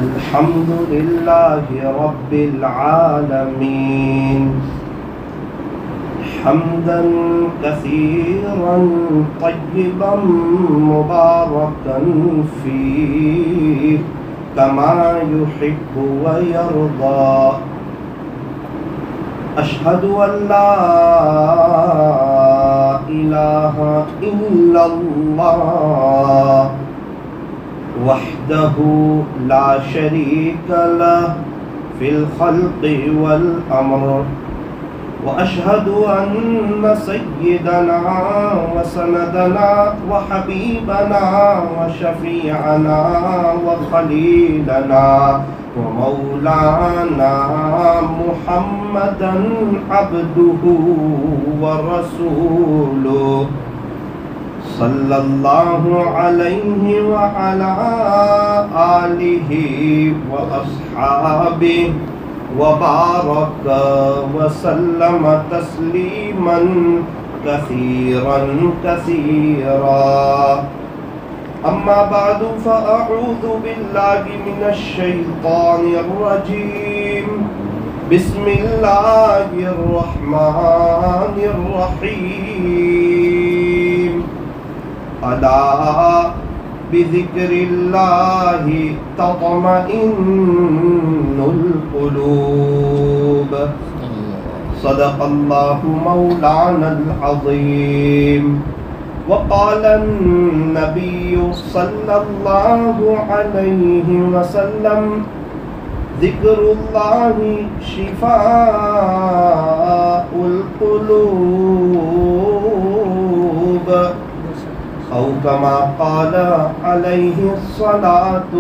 الحمد لله رب العالمين حمدا كثيرا طيبا مباركا فيه كما يحب ويرضى أشهد أن لا إله إلا الله وحده لا شريك له في الخلق والأمر وأشهد أن سيدنا وسندنا وحبيبنا وشفيعنا وخليلنا ومولانا محمدا عبده ورسوله صلى الله عليه وعلى آله وأصحابه وبارك وسلم تسليما كثيرا كثيرا أما بعد فأعوذ بالله من الشيطان الرجيم بسم الله الرحمن الرحيم ألا بذكر الله تطمئن القلوب صدق الله مولانا العظيم وقال النبي صلى الله عليه وسلم ذكر الله شفاء القلوب أو كما قال عليه الصلاة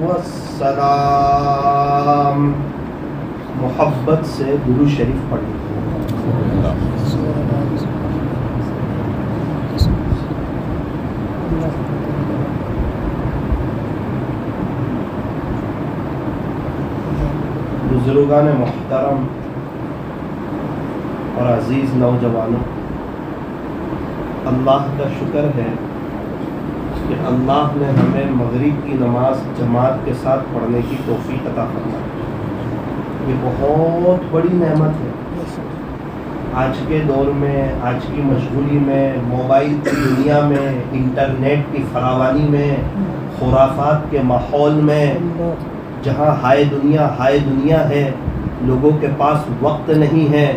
والسلام. محبت سے درود شریف پڑھیں. بزرگان محترم اور عزیز نوجوانوں، اللہ کا شکر ہے کہ اللہ نے ہمیں مغرب کی نماز جماعت کے ساتھ پڑھنے کی توفیق عطا فرمائی. یہ بہت بڑی نعمت ہے. آج کے دور میں، آج کی مشغولی میں، موبائل کی دنیا میں، انٹرنیٹ کی فراوانی میں، خرافات کے ماحول میں، جہاں ہائے دنیا ہے، لوگوں کے پاس وقت نہیں ہے،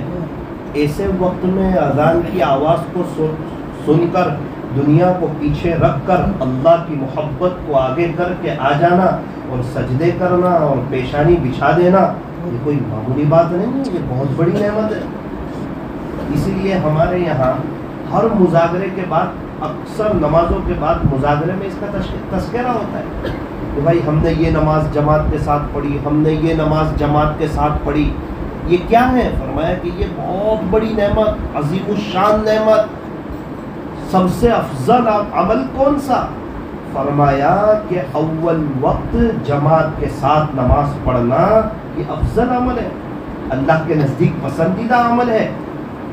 ایسے وقت میں اذان کی آواز کو سن کر دنیا کو پیچھے رکھ کر اللہ کی محبت کو آگے کر کے آ جانا اور سجدے کرنا اور پیشانی بچھا دینا، یہ کوئی معمولی بات نہیں ہے، یہ بہت بڑی نعمت ہے. اسی لیے ہمارے یہاں ہر مذاکرے کے بعد، اکثر نمازوں کے بعد مذاکرے میں اس کا تذکرہ ہوتا ہے کہ بھائی ہم نے یہ نماز جماعت کے ساتھ پڑھی، ہم نے یہ نماز جماعت کے ساتھ پڑھی. یہ کیا ہے؟ فرمایا کہ یہ بہت بڑی نعمت، عظیم الشان نعمت. سب سے افضل عمل کون سا؟ فرمایا کہ اول وقت جماعت کے ساتھ نماز پڑھنا یہ افضل عمل ہے، اللہ کے نزدیک پسندیدہ عمل ہے.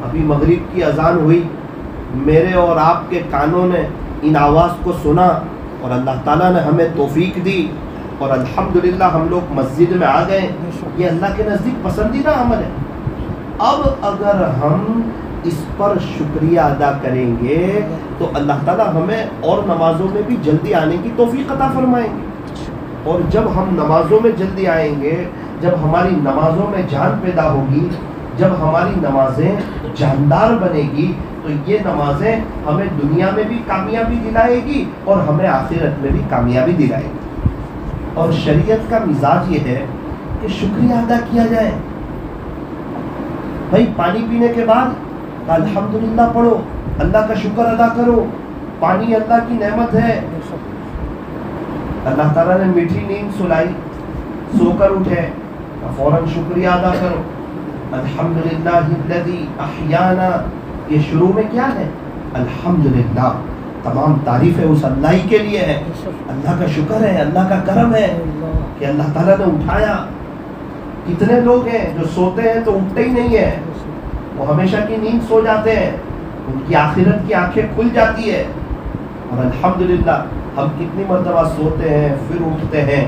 ابھی مغرب کی اذان ہوئی، میرے اور آپ کے کانوں نے ان آواز کو سنا اور اللہ تعالیٰ نے ہمیں توفیق دی اور الحمدللہ ہم لوگ مسجد میں آ گئے. یہ اللہ کے نزدیک پسندیدہ عمل ہے. اب اگر ہم اس پر شکریہ ادا کریں گے تو اللہ تعالیٰ ہمیں اور نمازوں میں بھی جلدی آنے کی توفیق عطا فرمائیں گے. اور جب ہم نمازوں میں جلدی آئیں گے، جب ہماری نمازوں میں جان پیدا ہوگی، جب ہماری نمازیں جاندار بنے گی، تو یہ نمازیں ہمیں دنیا میں بھی کامیابی دلائے گی اور ہمیں آخرت میں بھی کامیابی دلائے گی. اور شریعت کا مزاج یہ ہے کہ شکریہ ادا کیا جائے. بھائی پانی پینے کے بعد الحمدللہ پڑھو، اللہ کا شکر ادا کرو. پانی اللہ کی نعمت ہے. اللہ تعالیٰ نے میٹھی نیند سلائی، سو کر اٹھے، فوراً شکریہ ادا کرو. الحمدللہ الذی احیانا، یہ شروع میں کیا ہے؟ الحمدللہ. تمام تعریفیں اس اللہ ہی کے لیے ہے. اللہ کا شکر ہے، اللہ کا کرم ہے کہ اللہ تعالیٰ نے اٹھایا. کتنے لوگ ہیں جو سوتے ہیں تو اٹھتے ہی نہیں ہیں، وہ ہمیشہ کی نیند سو جاتے ہیں. ان کی آخرت کی آنکھیں کھل جاتی ہے. اور الحمدللہ ہم کتنی مرتبہ سوتے ہیں پھر اٹھتے ہیں.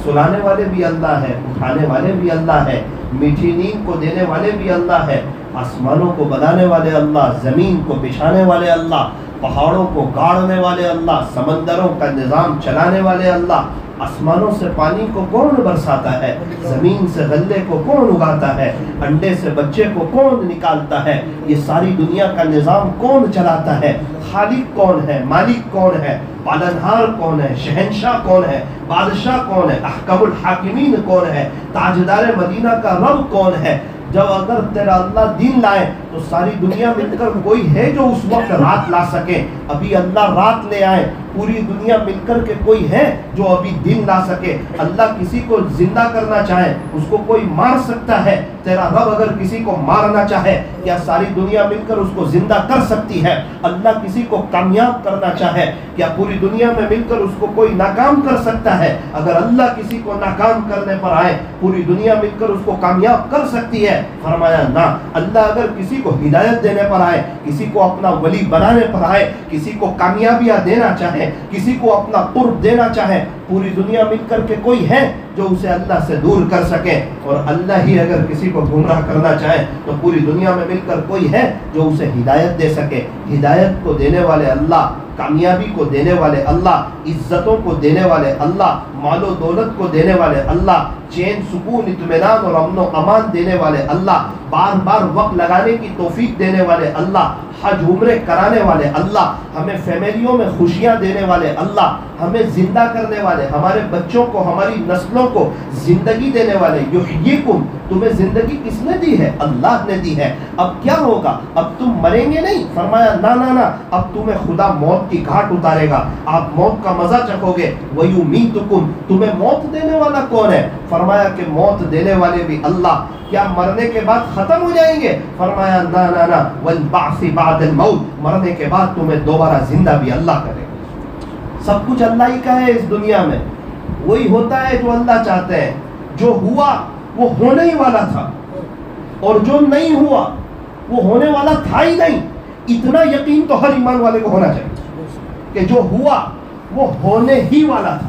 سلانے والے بھی اللہ ہے, اٹھانے والے بھی اللہ ہے, میٹھی نیند کو دینے والے بھی اللہ ہے, آسمانوں کو بنانے والے اللہ, زمین کو بچھانے والے اللہ, پہاڑوں کو گاڑنے والے اللہ, سمندروں کا نظام چلانے والے اللہ. آسمانوں سے پانی کو کون برساتا ہے, زمین سے غلے کو کون اگاتا ہے, انڈے سے بچے کو کون نکالتا ہے, یہ ساری دنیا کا نظام کون چلاتا ہے, خالق کون ہے, مالک کون ہے, پالنہار کون ہے, شہنشاہ کون ہے, بادشاہ کون ہے, احکم الحاکمین کون ہے, تاجدار مدینہ کا رب کون ہے. جب اگر تیرا اللہ دین لائے تو ساری دنیا مل کر کوئی ہے جو اس وقت رات لا سکے. ابھی اللہ رات لے آئے, پوری دنیا مل کر کے کوئی ہے جو ابھی دن لا سکے. اللہ کسی کو زندہ کرنا چاہے اس کو کوئی مار سکتا ہے. تیرا رب اگر کسی کو مارنا چاہے کیا ساری دنیا مل کر اس کو زندہ کر سکتی ہے؟ اللہ کسی کو کامیاب کرنا چاہے کیا پوری دنیا میں مل کر اس کو کوئی ناکام کر سکتا ہے؟ اگر اللہ کسی کو ناکام کرنے پر آئے پوری دنیا مل کر اس کو کامیاب کر سکتی ہے؟ فرمایا نہ. اللہ اگر کسی کو ہدایت دینے پر آئے, کسی کو اپنا ولی بنانے پر آئے, کسی کو کامیابیاں دینا چاہے, کسی کو اپنا قرب دینا چاہے, پوری دنیا مل کر کے کوئی ہے جو اسے اللہ سے دور کر سکے. اور اللہ ہی اگر کسی کو گمراہ کرنا چاہے تو پوری دنیا میں مل کر کوئی ہے جو اسے ہدایت دے سکے. ہدایت کو دینے والے اللہ, کامیابی کو دینے والے اللہ, عزتوں کو دینے والے اللہ, مال و دولت کو دینے والے اللہ, چین سکون اطمینان اور امن و امان دینے والے اللہ, بار بار وقت لگانے کی توفیق دینے والے اللہ, حج عمرے کرانے والے اللہ, ہمیں فیملیوں میں خوشیاں دینے والے اللہ, ہمیں زندہ کرنے والے, ہمارے بچوں کو, ہماری نسلوں کو زندگی دینے والے. یحییکم, تمہیں زندگی کس نے دی ہے؟ اللہ نے دی ہے. اب کیا ہوگا؟ اب تم مریں گے نہیں. فرمایا نہ نہ نہ, اب تمہیں خدا موت کی گھاٹ اتارے گا, آپ موت کا مزہ چکھو گے. وَيُمِيتُكُمْ, تمہیں موت دینے والا کون ہے؟ فرمایا کہ موت دینے والے بھی اللہ. کیا مرنے کے بعد ختم ہو جائیں گے؟ فرمایا نہ نہ نہ, وَالْبَعْثِ بَعْدَ الْمَوْتِ, مرنے کے بعد تمہیں دوبارہ زندہ بھی اللہ کرے گا. سب کچھ اللہ ہی کا ہے اس دنیا میں, وہی ہوتا ہے جو اللہ چاہتے ہیں. جو ہوا وہ ہونے ہی والا تھا, اور جو نہیں ہوا وہ ہونے والا تھا ہی نہیں. اتنا یقین تو ہر ایمان والے کو ہونا چاہیے کہ جو ہوا وہ ہونے ہی والا تھا,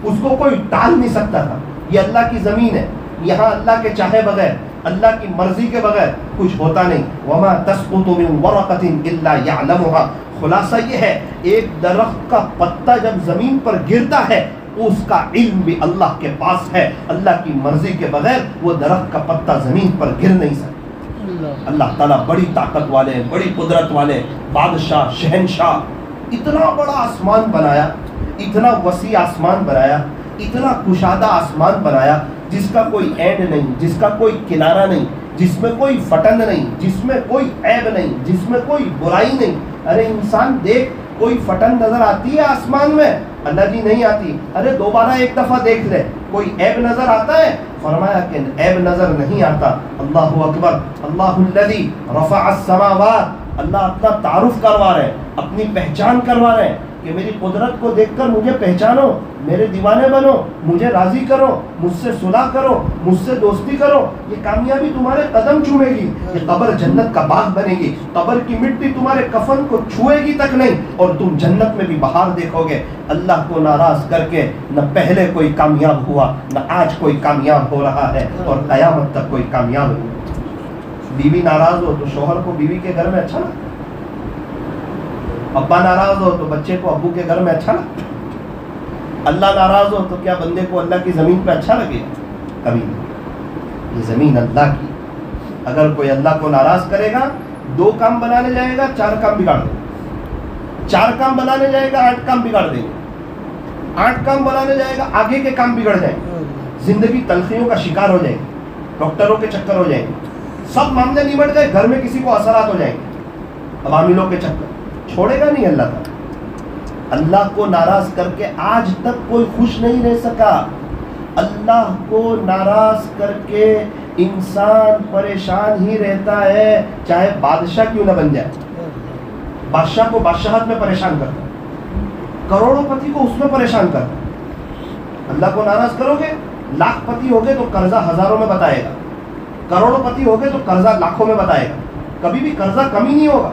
اس کو کوئی ٹال نہیں سکتا تھا. یہ اللہ کی زمین ہے, یہاں اللہ کے چاہے بغیر, اللہ کی مرضی کے بغیر کچھ ہوتا نہیں. وما تسقط من ورقة الا يعلمها, خلاصہ یہ ہے ایک درخت کا پتا جب زمین پر گرتا ہے اس کا علم بھی اللہ کے پاس ہے. اللہ کی مرضی کے بغیر وہ درخت کا پتا زمین پر گر نہیں سکتا. اللہ تعالیٰ بڑی طاقت والے, بڑی قدرت والے, بادشاہ, شہنشاہ. اتنا بڑا آسمان بنایا, اتنا وسیع آسمان بنایا, اتنا کشادہ آسمان بنایا جس کا کوئی اینڈ نہیں, جس کا کوئی کنارہ نہیں, جس میں کوئی فٹن نہیں, جس میں کوئی عیب نہیں, جس میں کوئی برائی نہیں. ارے انسان دیکھ, کوئی فٹن نظر آتی ہے آسمان میں؟ اللہ جی نہیں آتی. ارے دوبارہ ایک دفعہ دیکھ لے, کوئی عیب نظر آتا ہے؟ فرمایا کہ عیب نظر نہیں آتا. اللہ اکبر, اللہ الذی رفع السماوات, اللہ اپنا تعارف کروا رہے, اپنی پہچان کروا رہے کہ میری قدرت کو دیکھ کر مجھے پہچانو, میرے دیوانے بنو, مجھے راضی کرو, مجھ سے صلح کرو, مجھ سے دوستی کرو. یہ کامیابی تمہارے قدم چومے گی, یہ قبر جنت کا باغ بنے گی. قبر کی مٹی تمہارے کفن کو چھوئے گی تک نہیں, اور تم جنت میں بھی بہار دیکھو گے. اللہ کو ناراض کر کے نہ پہلے کوئی کامیاب ہوا, نہ آج کوئی کامیاب ہو رہا ہے, اور قیامت تک کوئی کامیاب نہیں. بیوی ناراض ہو تو شوہر کو بیوی کے گھر میں اچھا لگتا, ابا ناراض ہو تو بچے کو ابو کے گھر میں اچھا لگتا. اللہ ناراض ہو تو کیا بندے کو اللہ کی زمین پہ اچھا لگے؟ کبھی نہیں. یہ زمین اللہ کی. اگر کوئی اللہ کو ناراض کرے گا, 2 کام بنانے جائے گا, 4 کام بگاڑ دے گا. 4 کام بنانے جائے گا, 8 کام بگاڑ دیں گے. 8 کام بنانے جائے گا, آگے کے کام بگڑ جائیں گے. زندگی تلخیوں کا شکار ہو جائے گی, ڈاکٹروں کے چکر ہو جائیں گے, سب معاملے نمٹ گئے, گھر میں کسی کو اثرات ہو جائیں گے, عواملوں کے چکر. چھوڑے گا نہیں اللہ تعالیٰ. اللہ کو ناراض کر کے آج تک کوئی خوش نہیں رہ سکا. اللہ کو ناراض کر کے انسان پریشان ہی رہتا ہے, چاہے بادشاہ کیوں نہ بن جائے. بادشاہ کو بادشاہت میں پریشان کرتا ہے, کروڑوں پتی کو اس میں پریشان کرتا ہے. اللہ کو ناراض کرو گے, لاکھ پتی ہوگے تو قرضہ ہزاروں میں بتائے گا, کروڑوں پتی ہوگے تو قرضہ لاکھوں میں بتائے گا. کبھی بھی قرضہ کمی نہیں ہوگا.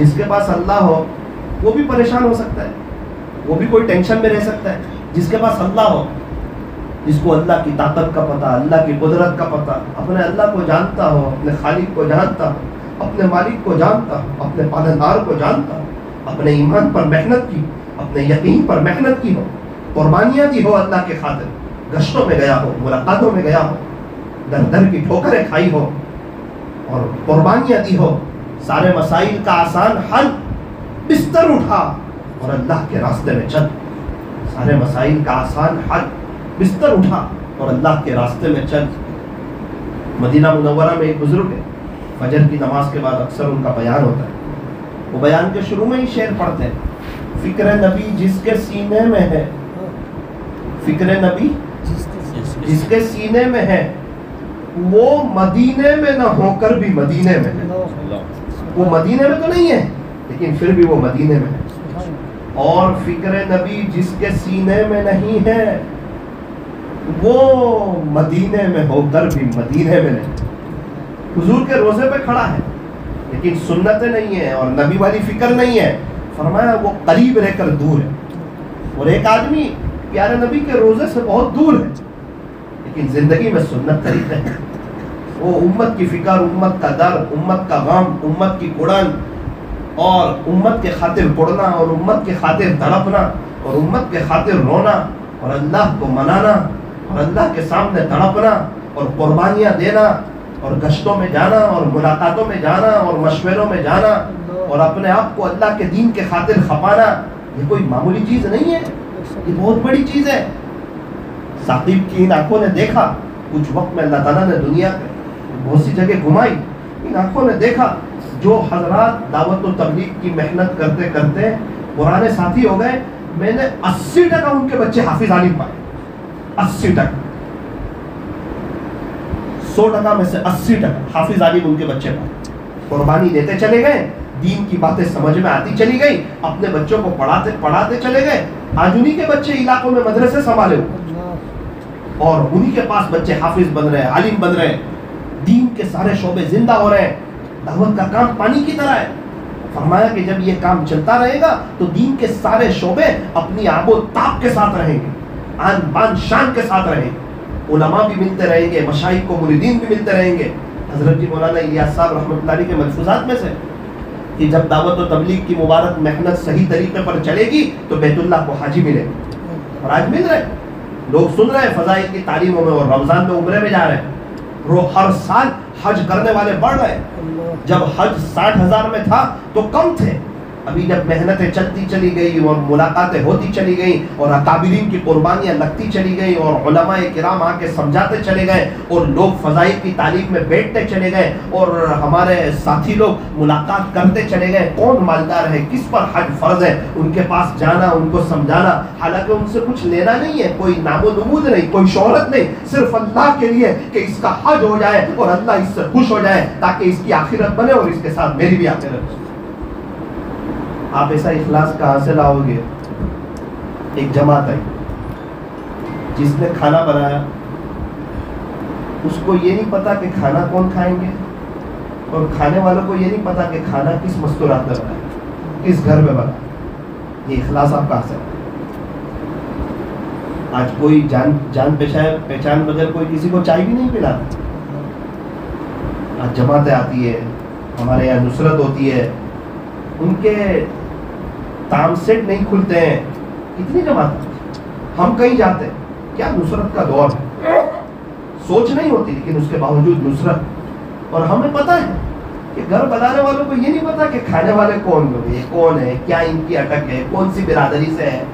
جس کے پاس اللہ ہو وہ بھی پریشان ہو سکتا ہے, وہ بھی کوئی ٹینشن میں رہ سکتا ہے. جس کے پاس اللہ ہو, جس کو اللہ کی طاقت کا پتہ, اللہ کی قدرت کا پتہ, اپنے اللہ کو جانتا ہو, اپنے خالق کو جانتا ہو, اپنے مالک کو جانتا ہو, اپنے پالنہار کو جانتا ہو, اپنے ایمان پر محنت کی, اپنے یقین پر محنت کی ہو, قربانیاں دی ہو اللہ کے خاطر, گشتوں میں گیا ہو, ملاقاتوں میں گیا ہو, در در کی ٹھوکریں کھائی ہو اور قربانیاں دی ہو, سارے مسائل کا آسان حل, بستر اٹھا اور اللہ کے راستے میں چل. سارے مسائل کا آسان حل, بستر اٹھا اور اللہ کے راستے میں چل. مدینہ منورہ میں ایک بزرگ ہے, فجر کی نماز کے بعد اکثر ان کا بیان ہوتا ہے. وہ بیان کے شروع میں ہی شعر پڑھتے ہیں, فکر نبی جس کے سینے میں ہے, فکر نبی جس کے سینے میں ہے, وہ مدینے میں نہ ہو کر بھی مدینے میں ہے. وہ مدینے میں تو نہیں ہے لیکن پھر بھی وہ مدینے میں ہے. اور فکر نبی جس کے سینے میں نہیں ہے, وہ مدینے میں ہو کر بھی مدینے میں نہیں. حضور کے روزے پہ کھڑا ہے لیکن سنتیں نہیں ہیں اور نبی والی فکر نہیں ہے. فرمایا وہ قریب رہ کر دور ہے. اور ایک آدمی پیارے نبی کے روزے سے بہت دور ہے لیکن زندگی میں سنت طریقے ہیں. وہ امت کی فکر, امت کا درد, امت کا غم, امت کی کڑن, اور امت کے خاطر کڑنا, اور امت کے خاطر تڑپنا, اور امت کے خاطر رونا, اور اللہ کو منانا, اور اللہ کے سامنے تڑپنا, اور قربانیاں دینا, اور گشتوں میں جانا, اور ملاقاتوں میں جانا, اور مشوروں میں جانا, اور اپنے آپ کو اللہ کے دین کے خاطر کھپانا. یہ کوئی معمولی چیز نہیں ہے, یہ بہت بڑی چیز ہے. ثاقب کی ان آنکھوں نے دیکھا, کچھ وقت میں اللہ تعالیٰ نے دنیا میں بہت سی جگہ گھمائی, ان آنکھوں نے دیکھا جو حضرات دعوت و تبلیغ کی محنت کرتے کرتے پرانے ساتھی ہو گئے. میں نے 80% ان کے بچے حافظ عالم پائے. 80%, 100% میں سے 80% حافظ عالم ان کے بچے پائے. قربانی دیتے چلے گئے, دین کی باتیں سمجھ میں آتی چلی گئی, اپنے بچوں کو پڑھاتے چلے گئے. آج انہی کے بچے علاقوں میں مدرسے سنبھالے ہوئے اور انہی کے پاس بچے حافظ بن رہے ہیں, عالم بن رہے ہیں. دین کے سارے شعبے زندہ ہو رہے ہیں. دعوت کا کام پانی کی طرح ہے. فرمایا کہ جب یہ کام چلتا رہے گا تو دین کے سارے شعبے اپنی آب و تاب کے ساتھ رہیں گے, آن بان شان کے ساتھ رہیں گے. علماء بھی ملتے رہیں گے, مشائخ کو مریدین بھی ملتے رہیں گے. حضرت جی مولانا الیاس صاحب رحمۃ اللہ علیہ کے ملفوظات میں سے کہ جب دعوت و تبلیغ کی مبارک محنت صحیح طریقے پر چلے گی تو بیت اللہ کو حاجی ملے گا. اور آج مل رہے, لوگ سن رہے ہیں فضائل کی تعلیموں میں, اور رمضان میں عمرے میں جا رہے ہیں. ہر سال حج کرنے والے بڑھ رہے. جب حج 60,000 میں تھا تو کم تھے. ابھی جب محنتیں چلتی چلی گئی اور ملاقاتیں ہوتی چلی گئیں اور اکابرین کی قربانیاں لگتی چلی گئیں اور علماء کرام آ کے سمجھاتے چلے گئے اور لوگ فضائل کی تعلیم میں بیٹھتے چلے گئے اور ہمارے ساتھی لوگ ملاقات کرتے چلے گئے, کون مالدار ہے, کس پر حج فرض ہے, ان کے پاس جانا, ان کو سمجھانا. حالانکہ ان سے کچھ لینا نہیں ہے, کوئی نام و نمود نہیں, کوئی شہرت نہیں, صرف اللہ کے لیے کہ اس کا حج ہو جائے اور اللہ اس سے خوش ہو جائے تاکہ اس کی آخرت بنے اور اس کے ساتھ میری بھی آخرت. آپ ایسا اخلاص کہاں سے لاؤ گے؟ ایک جماعت آئی, جس نے کھانا بنایا اس کو یہ نہیں پتا کہ کھانا کون کھائیں گے, اور کھانے والوں کو یہ نہیں پتا کہ کھانا کس مستورات میں بنا, کس گھر میں بنا. یہ اخلاص آپ کہاں سے؟ آج کوئی جان پہچان بغیر کوئی کسی کو چائے بھی نہیں پلاتا. آج جماعتیں آتی ہے, ہمارے یہاں نصرت ہوتی ہے, ان کے تام سیٹ نہیں کھلتے ہیں. اتنی جماعت ہم کہیں جاتے ہیں, کیا نصرت کا دور ہے, سوچ نہیں ہوتی لیکن اس کے باوجود نصرت. اور ہمیں پتہ ہے کہ گھر بنانے والوں کو یہ نہیں پتا کہ کھانے والے کون لوگ ہیں, کون ہے, کیا ان کی اٹک ہے, کون سی برادری سے ہے.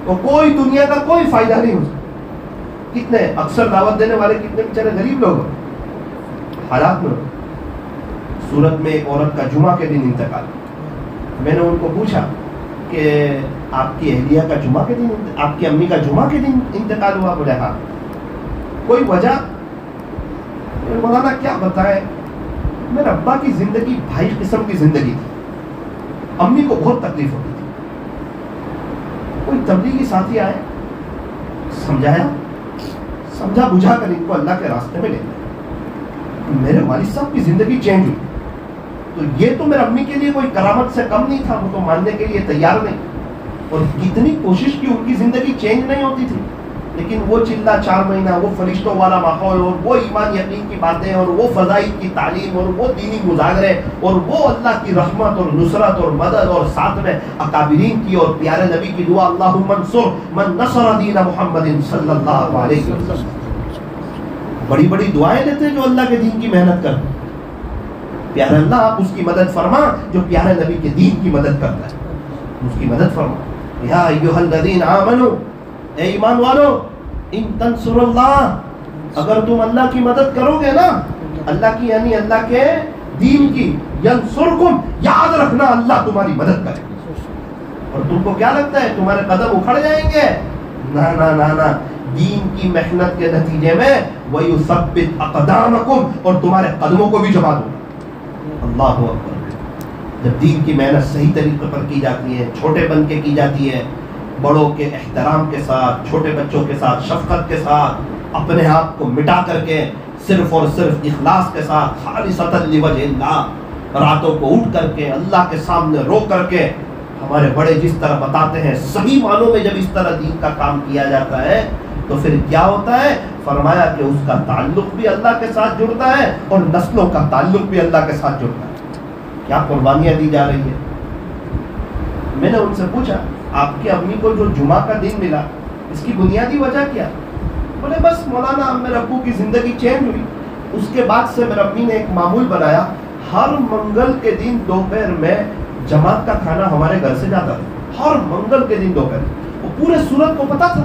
تو کوئی دنیا کا کوئی فائدہ نہیں ہو سکتا. کتنے اکثر دعوت دینے والے کتنے بیچارے غریب لوگ ہیں, حالات میں. سورت میں ایک عورت کا جمعہ کے دن انتقال. میں نے ان کو پوچھا کہ آپ کی اہلیہ کا جمعہ کے دن, آپ کی امی کا جمعہ کے دن انتقال ہوا؟ بولے ہاں. کوئی وجہ؟ مولانا کیا بتائے, میرے ابا کی زندگی بھائی قسم کی زندگی تھی, امی کو بہت تکلیف ہوتی تھی. کوئی تبلیغی ساتھی آئے, سمجھا بجھا کر ان کو اللہ کے راستے میں لے گئے. میرے والد صاحب کی زندگی چینج ہوئی. تو یہ تو میرے امی کے لیے کوئی کرامت سے کم نہیں تھا، وہ تو ماننے کے لیے تیار نہیں. اور کتنی کوشش کی، ان کی زندگی چینج نہیں ہوتی تھی، لیکن وہ چلا 4 مہینہ، وہ فرشتوں والا ماحول، اور وہ ایمان یقین کی باتیں، اور وہ فضائل کی تعلیم، اور وہ دینی مذاکرے، اور وہ اللہ کی رحمت اور نصرت اور مدد، اور ساتھ میں اکابرین کی اور پیارے نبی کی دعا، اللہم انصر من نصر دین محمد صلی اللہ علیہ وسلم. بڑی بڑی دعائیں دیتے ہیں جو اللہ کے دین کی محنت کرتے ہیں. پیارے اللہ آپ اس کی مدد فرما جو پیارے نبی کے دین کی مدد کرتا ہے، اس کی مدد فرما. یا ایھا الذین آمنوا، اے ایمان والو، ان تنصر اللہ، اگر تم اللہ کی مدد کرو گے نا، اللہ کی یعنی اللہ کے دین کی، ینصرکم، یاد رکھنا اللہ تمہاری مدد کرے. اور تم کو کیا لگتا ہے تمہارے قدم اکھڑ جائیں گے؟ نہ نہ نہ نہ، دین کی محنت کے نتیجے میں وَيُثَبِّتْ أَقْدَامَكُمْ، اور تمہارے قدموں کو بھی جما دوں. اللہ اکبر. جب دین کی محنت صحیح طریقے پر کی جاتی ہے، چھوٹے بن کے کی جاتی ہے، بڑوں کے احترام کے ساتھ، چھوٹے بچوں کے ساتھ شفقت کے ساتھ، اپنے آپ کو مٹا کر کے صرف اور صرف اخلاص کے ساتھ، خالصۃ لوجہ اللہ، راتوں کو اٹھ کر کے اللہ کے سامنے رو کر کے، ہمارے بڑے جس طرح بتاتے ہیں صحیح معنوں میں جب اس طرح دین کا کام کیا جاتا ہے تو پھر کیا ہوتا ہے؟ فرمایا کہ اس کا تعلق بھی اللہ کے ساتھ جڑتا ہے اور نسلوں کا تعلق بھی اللہ کے ساتھ جڑتا ہے. کیا قربانیاں دی جا رہی ہیں. میں نے ان سے پوچھا آپ کی امی کو جو جمعہ کا دن ملا اس کی بنیادی وجہ کیا؟ بولے بس مولانا میرے ابو کی زندگی چینج ہوئی، اس کے بعد سے میرے امی نے ایک معمول بنایا، ہر منگل کے دن دوپہر میں جماعت کا کھانا ہمارے گھر سے جاتا تھا. ہر منگل کے دن دوپہر، وہ پورے سورت کو پتا تھا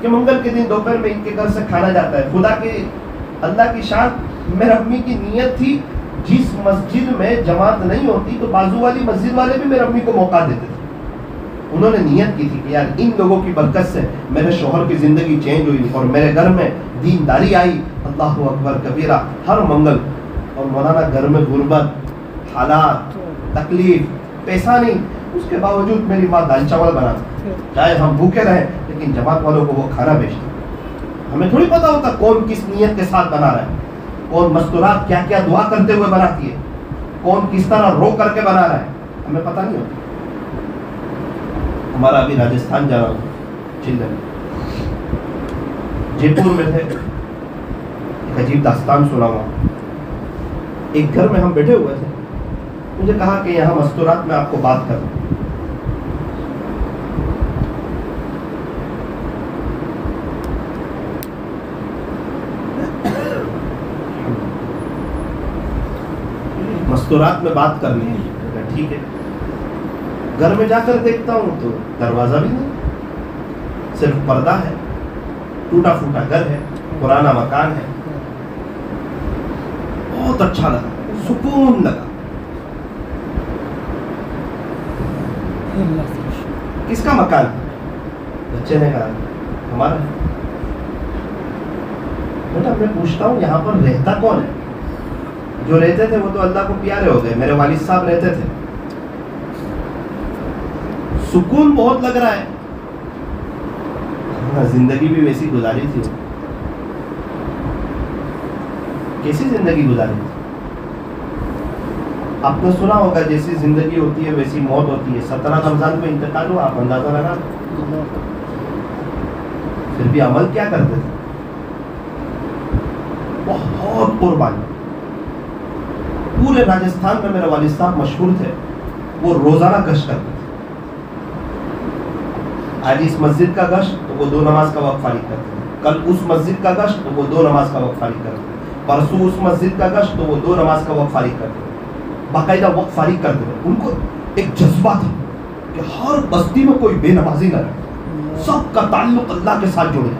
کہ منگل کے دن دوپہر میں ان کے گھر سے کھانا جاتا ہے. خدا کے اللہ کی شان، میرے امی کی نیت تھی جس مسجد میں جماعت نہیں ہوتی تو بازو والی مسجد والے بھی میرے امی کو موقع دیتے تھے. انہوں نے نیت کی تھی کہ یار ان لوگوں کی برکت سے میرے شوہر کی زندگی چینج ہوئی اور میرے گھر میں دینداری آئی. اللہ اکبر کبیرہ. ہر منگل. اور مولانا گھر میں غربت، حالات، تکلیف، پیسہ نہیں، اس کے باوجود میری ماں دال چاول بناتی، چاہے ہم بھوکے رہیں لیکن جماعت والوں کو وہ کھانا بیچتی. ہمیں تھوڑی پتا ہوتا کون کس نیت کے ساتھ بنا رہا ہے، کون مستورات کیا کیا دعا کرتے ہوئے بناتی ہے، کون کس طرح رو کر کے بنا رہا ہے، ہمیں پتہ نہیں ہوتا. ہمارا ابھی راجستھان جا رہا ہوں، چلن جے پور میں تھے، ایک عجیب داستان سنا ہوا. ایک گھر میں ہم بیٹھے ہوئے تھے، مجھے کہا کہ یہاں مستورات میں آپ کو بات کروں. مستورات میں بات کرنی ہے. ٹھیک ہے. گھر میں جا کر دیکھتا ہوں تو دروازہ بھی نہیں، صرف پردہ ہے، ٹوٹا پھوٹا گھر ہے، پرانا مکان ہے. بہت اچھا لگا، سکون لگا. کس کا مکان؟ بچے نے کہا ہمارا. بیٹا میں پوچھتا ہوں یہاں پر رہتا کون ہے؟ جو رہتے تھے وہ تو اللہ کو پیارے ہو گئے، میرے والد صاحب رہتے تھے. سکون بہت لگ رہا ہے. زندگی بھی ویسی گزاری تھی. کیسی زندگی گزاری تھی؟ آپ نے سنا ہوگا جیسی زندگی ہوتی ہے ویسی موت ہوتی ہے. 17 رمضان کو انتقال ہوا، آپ اندازہ لگا. پھر بھی عمل کیا کرتے تھے؟ بہت قربانی. پورے راجستھان میں میرے والد صاحب مشہور تھے، وہ روزانہ گشت کرتے تھے. آج اس مسجد کا گشت تو وہ 2 نماز کا وقت فارغ کرتے تھے، کل اس مسجد کا گشت تو وہ 2 نماز کا وقت فارغ کرتے تھے، پرسوں اس مسجد کا گشت تو وہ 2 نماز کا وقت فارغ کرتے تھے. باقاعدہ وقت فارغ کرتے تھے. ان کو ایک جذبہ تھا کہ ہر بستی میں کوئی بے نمازی نہ رہے، سب کا تعلق اللہ کے ساتھ جڑے.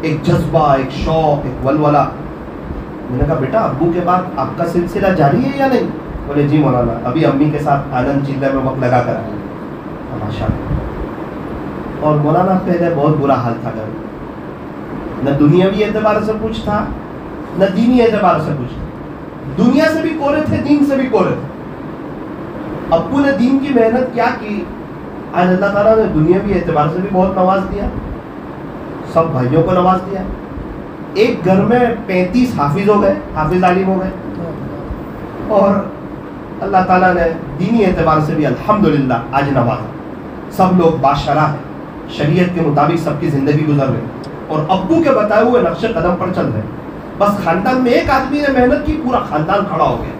ایک جذبہ، ایک شوق، ایک ولولہ. میں نے کہا بیٹا ابو کے بعد آپ کا سلسلہ جاری ہے یا نہیں؟ بولے جی مولانا، ابھی امی کے ساتھ آنند چلے میں وقت لگا کر آئے. ماشاء اللہ. اور مولانا پہلے بہت برا حال تھا گھر میں، نہ دنیاوی اعتبار سے کچھ تھا نہ دینی اعتبار سے کچھ تھا. دنیا سے بھی کورے تھے، دین سے بھی کورے تھے. ابو نے دین کی محنت کیا کی، آج اللہ تعالیٰ نے دنیاوی اعتبار سے بھی بہت نواز دیا، سب بھائیوں کو نواز دیا. ایک گھر میں 35 حافظ ہو گئے، حافظ عالم ہو گئے. اور اللہ تعالیٰ نے دینی اعتبار سے بھی الحمدللہ آج نوازا، سب لوگ باشرح ہیں، شریعت کے مطابق سب کی زندگی گزر رہی اور ابو کے بتائے ہوئے نقش قدم پر چل رہے ہیں۔ بس خاندان میں ایک آدمی نے محنت کی، پورا خاندان کھڑا ہو گیا۔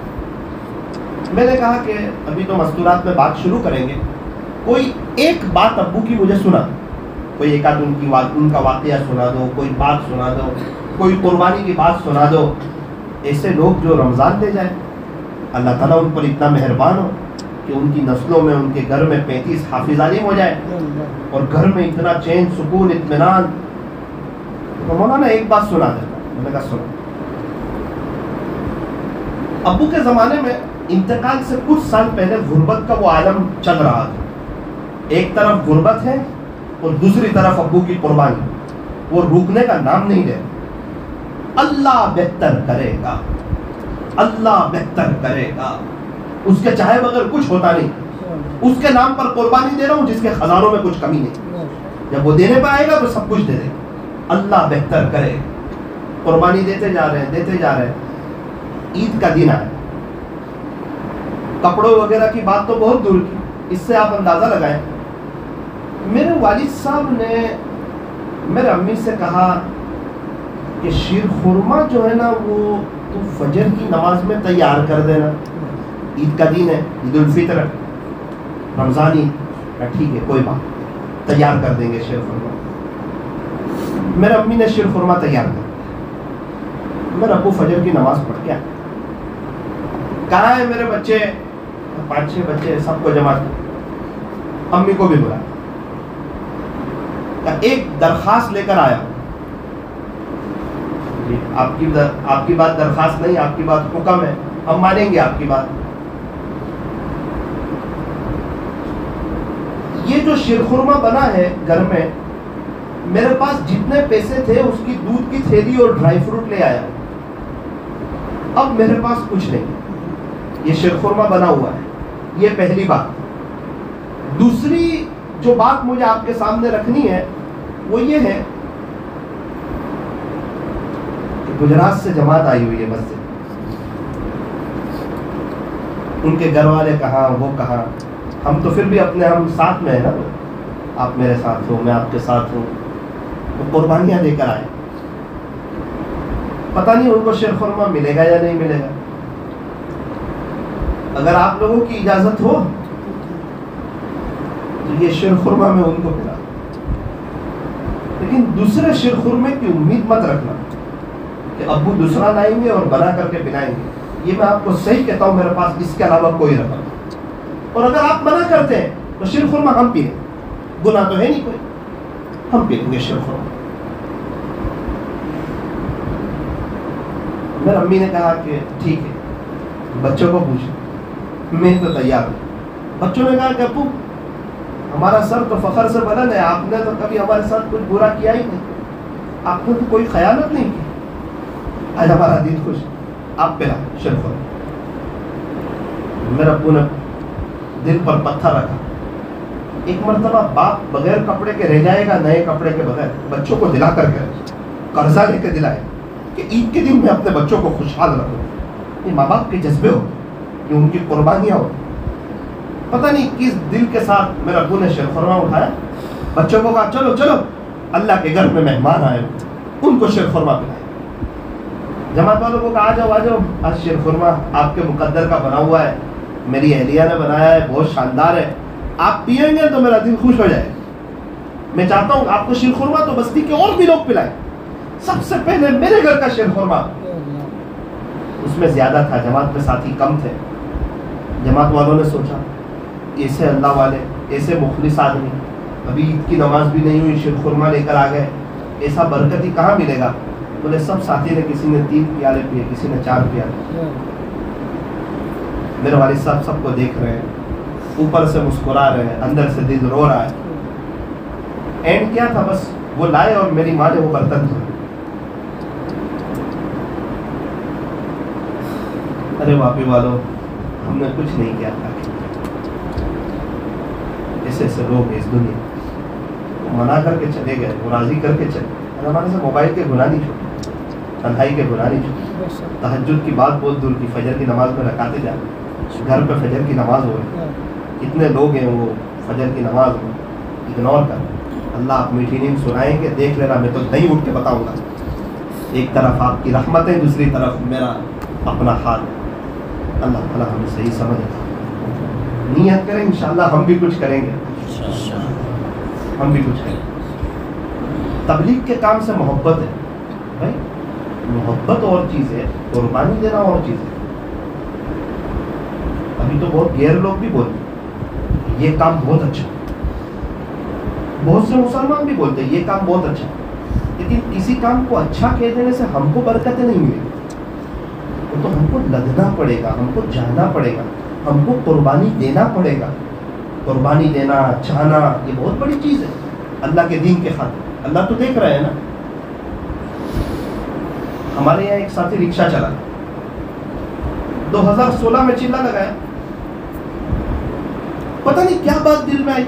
میں نے کہا کہ ابھی تو مستورات میں بات شروع کریں گے، کوئی ایک بات ابو کی مجھے سنا، کوئی ایک آدھ ان کا واقعہ سنا دو، کوئی بات سنا دو، کوئی قربانی کی بات سنا دو، ایسے لوگ جو رمضان لے جائیں۔ اللہ تعالیٰ ان پر اتنا مہربان ہو کہ ان کی نسلوں میں، ان کے گھر میں 35 حافظ علیم ہو جائے اور گھر میں اتنا چین، سکون، اطمینان۔ تو مولانا ایک بات سنا دیتا، میں نے کہا سنا۔ ابو کے زمانے میں انتقال سے کچھ سال پہلے غربت کا وہ عالم چل رہا تھا، ایک طرف غربت ہے اور دوسری طرف ابو کی قربانی، وہ روکنے کا نام نہیں لے۔ اللہ بہتر کرے گا، اللہ بہتر کرے گا، اس کے چاہے بغیر کچھ ہوتا نہیں، اس کے نام پر قربانی دے رہا ہوں جس کے خزانوں میں کچھ کمی نہیں، جب وہ دینے پہ آئے گا تو سب کچھ دے دے گا، اللہ بہتر کرے۔ قربانی دیتے جا رہے ہیں، دیتے جا رہے ہیں، عید کا دن آئے، کپڑوں وغیرہ کی بات تو بہت دور کی، اس سے آپ اندازہ لگائیں۔ میرے والد صاحب نے میرے امی سے کہا کہ شیر خورما جو ہے نا وہ تو فجر کی نماز میں تیار کر دینا، عید کا دن ہے، عید الفطر، رمضان عید، ٹھیک ہے کوئی بات، تیار کر دیں گے شیر خورما۔ میرے امی نے شیر خورما تیار کر دیا، میرے ابو فجر کی نماز پڑھ کے آئے، کہاں ہے میرے بچے؟ 5-6 بچے، سب کو جمع کیا، امی کو بھی بلایا، ایک درخواست لے کر آیا، آپ کی بات درخواست نہیں، آپ کی بات حکم ہے، ہم مانیں گے آپ کی بات۔ یہ جو شیر خورما بنا ہے گھر میں، میرے پاس جتنے پیسے تھے اس کی دودھ کی تھیلی اور ڈرائی فروٹ لے آیا، اب میرے پاس کچھ نہیں، یہ شیر خورما بنا ہوا ہے، یہ پہلی بات۔ دوسری جو بات مجھے آپ کے سامنے رکھنی ہے وہ یہ ہے کہ گجرات سے جماعت آئی ہوئی ہے مسجد، ان کے گھر والے کہاں، وہ کہاں، ہم تو پھر بھی ہم ساتھ میں ہیں نا، آپ میرے ساتھ ہو، میں آپ کے ساتھ ہوں، وہ قربانیاں لے کر آئے، پتہ نہیں ان کو شیر خورما ملے گا یا نہیں ملے گا، اگر آپ لوگوں کی اجازت ہو تو یہ شیر خورما میں ان کو پلا، لیکن دوسرے شیر خورمے کی امید مت رکھنا کہ ابو دوسرا لائیں گے اور بنا کر کے پلائیں گے، یہ میں آپ کو صحیح کہتا ہوں، میرے پاس اس کے علاوہ کوئی رقم، اور اگر آپ منع کرتے ہیں تو شیر خورما ہم پی لیں، گناہ تو ہے نہیں کوئی، ہم پی لیں گے شیر خورما۔ میری امی نے کہا کہ ٹھیک ہے، بچوں کو پوچھو، میں تو تیار ہوں۔ بچوں نے کہا کہ ابو ہمارا سر تو فخر سے بلند ہے، آپ نے تو کبھی ہمارے ساتھ کچھ برا کیا ہی نہیں، آپ نے تو کوئی خیانت نہیں کی، آج ہمارا دل خوش، آپ پہ شیر خورما۔ میرے ابو نے دل پر پتھر رکھا، ایک مرتبہ باپ بغیر کپڑے کے رہ جائے گا، نئے کپڑے کے بغیر، بچوں کو دلا کر کے قرضہ لے کے دلائے کہ عید کے دن میں اپنے بچوں کو خوشحال رکھوں، یہ ماں باپ کے جذبے ہو، یہ ان کی قربانیاں ہو۔ پتہ نہیں کس دل کے ساتھ میرے ابو نے شیر خورما اٹھایا، بچوں کو کہا چلو چلو، اللہ کے گھر میں مہمان آئے، ان کو شیر خورما پلائے۔ جماعت والوں کو کہا آ جاؤ، آج شیر خورما آپ کے مقدر کا بنا ہوا ہے، میری اہلیہ نے بنایا ہے، بہت شاندار ہے، آپ پیئیں گے تو میرا دل خوش ہو جائے، میں چاہتا ہوں آپ کو شیر خورما تو بستی کے اور بھی لوگ پلائیں، سب سے پہلے میرے گھر کا شیر خورما۔ اس میں زیادہ تھا، جماعت میں ساتھی کم تھے، جماعت والوں نے سوچا ایسے اللہ والے، ایسے مخلص آدمی، ابھی عید کی نماز بھی نہیں ہوئی، شیر خورما لے کر آ گئے، ایسا برکتی کہاں ملے گا؟ بولے سب ساتھی نے، کسی نے 3 پیالے پیے، کسی نے 4 پیالے۔ میرے والد صاحب سب کو دیکھ رہے ہیں، اوپر سے مسکرا رہے ہیں، اندر سے دل رو رہا ہے۔ اینڈ کیا تھا؟ بس وہ لائے اور میری ماں نے وہ برتن دھوئے۔ ارے واپی والوں، ہم نے کچھ نہیں کیا تھا، ایسے ایسے لوگ اس دنیا منا کر کے چلے گئے، وہ راضی کر کے چلے گئے، ہمارے سے موبائل کے گناہ نہیں چھوٹے، تنہائی کے گناہ نہیں چھوٹے، تہجد کی بات بہت دور کی، فجر کی نماز میں رکعتیں جا رہے، گھر پہ فجر کی نماز ہو رہی ہے، کتنے لوگ ہیں وہ فجر کی نماز کو اگنور کر، اللہ آپ میٹھی نیند سنائیں گے، دیکھ لینا میں تو نہیں اٹھ کے بتاؤں گا، ایک طرف آپ کی رحمتیں، دوسری طرف میرا اپنا حال۔ اللہ تعالیٰ ہمیں صحیح سمجھ، نیت کریں انشاءاللہ ہم بھی کچھ کریں گے، ہم بھی کچھ کریں گے۔ تبلیغ کے کام سے محبت ہے بھائی، محبت اور چیز ہے، قربانی دینا اور چیز ہے۔ ابھی تو بہت غیر لوگ بھی بولتے یہ کام بہت اچھا، بہت سے مسلمان بھی بولتے ہیں یہ کام بہت اچھا، لیکن کسی کام کو اچھا کہہ دینے سے ہم کو برکتیں نہیں ملیں، تو ہم کو لگنا پڑے گا، ہم کو جانا پڑے گا، ہم کو قربانی دینا پڑے گا۔ قربانی دینا، جانا، یہ بہت بڑی چیز ہے اللہ کے دین کے خاطر۔ اللہ تو دیکھ رہے ہیں نا، ہمارے یہاں ایک ساتھی رکشہ چلا 2016 میں چلا لگایا، پتہ نہیں کیا بات دل میں آئی،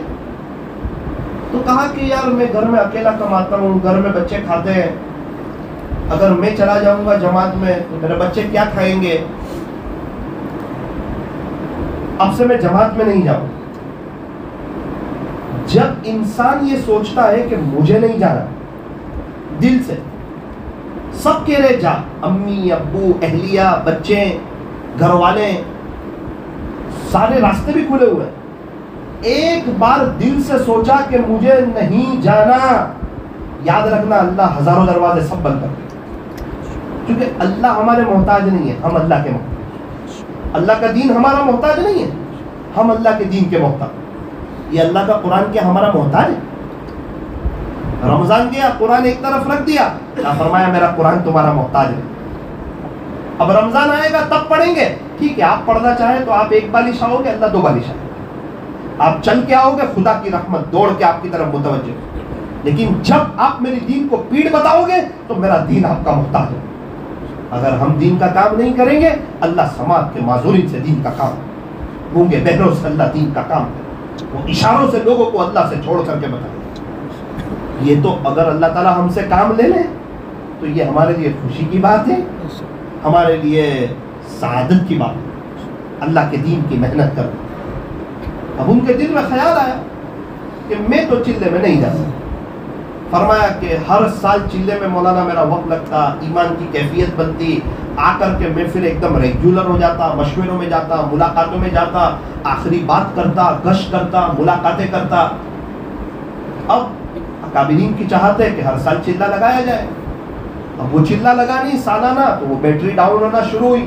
تو کہا کہ یار میں گھر میں اکیلا کماتا ہوں، گھر میں بچے کھاتے ہیں، اگر میں چلا جاؤں گا جماعت میں تو میرے بچے کیا کھائیں گے، اب سے میں جماعت میں نہیں جاؤں۔ جب انسان یہ سوچتا ہے کہ مجھے نہیں جانا، دل سے سب کہہ رہے جا، امی ابو اہلیہ بچے گھر والے سارے راستے بھی کھلے ہوئے، ایک بار دل سے سوچا کہ مجھے نہیں جانا، یاد رکھنا اللہ ہزاروں دروازے سب بند کر دے، کیونکہ اللہ ہمارے محتاج نہیں ہے، ہم اللہ کے محتاج۔ اللہ کا دین ہمارا محتاج نہیں ہے، ہم اللہ کے دین کے محتاج۔ یہ اللہ کا قرآن کیا ہمارا محتاج ہے؟ رمضان گیا، قرآن ایک طرف رکھ دیا، اللہ فرمایا میرا قرآن تمہارا محتاج ہے۔ اب رمضان آئے گا تب پڑھیں گے، ٹھیک ہے، آپ پڑھنا چاہیں تو آپ ایک بالش آؤ گے، اللہ دو بالش آئے، آپ چل کے آؤ گے، خدا کی رحمت دوڑ کے آپ کی طرف متوجہ، لیکن جب آپ میری دین کو پیڑ بتاؤ گے تو میرا دین آپ کا محتاج ہے۔ اگر ہم دین کا کام نہیں کریں گے، اللہ سماج کے معذورین سے دین کا کام، گونگے بہروں سے اللہ دین کا کام کرے، وہ اشاروں سے لوگوں کو اللہ سے چھوڑ کر کے بتائے۔ یہ تو اگر اللہ تعالیٰ ہم سے کام لے لے تو یہ ہمارے لیے خوشی کی بات ہے، ہمارے لیے سعادت کی بات ہے، اللہ کے دین کی محنت کرنا۔ اب ان کے دل میں خیال آیا کہ میں تو چلے میں نہیں جا سکتا، فرمایا کہ ہر سال چلے میں مولانا میرا وقت لگتا، ایمان کی کیفیت بنتی، آ کر کے میں پھر ایک دم ریگولر ہو جاتا، مشوروں میں جاتا، ملاقاتوں میں جاتا، آخری بات کرتا، گشت کرتا، ملاقاتیں کرتا۔ اب اکابرین کی چاہت ہے کہ ہر سال چلہ لگایا جائے، اب وہ چلہ لگانی سالانہ تو وہ بیٹری ڈاؤن ہونا شروع ہوئی،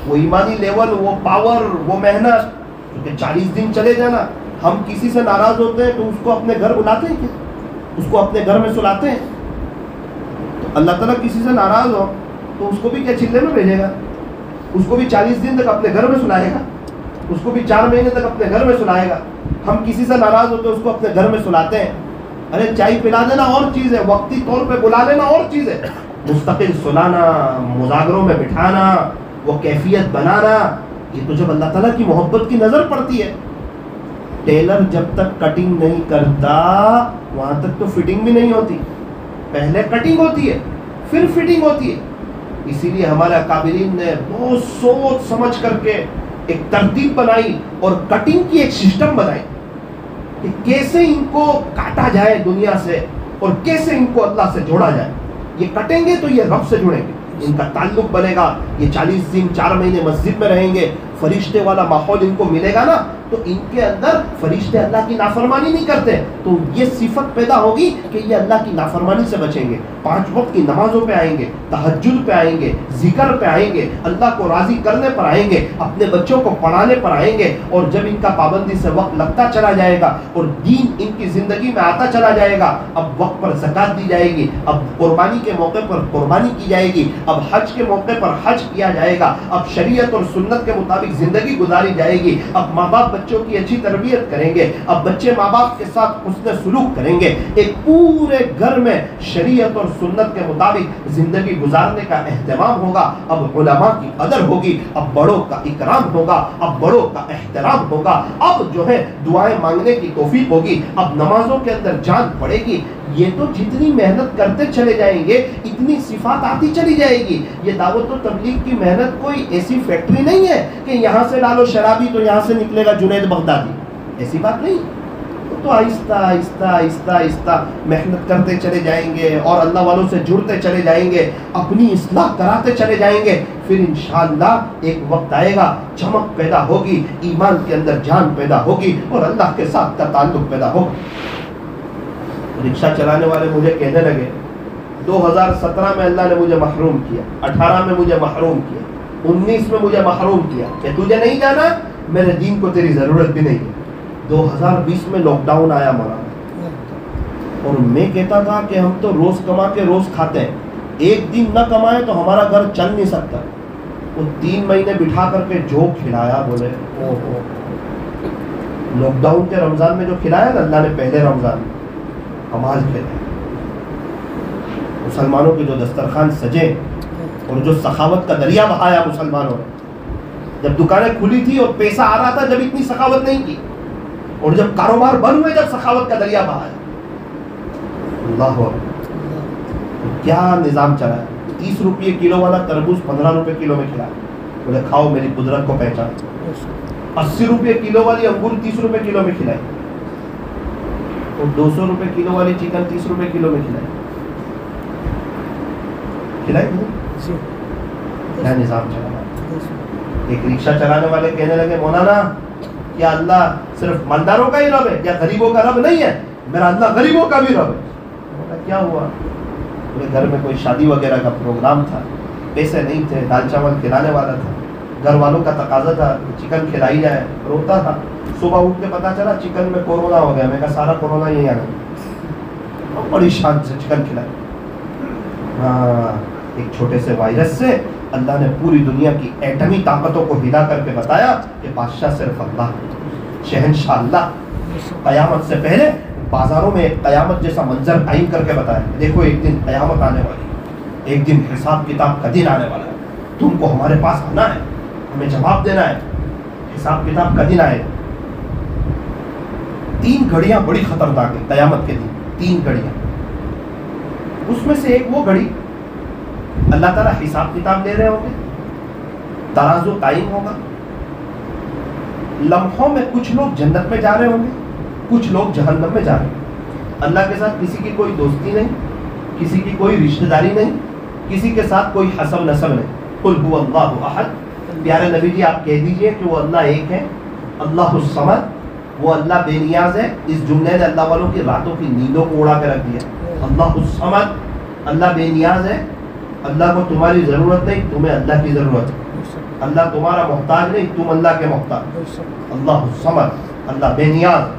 وہ ایمانی لیول، وہ پاور، وہ محنت، کیونکہ 40 دن چلے جانا۔ ہم کسی سے ناراض ہوتے ہیں تو اس کو اپنے گھر بلاتے ہیں کیا؟ اس کو اپنے گھر میں سلاتے ہیں؟ تو اللہ تعالیٰ کسی سے ناراض ہو تو اس کو بھی کیا چلے میں بھیجے گا؟ اس کو بھی 40 دن تک اپنے گھر میں سلائے گا، اس کو بھی 4 مہینے تک اپنے گھر میں سلائے گا۔ ہم کسی سے ناراض ہوتے ہیں اس کو اپنے گھر میں سلاتے ہیں، ارے چائے پلا دینا اور چیز ہے، وقتی طور پہ بلا لینا اور چیز ہے، مستقل سلانا، مذاکروں میں بٹھانا، وہ کیفیت بنانا، یہ تو جب اللہ تعالیٰ کی محبت کی نظر پڑتی ہے۔ ٹیلر جب تک کٹنگ نہیں کرتا وہاں تک تو فٹنگ بھی نہیں ہوتی، پہلے کٹنگ ہوتی ہے پھر فٹنگ ہوتی ہے۔ اسی لیے ہمارے اکابرین نے بہت سوچ سمجھ کر کے ایک ترتیب بنائی اور کٹنگ کی ایک سسٹم بنائی کہ کیسے ان کو کاٹا جائے دنیا سے اور کیسے ان کو اللہ سے جوڑا جائے۔ یہ کٹیں گے تو یہ رب سے جڑیں گے، ان کا تعلق بنے گا، یہ 40 دن 4 مہینے مسجد میں رہیں گے، فرشتے والا ماحول ان کو ملے گا نا، تو ان کے اندر فرشتے اللہ کی نافرمانی نہیں کرتے، تو یہ صفت پیدا ہوگی کہ یہ اللہ کی نافرمانی سے بچیں گے، 5 وقت کی نمازوں پہ آئیں گے، تہجد پہ آئیں گے، ذکر پہ آئیں گے، اللہ کو راضی کرنے پر آئیں گے، اپنے بچوں کو پڑھانے پر آئیں گے، اور جب ان کا پابندی سے وقت لگتا چلا جائے گا اور دین ان کی زندگی میں آتا چلا جائے گا، اب وقت پر زکوٰۃ دی جائے گی، اب قربانی کے موقع پر قربانی کی جائے گی، اب حج کے موقع پر حج کیا جائے گا، اب شریعت اور سنت کے مطابق زندگی گزاری جائے گی، اب ماں باپ بچوں کی اچھی تربیت کریں گے، اب بچے ماں باپ کے ساتھ حسن سلوک کریں گے، ایک پورے گھر میں شریعت اور سنت کے مطابق زندگی گزارنے کا اہتمام ہوگا، اب علماء کی قدر ہوگی، اب بڑوں کا اکرام ہوگا، اب بڑوں کا احترام ہوگا، اب جو ہے دعائیں مانگنے کی توفیق ہوگی، اب نمازوں کے اندر جان پڑے گی یہ تو جتنی محنت کرتے چلے جائیں گے اتنی صفات آتی چلی جائے گی. یہ دعوت و تبلیغ کی محنت کوئی ایسی فیکٹری نہیں ہے کہ یہاں سے ڈالو شرابی تو یہاں سے نکلے گا جنید بغدادی. ایسی بات نہیں. تو آہستہ آہستہ آہستہ آہستہ محنت کرتے چلے جائیں گے اور اللہ والوں سے جڑتے چلے جائیں گے, اپنی اصلاح کراتے چلے جائیں گے. پھر انشاءاللہ ایک وقت آئے گا, چمک پیدا ہوگی, ایمان کے اندر جان پیدا ہوگی اور اللہ کے ساتھ کا تعلق پیدا ہوگا. رکشہ چلانے والے مجھے کہنے لگے 2017 میں اللہ نے مجھے محروم کیا, 18 میں مجھے محروم کیا, 19 میں مجھے محروم کیا کہ تجھے نہیں جانا, میرے دین کو تیری ضرورت بھی نہیں ہے. 2020 میں لاک ڈاؤن آیا مولانا, اور میں کہتا تھا کہ ہم تو روز کما کے روز کھاتے ہیں, ایک دن نہ کمائے تو ہمارا گھر چل نہیں سکتا. وہ 3 مہینے بٹھا کر کے جو کھلایا, بولے لاک ڈاؤن کے رمضان میں جو کھلایا نا اللہ نے پہلے رمضان میں, کمال کھلایا. مسلمانوں کے جو دسترخوان سجے اور جو سخاوت کا دریا بہایا مسلمانوں نے. جب دکانیں کھلی تھی اور پیسہ آ رہا تھا, جب اتنی سخاوت نہیں کی, اور جب کاروبار بند ہوئے جب سخاوت کا دریا بہایا. اللہ کیا نظام چلا ہے. 30 روپے کلو والا تربوز 15 روپے کلو میں کھلایا, بولے کھاؤ میری قدرت کو پہچان. 80 روپے کلو والی انگور 30 روپے کلو میں کھلائی, اور 200 روپے کلو والی چکن 30 روپے کلو میں کھلائی. کیا نظام چلا. ایک رکشہ چلانے والے کہنے لگے مولانا کیا اللہ صرف مالداروں کا ہی رب ہے یا غریبوں کا رب نہیں ہے؟ میرا اللہ غریبوں کا بھی رب ہے. بولا کیا ہوا؟ میرے گھر میں کوئی شادی وغیرہ کا پروگرام تھا, پیسے نہیں تھے, دال چاول کھلانے والا تھا, گھر والوں کا تقاضا تھا چکن کھلائی جائے, روتا تھا. صبح اٹھ کے پتا چلا چکن میں کورونا ہو گیا. میں کہا سارا کورونا یہی آ گیا. بڑی شان سے چکن کھلائی. ہاں, ایک چھوٹے سے وائرس سے اللہ نے پوری دنیا کی ایٹمی طاقتوں کو ہلا کر کے بتایا کہ بادشاہ صرف اللہ, شہنشاہ اللہ. قیامت سے پہلے بازاروں میں ایک قیامت جیسا منظر قائم کر کے بتایا, دیکھو ایک دن قیامت آنے والی ہے, ایک دن حساب کتاب کا دن آنے والا ہے, تم کو ہمارے پاس آنا ہے, ہمیں جواب دینا ہے, حساب کتاب کا دن آئے. 3 گھڑیاں بڑی خطرناک ہیں قیامت کے دن. 3 گھڑیاں, اس میں سے ایک وہ گھڑی اللہ تعالیٰ حساب کتاب لے رہے ہوں گے, ترازو قائم ہوگا, لمحوں میں کچھ لوگ جنت میں جا رہے ہوں گے, کچھ لوگ جہنم میں جا رہے ہیں. اللہ کے ساتھ کسی کی کوئی دوستی نہیں, کسی کی کوئی رشتہ داری نہیں, کسی کے ساتھ کوئی حسب نسب نہیں. قل هو اللہ احد. پیارے نبی جی آپ کہہ دیجئے کہ وہ اللہ ایک ہے, اللہ الصمد, وہ اللہ بے نیاز ہے. اس جملے نے اللہ والوں کی راتوں کی نیندوں کو اڑا کے رکھ دیا. اللہ الصمد, اللہ بے نیاز ہے, اللہ کو تمہاری ضرورت نہیں, تمہیں اللہ کی ضرورت ہے. اللہ تمہارا محتاج نہیں, تم اللہ کے محتاج. اللہ الصمد, اللہ بے نیاز.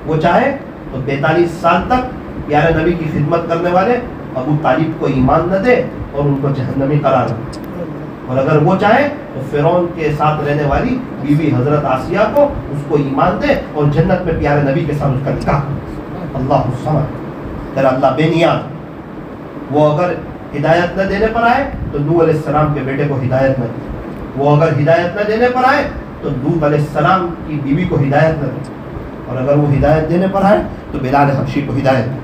وہ چاہے تو 42 سال تک پیارے نبی کی خدمت کرنے والے ابو طالب کو ایمان نہ دے اور ان کو جہنمی قرار دے, اور اگر وہ چاہے تو فرعون کے ساتھ رہنے والی بی بی حضرت آسیہ کو اس کو ایمان دے اور جنت میں پیارے نبی کے ساتھ اس کا نکاح. اللہ الصمد, تیرا اللہ بے نیاز. وہ اگر ہدایت نہ دینے پر آئے تو نوح علیہ السلام کے بیٹے کو ہدایت نہ دے, وہ اگر ہدایت نہ دینے پر آئے تو لوط علیہ السلام کی بیوی کو ہدایت نہ دے, اور اگر وہ ہدایت دینے پر آئے تو بلال حبشی کو ہدایت دے.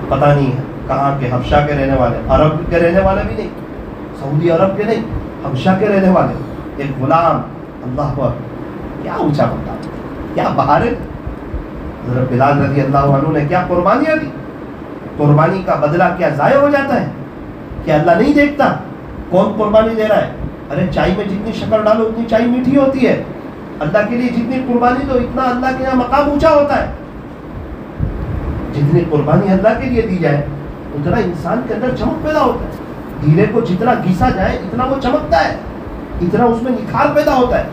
پتہ نہیں ہے کہاں کے حبشہ کے رہنے والے, عرب کے رہنے والے بھی نہیں, سعودی عرب کے نہیں, حبشہ کے رہنے والے, ایک غلام. اللہ پر کیا اونچا مقام, کیا بہار ہے. حضرت بلال رضی اللہ عنہ نے کیا قربانیاں دی, قربانی کا بدلہ کیا ضائع ہو جاتا ہے؟ کیا اللہ نہیں دیکھتا کون قربانی دے رہا ہے؟ ارے چائے میں جتنی شکر ڈالو اتنی چائے میٹھی ہوتی ہے. اللہ کے لیے جتنی قربانی دو اتنا اللہ کے یہاں مقام اونچا ہوتا ہے. جتنی قربانی اللہ کے لیے دی جائے اتنا انسان کے اندر چمک پیدا ہوتا ہے. ہیرے کو جتنا گھیسا جائے اتنا وہ چمکتا ہے, اتنا اس میں نکھار پیدا ہوتا ہے.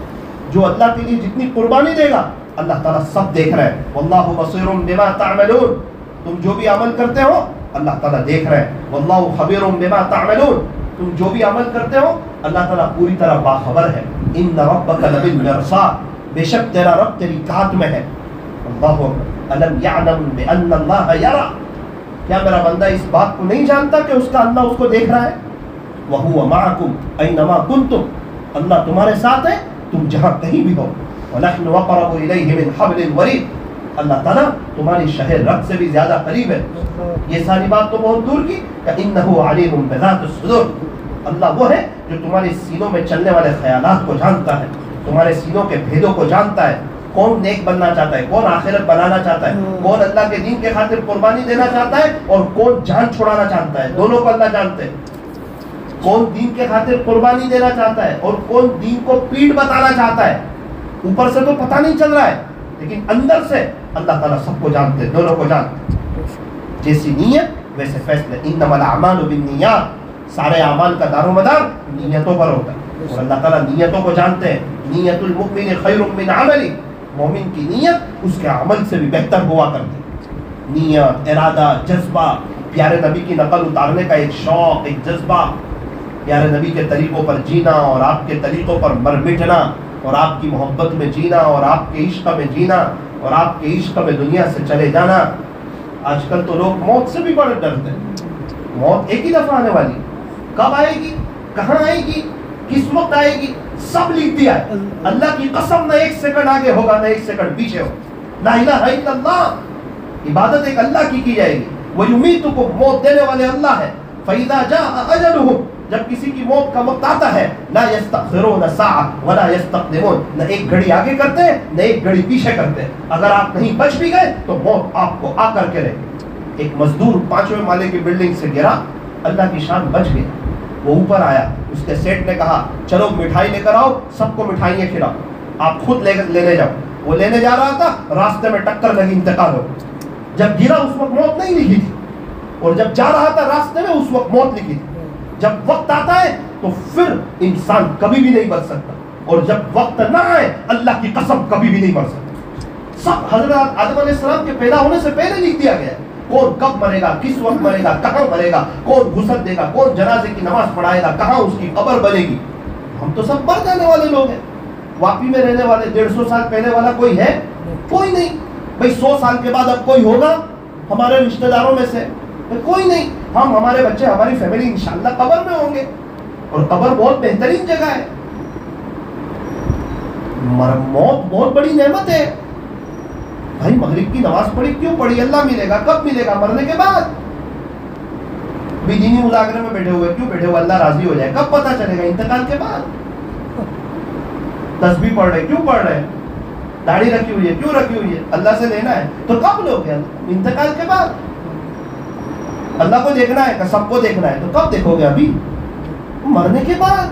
جو اللہ کے لیے جتنی قربانی دے گا اللہ تعالیٰ سب دیکھ رہا ہے. واللہ بصیر بما تعملون, تم جو بھی عمل کرتے ہو اللہ تعالیٰ دیکھ رہے ہیں. واللہ خبیر بما تعملون, تم جو بھی عمل کرتے ہو اللہ تعالیٰ پوری طرح باخبر ہے. ان ربک لبالمرصاد, بے شک تیرا رب تیری کات میں ہے. اللہ الم یعلم بان اللہ یرا, کیا میرا بندہ اس بات کو نہیں جانتا کہ اس کا اللہ اس کو دیکھ رہا ہے. وہو معکم اینما کنتم, اللہ تمہارے ساتھ ہے تم جہاں کہیں بھی ہو. ونحن اقرب الیہ من حبل الورید, اللہ تعالیٰ تمہاری شہر رب سے بھی زیادہ قریب ہے. یہ ساری بات تو بہت دور کی کہ انہ علیم بذات الصدور. اللہ وہ ہے جو تمہارے سینوں میں چلنے والے خیالات کو جانتا ہے, تمہارے سینوں کے بھیدوں کو جانتا ہے. کون نیک بننا چاہتا ہے, کون آخرت بنانا چاہتا ہے, کون اللہ کے دین کے خاطر قربانی دینا چاہتا ہے, اور کون جان چھڑانا چاہتا ہے. دونوں کو اللہ جانتے ہیں. کون دین کے خاطر قربانی دینا چاہتا ہے اور کون دین کو پیٹ بتانا چاہتا ہے. اوپر سے تو پتہ نہیں چل رہا ہے, لیکن اندر سے اللہ تعالیٰ سب کو جانتے ہیں, دونوں کو جانتے ہیں. جیسی نیت ویسے فیصلے. انما الاعمال بالنیات, سارے اعمال کا دار و مدار نیتوں پر ہوتا ہے, اور اللہ تعالیٰ نیتوں کو جانتے ہیں. نیت المؤمن خیر من عملی, مومن کی نیت اس کے عمل سے بھی بہتر ہوا کرتی. نیت, ارادہ, جذبہ, پیارے نبی کی نقل اتارنے کا ایک شوق, ایک جذبہ, پیارے نبی کے طریقوں پر جینا اور آپ کے طریقوں پر مر مٹنا, اور آپ کی محبت میں جینا اور آپ کے عشق میں جینا اور آپ کے عشق میں دنیا سے چلے جانا. آج کل تو لوگ موت سے بھی بڑے ڈرتے ہیں. موت ایک ہی دفعہ آنے والی, کب آئے گی, کہاں آئے گی, کس وقت آئے گی, سب لکھ دیا ہے. اللہ کی قسم نہ ایک سیکنڈ آگے ہوگا نہ ایک سیکنڈ پیچھے ہوگا. لا الہ الا اللہ, عبادت ایک اللہ کی جائے گی. وَيُمِيتُكُمْ, موت دینے والے اللہ ہے. فَإِذَا جَاءَ أَجَلُهُمْ, جب کسی کی موت کا وقت آتا ہے, لا يستأخرون ساعة ولا يستقدمون, نہ ایک گھڑی آگے کرتے ہیں نہ ایک گھڑی پیچھے کرتے ہیں. اگر آپ نہیں بچ بھی گئے تو موت آپ کو آ کر کے رہے. ایک مزدور 5ویں مالے کی بلڈنگ سے گرا, اللہ کی شان بچ گیا. وہ اوپر آیا, اس کے سیٹ نے کہا چلو مٹھائی لے کر آؤ, سب کو مٹھائیاں کھلاؤ, آپ خود لینے جاؤ. وہ لینے جا رہا تھا, راستے میں ٹکر لگی, انتقال ہو. جب گرا اس وقت موت نہیں لکھی تھی, اور جب جا رہا تھا راستے میں اس وقت موت لکھی تھی. جب وقت آتا ہے تو پھر انسان کبھی بھی نہیں بچ سکتا, اور جب وقت نہ آئے اللہ کی قسم کبھی بھی نہیں بچ سکتا. سب حضرت آدم علیہ السلام کے پیدا ہونے سے پہلے لکھ دیا گیا ہے. کون کب مرے گا, کس وقت مرے گا, کہاں مرے گا, کون غسل دے گا, کون جنازے کی نماز پڑھائے گا, کہاں اس کی قبر بنے گی. ہم تو سب مر جانے والے لوگ ہیں. واپی میں رہنے والے 150 سال پہلے والا کوئی ہے؟ کوئی نہیں. بھائی 100 سال کے بعد اب کوئی ہوگا ہمارے رشتہ داروں میں سے؟ کوئی نہیں. ہم, ہمارے بچے, ہماری فیملی انشاءاللہ قبر میں ہوں گے, اور قبر بہت بہترین جگہ ہے. موت بہت بڑی نعمت ہے. بھائی مغرب کی نماز پڑھی کیوں پڑھی؟ اللہ ملے گا. کب ملے گا؟ مرنے کے بعد. بھی دینی مذاکرے میں بیٹھے ہوئے کیوں بیٹھے ہوئے؟ اللہ راضی ہو جائے. کب پتہ چلے گا؟ انتقال کے بعد. تسبیح پڑھ رہے کیوں پڑھ رہے ہیں؟ داڑھی رکھی ہوئی ہے کیوں رکھی ہوئی ہے؟ اللہ سے لینا ہے. تو کب لو گے؟ انتقال کے بعد. اللہ کو دیکھنا ہے کہ سب کو دیکھنا ہے, تو کب دیکھو گے؟ ابھی مرنے کے بعد.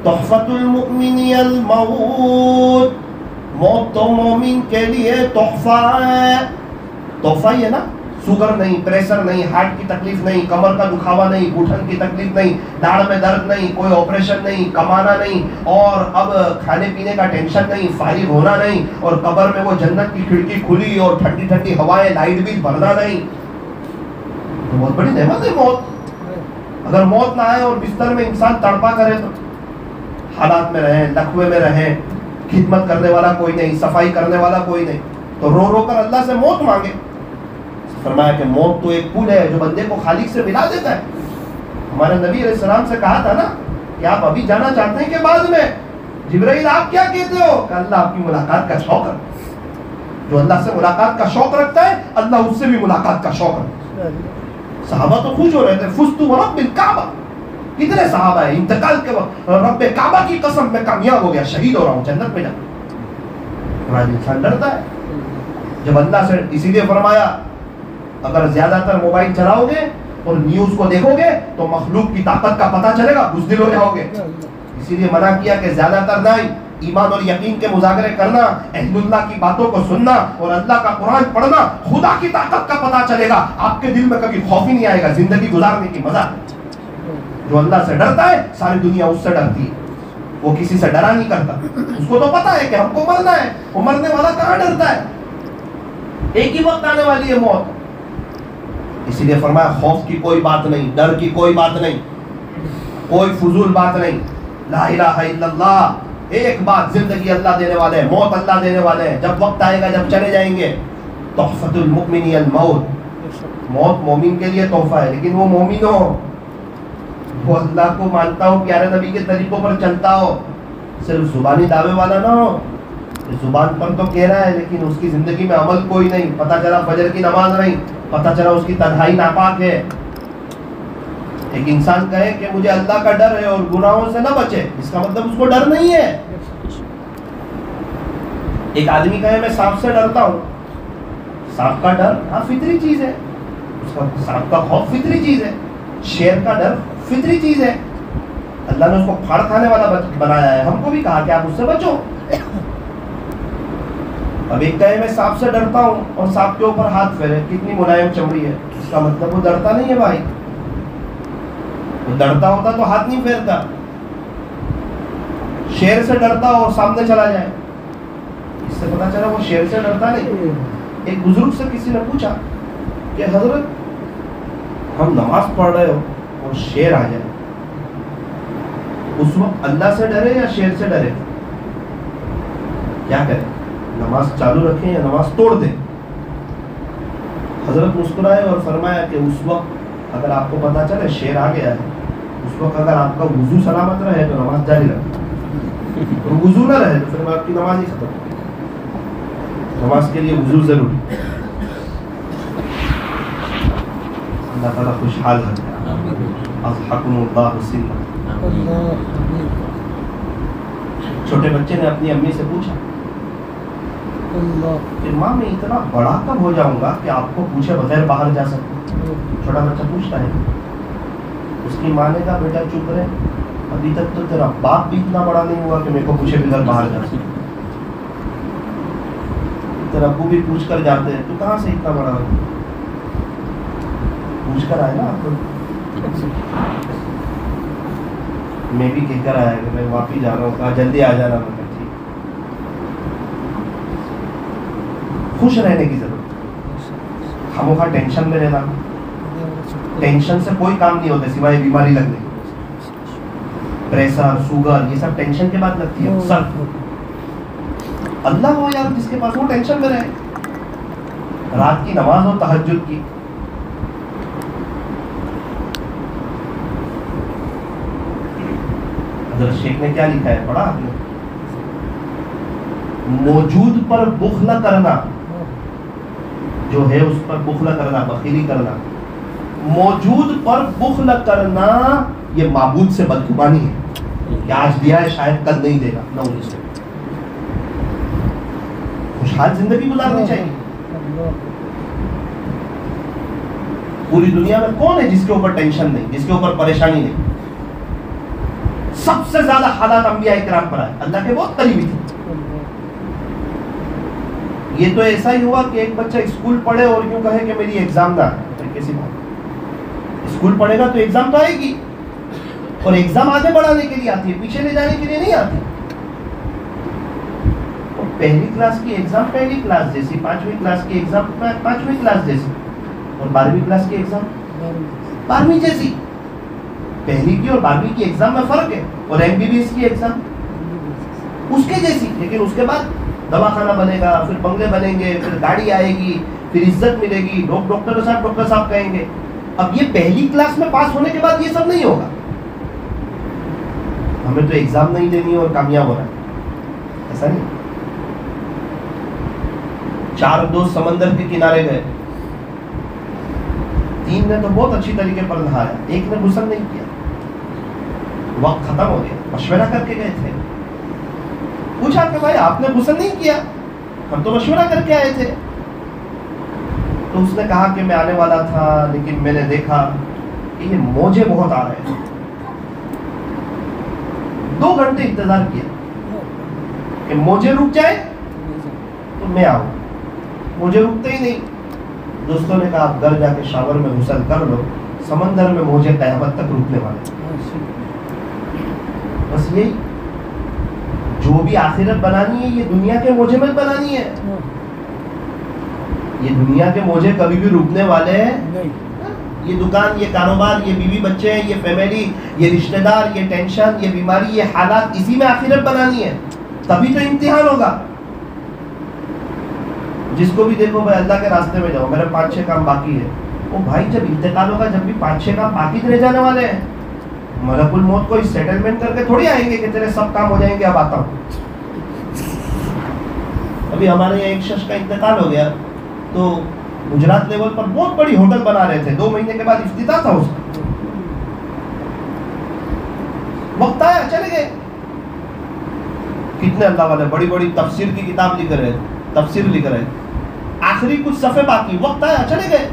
تحفۃ المؤمن الموت, موت تو مومن کے لیے تحفہ ہے. تحفہ ہی ہے نا. شوگر نہیں, پریشر نہیں, ہارٹ کی تکلیف نہیں, کمر کا دکھاوا نہیں, گھٹن کی تکلیف نہیں, داڑھ میں درد نہیں, کوئی آپریشن نہیں, کمانا نہیں, اور اب کھانے پینے کا ٹینشن نہیں, فارغ ہونا نہیں, اور قبر میں وہ جنت کی کھڑکی کھلی اور ٹھنڈی ٹھنڈی ہوائیں, لائٹ بھی بھرنا نہیں. بہت بڑی نعمت ہے موت. اگر موت نہ آئے اور بستر میں انسان تڑپا کرے تو حالات میں رہیں, لقوے میں رہیں, خدمت کرنے والا کوئی نہیں, صفائی کرنے والا کوئی نہیں, تو رو رو کر اللہ سے موت مانگے. فرمایا کہ موت تو ایک پل ہے جو بندے کو خالق سے ملا دیتا ہے. ہمارے نبی علیہ السلام سے کہا تھا نا کہ آپ ابھی جانا چاہتے ہیں کہ بعد میں؟ جبرائیل آپ کیا کہتے ہو کہ اللہ آپ کی ملاقات کا شوق ہے. جو اللہ سے ملاقات کا شوق رکھتا ہے اللہ اس سے بھی ملاقات کا شوق رکھتا ہے. صحابہ تو خوش ہو رہے تھے. فزت ورب الکعبہ. کتنے صحابہ ہیں انتقال کے وقت رب کعبہ کی قسم میں کامیاب ہو گیا, شہید ہو رہا ہوں, جنت میں جاؤں. انسان ڈرتا ہے جب اللہ سے. اسی لیے فرمایا اگر زیادہ تر موبائل چلاؤ گے اور نیوز کو دیکھو گے تو مخلوق کی طاقت کا پتہ چلے گا, بزدل ہو جاؤ گے. اسی لیے منع کیا کہ زیادہ تر نہ ایمان اور یقین کے مذاکرے کرنا, اہل اللہ کی باتوں کو سننا اور اللہ کا قرآن پڑھنا. خدا کی طاقت کا پتہ چلے گا, آپ کے دل میں کبھی خوف ہی نہیں آئے گا, زندگی گزارنے کی مزہ. جو اللہ سے ڈرتا ہے ساری دنیا اس سے ڈرتی ہے. وہ کسی سے ڈرا نہیں کرتا. اس کو تو پتا ہے کہ ہم کو مرنا ہے. وہ مرنے والا کہاں ڈرتا ہے؟ ایک ہی وقت آنے والی ہے موت. اسی لیے فرمایا خوف کی کوئی بات نہیں, ڈر کی کوئی بات نہیں, کوئی فضول بات نہیں. لا الہ الا اللہ. ایک بات, زندگی اللہ دینے والے ہیں, موت اللہ دینے والے ہیں. جب وقت آئے گا جب چلے جائیں گے. تحفۃ المؤمن الموت. موت مومن کے لیے تحفہ ہے, لیکن وہ مومن ہو, وہ اللہ کو مانتا ہو, پیارے نبی کے طریقوں پر چلتا ہو, صرف زبانی دعوے والا نہ ہو. زبان پر تو کہہ رہا ہے لیکن اس کی زندگی میں عمل کوئی نہیں. پتہ چلا فجر کی نماز نہیں, پتہ چلا اس کی تنہائی ناپاک ہے. ایک انسان کہے کہ مجھے اللہ کا ڈر ہے اور گناہوں سے نہ بچے, اس کا مطلب اس کو ڈر نہیں ہے. ایک آدمی کہے میں سانپ سے ڈرتا ہوں, سانپ کا ڈر ہاں فطری چیز ہے, اس کا سانپ کا خوف فطری چیز ہے, شیر کا ڈر فطری چیز ہے. اللہ نے اس کو پھاڑ کھانے والا بنایا ہے, ہم کو بھی کہا کہ آپ اس سے بچو. اب ایک کہے میں سانپ سے ڈرتا ہوں اور سانپ کے اوپر ہاتھ پھیرے, کتنی ملائم چمڑی ہے, اس کا مطلب وہ ڈرتا نہیں ہے بھائی. وہ ڈرتا ہوتا تو ہاتھ نہیں پھیرتا. شیر سے ڈرتا ہو اور سامنے چلا جائے, اس سے پتا چلا وہ شیر سے ڈرتا نہیں. ایک بزرگ سے کسی نے پوچھا کہ حضرت ہم نماز پڑھ رہے ہو اور شیر آ جائے, اس وقت اللہ سے ڈرے یا شیر سے ڈرے, کیا کریں؟ نماز چالو رکھیں یا نماز توڑ دیں؟ حضرت مسکرائے اور فرمایا کہ اس وقت اگر آپ کو پتا چلے شیر آ گیا ہے, اس وقت اگر آپ کا وضو سلامت رہے تو نماز جاری رکھیں, اور وضو نہ رہے تو پھر آپ کی نماز ہی ختم. نماز کے لیے وضو ضروری. اللہ تعالیٰ خوشحال ہے. اضحکم اللہ سنہ. چھوٹے بچے نے اپنی امی سے پوچھا کہ ماں میں اتنا بڑا کب ہو جاؤں گا کہ آپ کو پوچھے بغیر باہر جا سکوں؟ چھوٹا بچہ پوچھتا ہے. اس کی ماں نے کہا بیٹا چپ رہے, ابھی تک تو تیرا باپ بھی اتنا بڑا نہیں ہوا کہ میرے کو پوچھے بغیر باہر جا سکوں. تیرا ابو بھی پوچھ کر جاتے ہیں تو کہاں سے اتنا بڑا ہو؟ پوچھ کر آئے نا آپ کو. میں بھی کہہ کر آیا کہ میں واپس جا رہا ہوں, کہا جلدی آ جانا. میں خوش رہنے کی ضرورت. خاموخواہ ٹینشن میں رہنا, ٹینشن سے کوئی کام نہیں ہوتا سوائے بیماری لگنے. پریشر, شوگر, یہ سب ٹینشن کے بعد لگتی ہے. سر اللہ ہو یار جس کے پاس, وہ ٹینشن میں رہے. رات کی نماز ہو تہجد کی, حضرت شیخ نے کیا لکھا ہے پڑھا آپ نے؟ موجود پر بخل کرنا, جو ہے اس پر بخل کرنا, بخیلی کرنا. موجود پر بخل کرنا یہ معبود سے بدگمانی ہے کہ آج دیا ہے شاید کل نہیں دے گا. نہ سے خوشحال زندگی گزارنی چاہیے. پوری دنیا میں کون ہے جس کے اوپر ٹینشن نہیں, جس کے اوپر پریشانی نہیں؟ سب سے زیادہ حالات انبیاء کرام پر آئے, اللہ کے بہت قریبی تھے. یہ تو ایسا ہی ہوا کہ ایک بچہ اسکول پڑھے اور یوں کہے کہ میری ایگزام نہ آئے. کیسی بات؟ اسکول پڑھے گا تو ایگزام تو آئے گی, اور ایگزام آگے بڑھانے کے لیے آتی ہے, پیچھے لے جانے کے لیے نہیں آتی. اور پہلی کلاس کی ایگزام پہلی کلاس جیسی, پانچویں کلاس کی ایگزام پانچویں کلاس جیسی, اور 12ویں کلاس کی ایگزام 12ویں جیسی. پہلی کی اور 12ویں کی ایگزام میں فرق ہے, اور MBBS کی ایگزام اس کے جیسی. لیکن اس کے بعد دواخانہ بنے گا, پھر بنگلے بنیں گے, پھر گاڑی آئے گی, پھر عزت ملے گی, لوگ ڈاکٹر صاحب کہیں گے. اب یہ پہلی کلاس میں پاس ہونے کے بعد یہ سب نہیں ہوگا. ہمیں تو ایگزام نہیں دینی اور کامیاب ہونا ہے, ایسا نہیں. 4 دوست سمندر کے کنارے گئے, 3 نے تو بہت اچھی طریقے پر نہایا, ایک نے غسل نہیں کیا. وقت ختم ہو گیا, مشورہ کر کے گئے تھے. پوچھا کہ بھائی آپ نے غسل نہیں کیا؟ ہم تو مشورہ کر کے آئے تھے. تو اس نے کہا کہ میں آنے والا تھا لیکن میں نے دیکھا کہ یہ موجے بہت آ رہے تھے. 2 گھنٹے انتظار کیا کہ موجے رک جائے تو میں آؤں. موجے رکتے ہی نہیں. دوستوں نے کہا آپ گھر جا کے شاور میں غسل کر لو, سمندر میں موجے قیامت تک رکنے والے. بس یہی, جو بھی آخرت بنانی ہے یہ دنیا کے موجے میں بنانی ہے. یہ دنیا کے موجے کبھی بھی رکنے والے ہیں. یہ دکان, یہ کاروبار, یہ بیوی بچے, یہ فیملی, یہ رشتہ دار, یہ ٹینشن, یہ بیماری, یہ حالات, اسی میں آخرت بنانی ہے. تبھی تو امتحان ہوگا. جس کو بھی دیکھو بھائی اللہ کے راستے میں جاؤ, میرے 5-6 کام باقی ہے. وہ بھائی جب انتقال ہوگا جب بھی 5-6 کام باقی رہ جانے والے ہیں. ملک الموت کوئی سیٹلمنٹ کر کے تھوڑی آئیں گے کہ تیرے سب کام ہو جائیں گے, اب آتا ہوں. ابھی ہمارے یہاں ایک شخص کا انتقال ہو گیا تو گجرات لیول پر بہت بڑی ہوٹل بنا رہے تھے، 2 مہینے کے بعد افتتاح تھا اس کا، وقت آیا چلے گئے. کتنے اللہ والے بڑی بڑی تفسیر کی کتاب لکھ رہے، تفسیر لکھ رہے، آخری کچھ صفحے باقی، وقت آیا چلے گئے.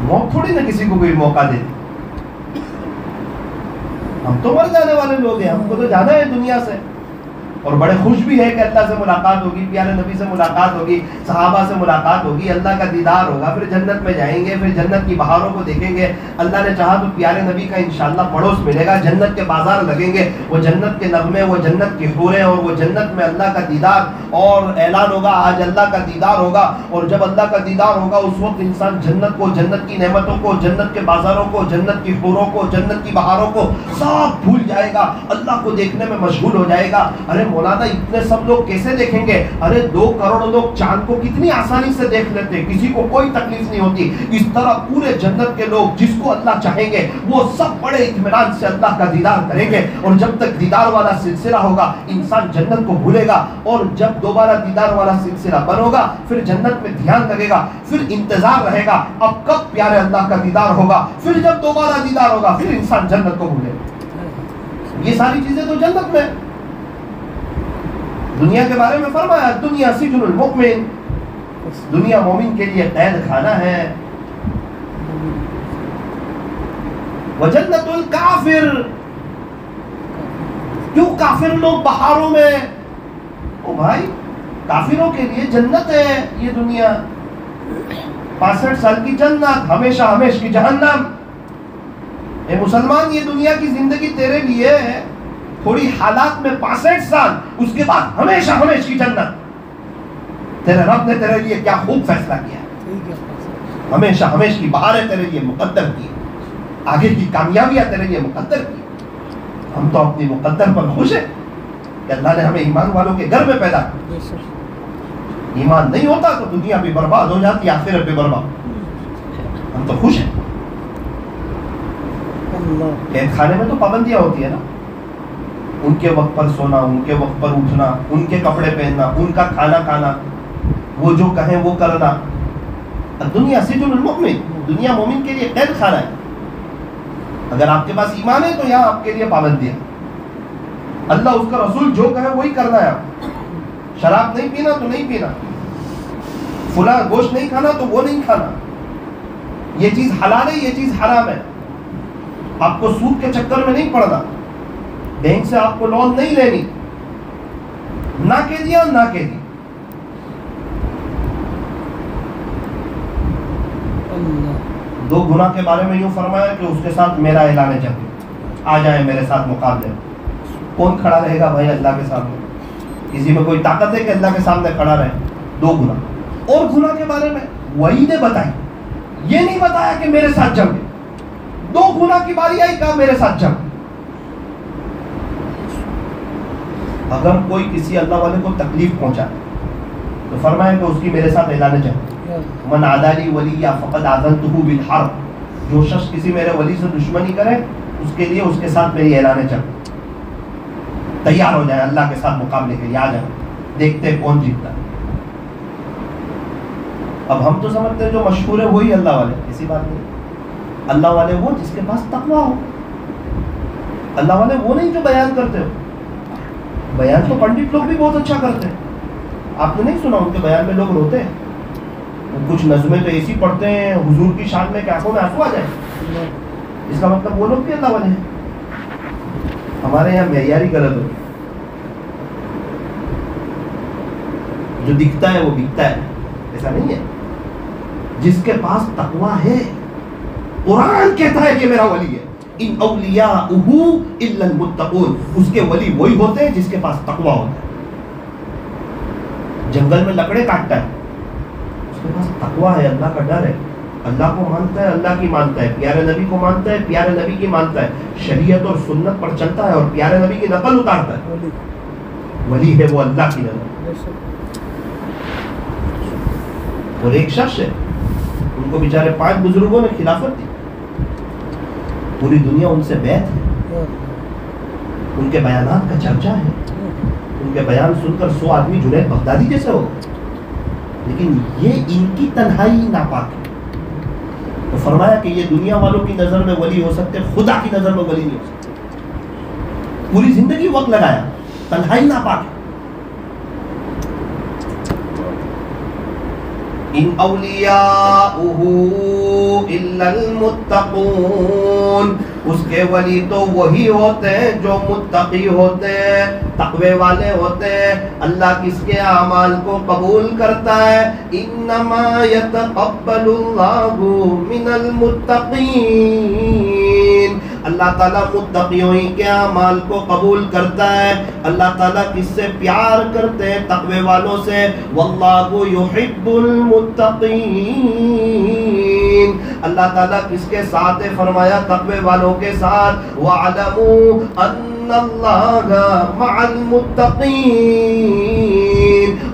موت تھوڑی نہ کسی کو کوئی موقع دے. ہم تو مر جانے والے لوگ ہیں، ہم کو تو جانا ہے دنیا سے، اور بڑے خوش بھی ہے کہ اللہ سے ملاقات ہوگی، پیارے نبی سے ملاقات ہوگی، صحابہ سے ملاقات ہوگی، اللہ کا دیدار ہوگا، پھر جنت میں جائیں گے، پھر جنت کی بہاروں کو دیکھیں گے. اللہ نے چاہا تو پیارے نبی کا انشاءاللہ پڑوس ملے گا، جنت کے بازار لگیں گے، وہ جنت کے نغمے، وہ جنت کی حوریں، اور وہ جنت میں اللہ کا دیدار، اور اعلان ہوگا آج اللہ کا دیدار ہوگا. اور جب اللہ کا دیدار ہوگا اس وقت انسان جنت کو، جنت کی نعمتوں کو، جنت کے بازاروں کو، جنت کی حوروں کو، جنت کی بہاروں کو سب بھول جائے گا، اللہ کو دیکھنے میں مشغول ہو جائے گا. ارے مولانا اتنے سب لوگ کیسے دیکھیں گے؟ ارے 2 کروڑ لوگ چاند کو کتنی آسانی سے دیکھ لیتے، کسی کو کوئی تکلیف نہیں ہوتی. اس طرح پورے جنت کے لوگ جس کو اللہ چاہیں گے وہ سب بڑے اطمینان سے اللہ کا دیدار کریں گے. اور جب تک دیدار والا سلسلہ ہوگا انسان جنت کو بھولے گا، اور جب دوبارہ دیدار والا سلسلہ بند ہوگا پھر جنت میں دھیان لگے گا، پھر انتظار رہے گا اب کب پیارے اللہ کا دیدار ہوگا. پھر جب دوبارہ دیدار ہوگا پھر انسان جنت کو بھولے گا. یہ ساری چیزیں تو جنت میں. دنیا کے بارے میں فرمایا دنیا سجن المؤمن، دنیا مومن کے لیے قید خانہ ہے. وجنت الکافر، کیوں کافر لوگ بہاروں میں؟ او بھائی کافروں کے لیے جنت ہے یہ دنیا، 65 سال کی جنت، ہمیشہ ہمیش کی جہنم. اے مسلمان یہ دنیا کی زندگی تیرے لیے ہے، تھوڑی حالات میں 65 سال، اس کے بعد ہمیشہ ہمیش کی جنت. تیرے رب نے تیرے لیے کیا خوب فیصلہ کیا، ہمیشہ ہمیش کی بہاریں تیرے لیے مقدر کی، آگے کی کامیابیاں تیرے لیے مقدر کی. ہم تو اپنی مقدر پر خوش ہیں کہ اللہ نے ہمیں ایمان والوں کے گھر میں پیدا کیا. ایمان نہیں ہوتا تو دنیا بھی برباد ہو جاتی، آخرت بھی برباد. ہم تو خوش ہیں. قید خانے میں تو پابندیاں ہوتی ہے نا، ان کے وقت پر سونا، ان کے وقت پر اٹھنا، ان کے کپڑے پہننا، ان کا کھانا کھانا، وہ جو کہیں وہ کرنا. دنیا سجن المؤمن، دنیا مومن کے لیے قید خانہ ہے. اگر آپ کے پاس ایمان ہے تو یہاں آپ کے لیے پابندی ہے. اللہ اس کا رسول جو کہے وہی کرنا ہے. شراب نہیں پینا تو نہیں پینا، فلاں گوشت نہیں کھانا تو وہ نہیں کھانا. یہ چیز حلال ہے، یہ چیز حرام ہے. آپ کو سود کے چکر میں نہیں پڑنا، بینک سے آپ کو لون نہیں لینی، نہ کہہ دیا نہ کہہ دی. دو گناہ کے بارے میں یوں فرمایا کہ اس کے ساتھ میرا اعلان جنگ، آ جائیں میرے ساتھ مقابلے. کون کھڑا رہے گا بھائی اللہ کے سامنے؟ کسی میں کوئی طاقت ہے کہ اللہ کے سامنے کھڑا رہے؟ 2 گناہ. اور گناہ کے بارے میں وعید بتائی، یہ نہیں بتایا کہ میرے ساتھ جنگ. 2 گناہ کی باری آئی، کہا میرے ساتھ جنگ. اگر کوئی کسی اللہ والے کو تکلیف پہنچا تو فرمایا کہ اس کی میرے ساتھ اعلان جنگ. من عادی لی ولیا فقد آذنتہ بالحرب، جو شخص کسی میرے ولی سے دشمنی کرے اس کے لیے اس کے ساتھ میری اعلان جنگ. تیار ہو جائے اللہ کے ساتھ مقابلے کے لیے، آ جائیں دیکھتے کون جیتتا ہے. اب ہم تو سمجھتے ہیں جو مشہور ہے وہی اللہ والے، ایسی بات نہیں. اللہ والے وہ جس کے پاس تقویٰ ہو. اللہ والے وہ نہیں جو بیان کرتے ہو. بیان تو پنڈت لوگ بھی بہت اچھا کرتے ہیں. آپ نے نہیں سنا ان کے بیان میں لوگ روتے ہیں؟ وہ کچھ نظمیں تو ایسی پڑھتے ہیں حضور کی شان میں کہ آنکھوں میں آنسو آ جائے. اس کا مطلب وہ لوگ بھی اللہ والے ہیں. ہمارے یہاں معیاری غلط ہوتی ہے، جو دکھتا ہے وہ بکتا ہے، ایسا نہیں ہے. جس کے پاس تقویٰ ہے، قرآن کہتا ہے کہ میرا ولی ہے، ان اولیاءہ الا المتقون، اس کے ولی وہی ہوتے ہیں جس کے پاس تقویٰ ہوتا ہے. جنگل میں لکڑے کاٹتا ہے، اس کے پاس تقویٰ ہے، اللہ کا ڈر ہے، اللہ کو مانتا ہے، اللہ کی مانتا ہے، پیارے نبی کو مانتا ہے، پیارے نبی کی مانتا ہے، شریعت اور سنت پر چلتا ہے اور پیارے نبی کی نقل اتارتا ہے. ولی ہے وہ اللہ کی نقل. اور ایک شخص ہے، ان کو بیچارے 5 بزرگوں نے خلافت دی، پوری دنیا ان سے بیعت ہے، ان کے بیانات کا چرچا ہے. ان کے بیان سن کر 100 آدمی جنید بغدادی جیسے ہو، لیکن یہ ان کی تنہائی ناپاک ہے. تو فرمایا کہ یہ دنیا والوں کی نظر میں ولی ہو سکتے، خدا کی نظر میں ولی نہیں ہو سکتے. پوری زندگی وقت لگایا، تنہائی ناپاک ہے. ان اولیاؤہ الا المتقون، اس کے ولی تو وہی ہوتے ہیں جو متقی ہوتے ہیں، تقوی والے ہوتے ہیں. اللہ کس کے اعمال کو قبول کرتا ہے؟ انما یتقبل اللہ من المتقین، اللہ تعالیٰ متقیوں ہی کے اعمال کو قبول کرتا ہے. اللہ تعالیٰ کس سے پیار کرتے ہیں؟ تقوی والوں سے. واللہ یحب المتقین، اللہ تعالیٰ کس کے ساتھ ہے؟ فرمایا تقوی والوں کے ساتھ. وَاعْلَمُوا أَنَّ اللَّهَ مَعَ الْمُتَّقِينَ،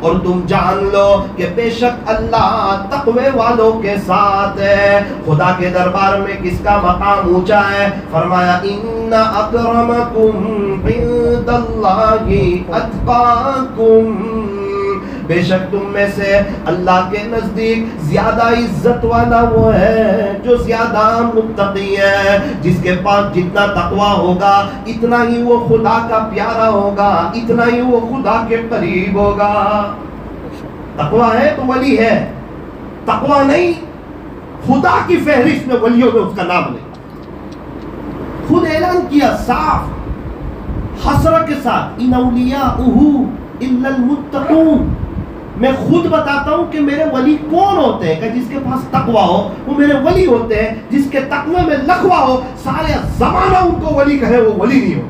اور تم جان لو کہ بے شک اللہ تقوی والوں کے ساتھ ہے. خدا کے دربار میں کس کا مقام اونچا ہے؟ فرمایا ان اکرمکم عند اللہ اتقاکم، بے شک تم میں سے اللہ کے نزدیک زیادہ عزت والا وہ ہے جو زیادہ متقی ہے. جس کے پاس جتنا تقوی ہوگا اتنا ہی وہ خدا کا پیارا ہوگا، اتنا ہی وہ خدا کے قریب ہوگا. تقوی ہے تو ولی ہے، تقوی نہیں خدا کی فہرست میں ولیوں میں اس کا نام نہیں. خود اعلان کیا صاف حسرت کے ساتھ، ان اولیاؤہ الا المتقون، میں خود بتاتا ہوں کہ میرے ولی کون ہوتے ہیں. کہ جس کے پاس تقوی ہو وہ میرے ولی ہوتے ہیں، جس کے تقوی میں لقوہ ہو سارے زمانہ ان کو ولی کہے وہ ولی نہیں ہو.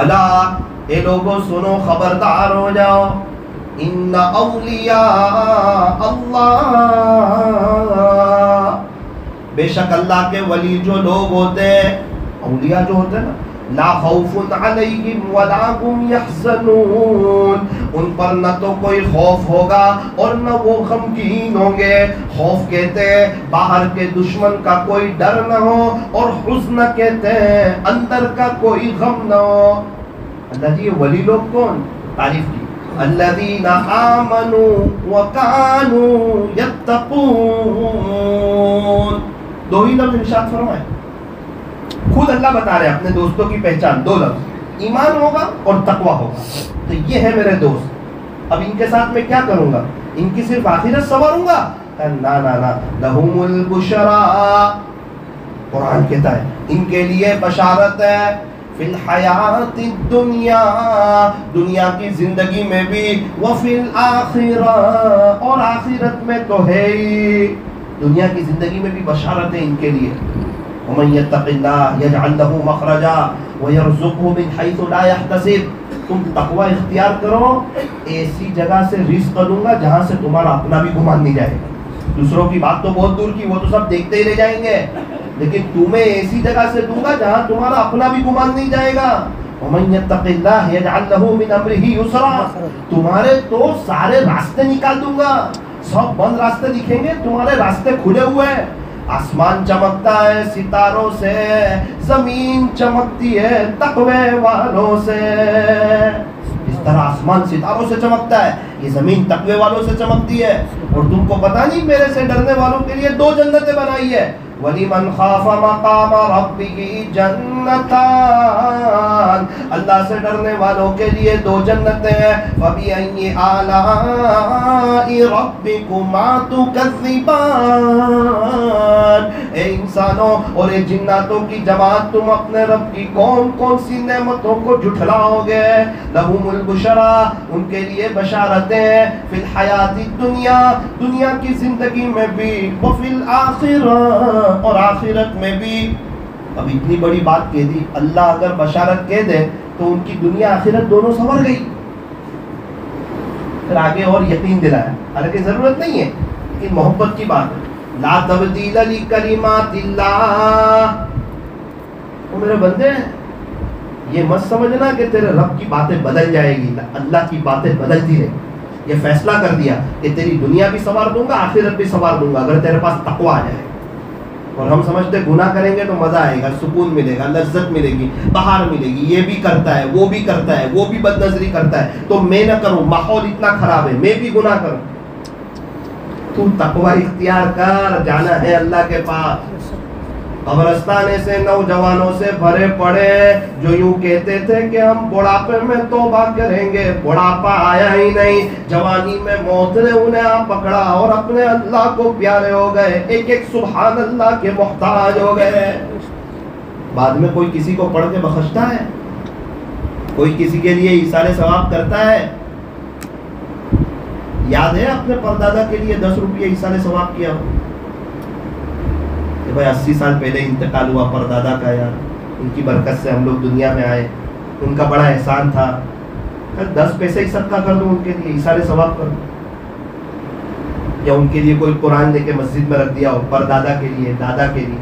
الا اے لوگوں سنو، خبردار ہو جاؤ. ان اولیاء اللہ، بے شک اللہ کے ولی جو لوگ ہوتے ہیں، اولیاء جو ہوتے ہیں نا، لا خوف علیہم ولا هم یحزنون، ان پر نہ تو کوئی خوف ہوگا اور نہ وہ غمگین ہوں گے. خوف کہتے ہیں باہر کے دشمن کا کوئی ڈر نہ ہو، اور حزن کہتے ہیں اندر کا کوئی غم نہ ہو. اللہ جی یہ ولی لوگ کون؟ تعریف کی، الذین آمنوا وکانوا یتقون. دو ہی لفظ ارشاد فرمائے، خود اللہ بتا رہے ہیں اپنے دوستوں کی پہچان، دو لفظ، ایمان ہوگا اور تقوی ہوگا. تو یہ ہے میرے دوست. اب ان کے ساتھ میں کیا کروں گا؟ ان کی صرف آخرت سنواروں گا؟ نا نا نا، لہم البشرا، قرآن کہتا ہے ان کے لیے بشارت ہے، فی الحیات الدنیا، دنیا کی زندگی میں بھی، وفی الآخرہ، اور آخرت میں تو ہے ہی. دنیا کی زندگی میں بھی بشارت ہے ان کے لیے. ومن یتق اللہ یجعل له مخرجا ویرزقه من حیث لا یحتسب. تم تقوی اختیار کرو، ایسی جگہ سے رزق دوں گا جہاں سے تمہارا اپنا بھی گمان نہیں جائے گا. دوسروں کی بات تو بہت دور کی، وہ تو سب دیکھتے ہی رہ جائیں گے، لیکن تمہیں ایسی جگہ سے دوں گا جہاں تمہارا اپنا بھی گمان نہیں جائے گا. ومن یتق اللہ یجعل له من امرہ یسرا، تمہارے تو سارے راستے نکال دوں گا. سب بند راستے دکھیں گے، تمہارے راستے کھلے ہوئے ہیں. آسمان چمکتا ہے ستاروں سے، زمین چمکتی ہے تقوی والوں سے. اس طرح آسمان ستاروں سے چمکتا ہے، یہ زمین تقوی والوں سے چمکتی ہے. اور تم کو پتا نہیں میرے سے ڈرنے والوں کے لیے 2 جنتیں بنائی ہے. وَلِمَنْ خَافَ مَقَامَ رَبِّهِ جَنَّتَانِ، اللہ سے ڈرنے والوں کے لیے 2 جنتیں ہیں. فَبِأَيِّ آلَاءِ رَبِّكُمَا تُكَذِّبَانِ، اے انسانوں اور اے جناتوں کی جماعت، تم اپنے رب کی کون کون سی نعمتوں کو جھٹلاؤ گے؟ لَهُمُ الْبُشْرَا، ان کے لیے بشارتیں ہیں، فی الحیات الدنیا، دنیا کی زندگی میں بھی، وفی الآخرہ، اور آخرت میں بھی. اب اتنی بڑی بات کہہ دی، اللہ اگر بشارت کہہ دے تو ان کی دنیا آخرت دونوں سنور گئی. پھر آگے اور یقین دلایا، حالانکہ ضرورت نہیں ہے لیکن محبت کی بات ہے. لا تبدیل لکلمات اللہ، وہ میرے بندے یہ مت سمجھنا کہ تیرے رب کی باتیں بدل جائے گی. اللہ کی باتیں بدلتی رہے. یہ فیصلہ کر دیا کہ تیری دنیا بھی سنوار دوں گا، آخرت بھی سنوار دوں گا اگر تیرے پاس تقوی آ جائے. اور ہم سمجھتے گناہ کریں گے تو مزہ آئے گا، سکون ملے گا، لذت ملے گی، بہار ملے گی، یہ بھی کرتا ہے، وہ بھی کرتا ہے، وہ بھی بد نظری کرتا ہے تو میں نہ کروں، ماحول اتنا خراب ہے، میں بھی گناہ کروں. تو تقوی اختیار کر، جانا ہے اللہ کے پاس. قبرستان ایسے نوجوانوں سے بھرے پڑے جو یوں کہتے تھے کہ ہم بڑھاپے میں توبہ کریں گے، بڑھاپا آیا ہی نہیں، جوانی میں موت نے انہیں آ پکڑا اور اپنے اللہ کو پیارے ہو گئے، ایک ایک سبحان اللہ کے محتاج ہو گئے. بعد میں کوئی کسی کو پڑھ کے بخشتا ہے؟ کوئی کسی کے لیے ایثار ثواب کرتا ہے؟ یاد ہے اپنے پردادا کے لیے 10 روپیہ ایثار ثواب کیا ہو کہ بھائی 80 سال پہلے انتقال ہوا پردادا کا، یار ان کی برکت سے ہم لوگ دنیا میں آئے، ان کا بڑا احسان تھا، 10 پیسے ہی صدقہ کر دوں ان کے لیے، ایثار ثواب کر دوں. یا ان کے لیے کوئی قرآن لے کے مسجد میں رکھ دیا ہو، پردادا کے لیے، دادا کے لیے.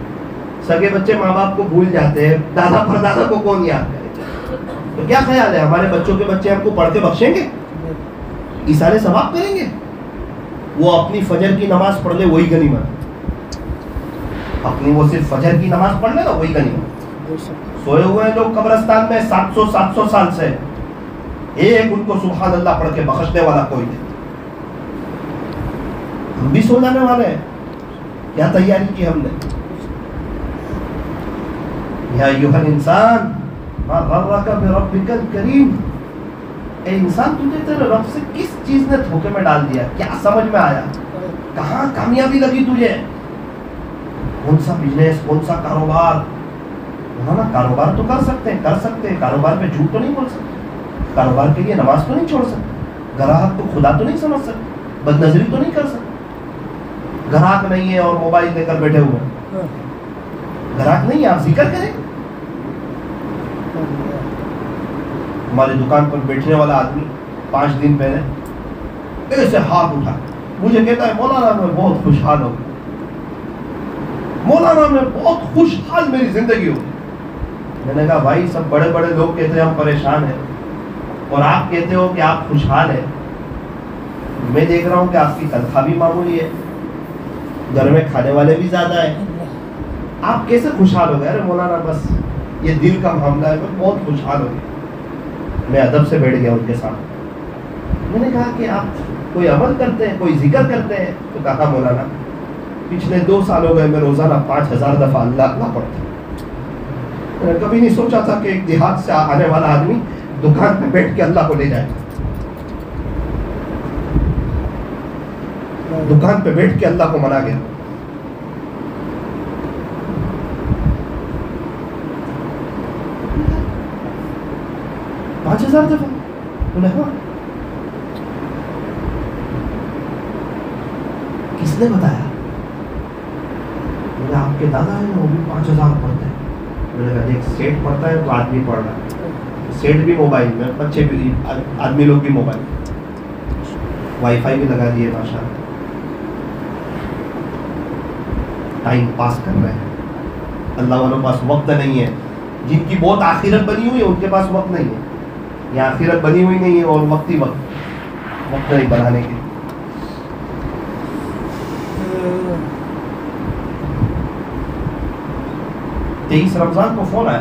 سگے بچے ماں باپ کو بھول جاتے ہیں، دادا پردادا کو کون یاد کرے؟ تو کیا خیال ہے ہمارے بچوں کے بچے ہم کو پڑھ کے بخشیں گے، ایثار ثواب کریں گے؟ وہ اپنی فجر کی نماز پڑھ لے وہی غنیمت، اپنی وہ صرف فجر کی نماز پڑھ لے نا وہی غنیمت. سوئے ہوئے ہیں لوگ قبرستان میں 700 سال سے، ایک ان کو سبحان اللہ پڑھ کے بخشنے والا کوئی نہیں. ہم بھی سو جانے والے ہیں، کیا تیاری کی ہم نے؟ یا ایھا الانسان ما غرک بربک الکریم، اے انسان تجھے تیرے رب سے کس چیز نے دھوکے میں ڈال دیا؟ کیا سمجھ میں آیا؟ کہاں کامیابی لگی تجھے؟ کون سا بزنس، کون سا کاروبار؟ نا کاروبار تو کر سکتے ہیں، کاروبار پہ جھوٹ تو نہیں بول سکتے، کاروبار کے لیے نماز تو نہیں چھوڑ سکتے، گراہک کو خدا تو نہیں سمجھ سکتے، بد نظری تو نہیں کر سکتے. گراہک نہیں ہے اور موبائل لے کر بیٹھے ہوئے، گراہک نہیں ہے، آپ ذکر کریں. ہماری دکان پر بیٹھنے والا آدمی 5 دن پہلے ایسے ہاتھ اٹھا مجھے کہتا ہے مولانا میں بہت خوشحال ہوں، مولانا میں بہت خوشحال میری زندگی ہو. میں نے کہا بھائی سب بڑے بڑے لوگ کہتے ہیں ہم پریشان ہیں اور آپ کہتے ہو کہ آپ خوشحال ہیں. میں دیکھ رہا ہوں کہ آپ کی تنخواہ بھی معمولی ہے، گھر میں کھانے والے بھی زیادہ ہیں، آپ کیسے خوشحال ہو گئے؟ ارے مولانا بس یہ دل کا معاملہ ہے، میں بہت خوشحال ہو گیا. میں ادب سے بیٹھ گیا ان کے ساتھ. میں نے کہا کہ آپ کوئی عمل کرتے ہیں، کوئی ذکر کرتے ہیں؟ تو کہا مولانا پچھلے 2 سال ہو گئے میں روزانہ 5000 دفعہ اللہ اللہ پڑھتا ہوں. میں نے کبھی نہیں سوچا تھا کہ ایک دیہات سے آنے والا آدمی دکان پہ بیٹھ کے اللہ کو لے جائے، دکان پہ بیٹھ کے اللہ کو منا گیا. $5000 دفعہ انہیں ہوا. کس نے بتایا؟ میں نے آپ کے دادا ہیں وہ بھی 5000 پڑھتے ہیں. میں نے کہا دیکھ سیٹ پڑھتا ہے تو آدمی پڑھ رہا ہے، سیٹ بھی موبائل میں، بچے بھی، آدمی لوگ بھی موبائل، وائی فائی بھی لگا دیے ماشاء اللہ، ٹائم پاس کر رہے ہیں. اللہ والوں کے پاس وقت نہیں ہے، جن کی بہت آخرت بنی ہوئی ہے ان کے پاس وقت نہیں ہے. یہ آخرت بنی ہوئی نہیں ہے اور وقت نہیں بنانے کے. تیئیس رمضان کو فون آیا،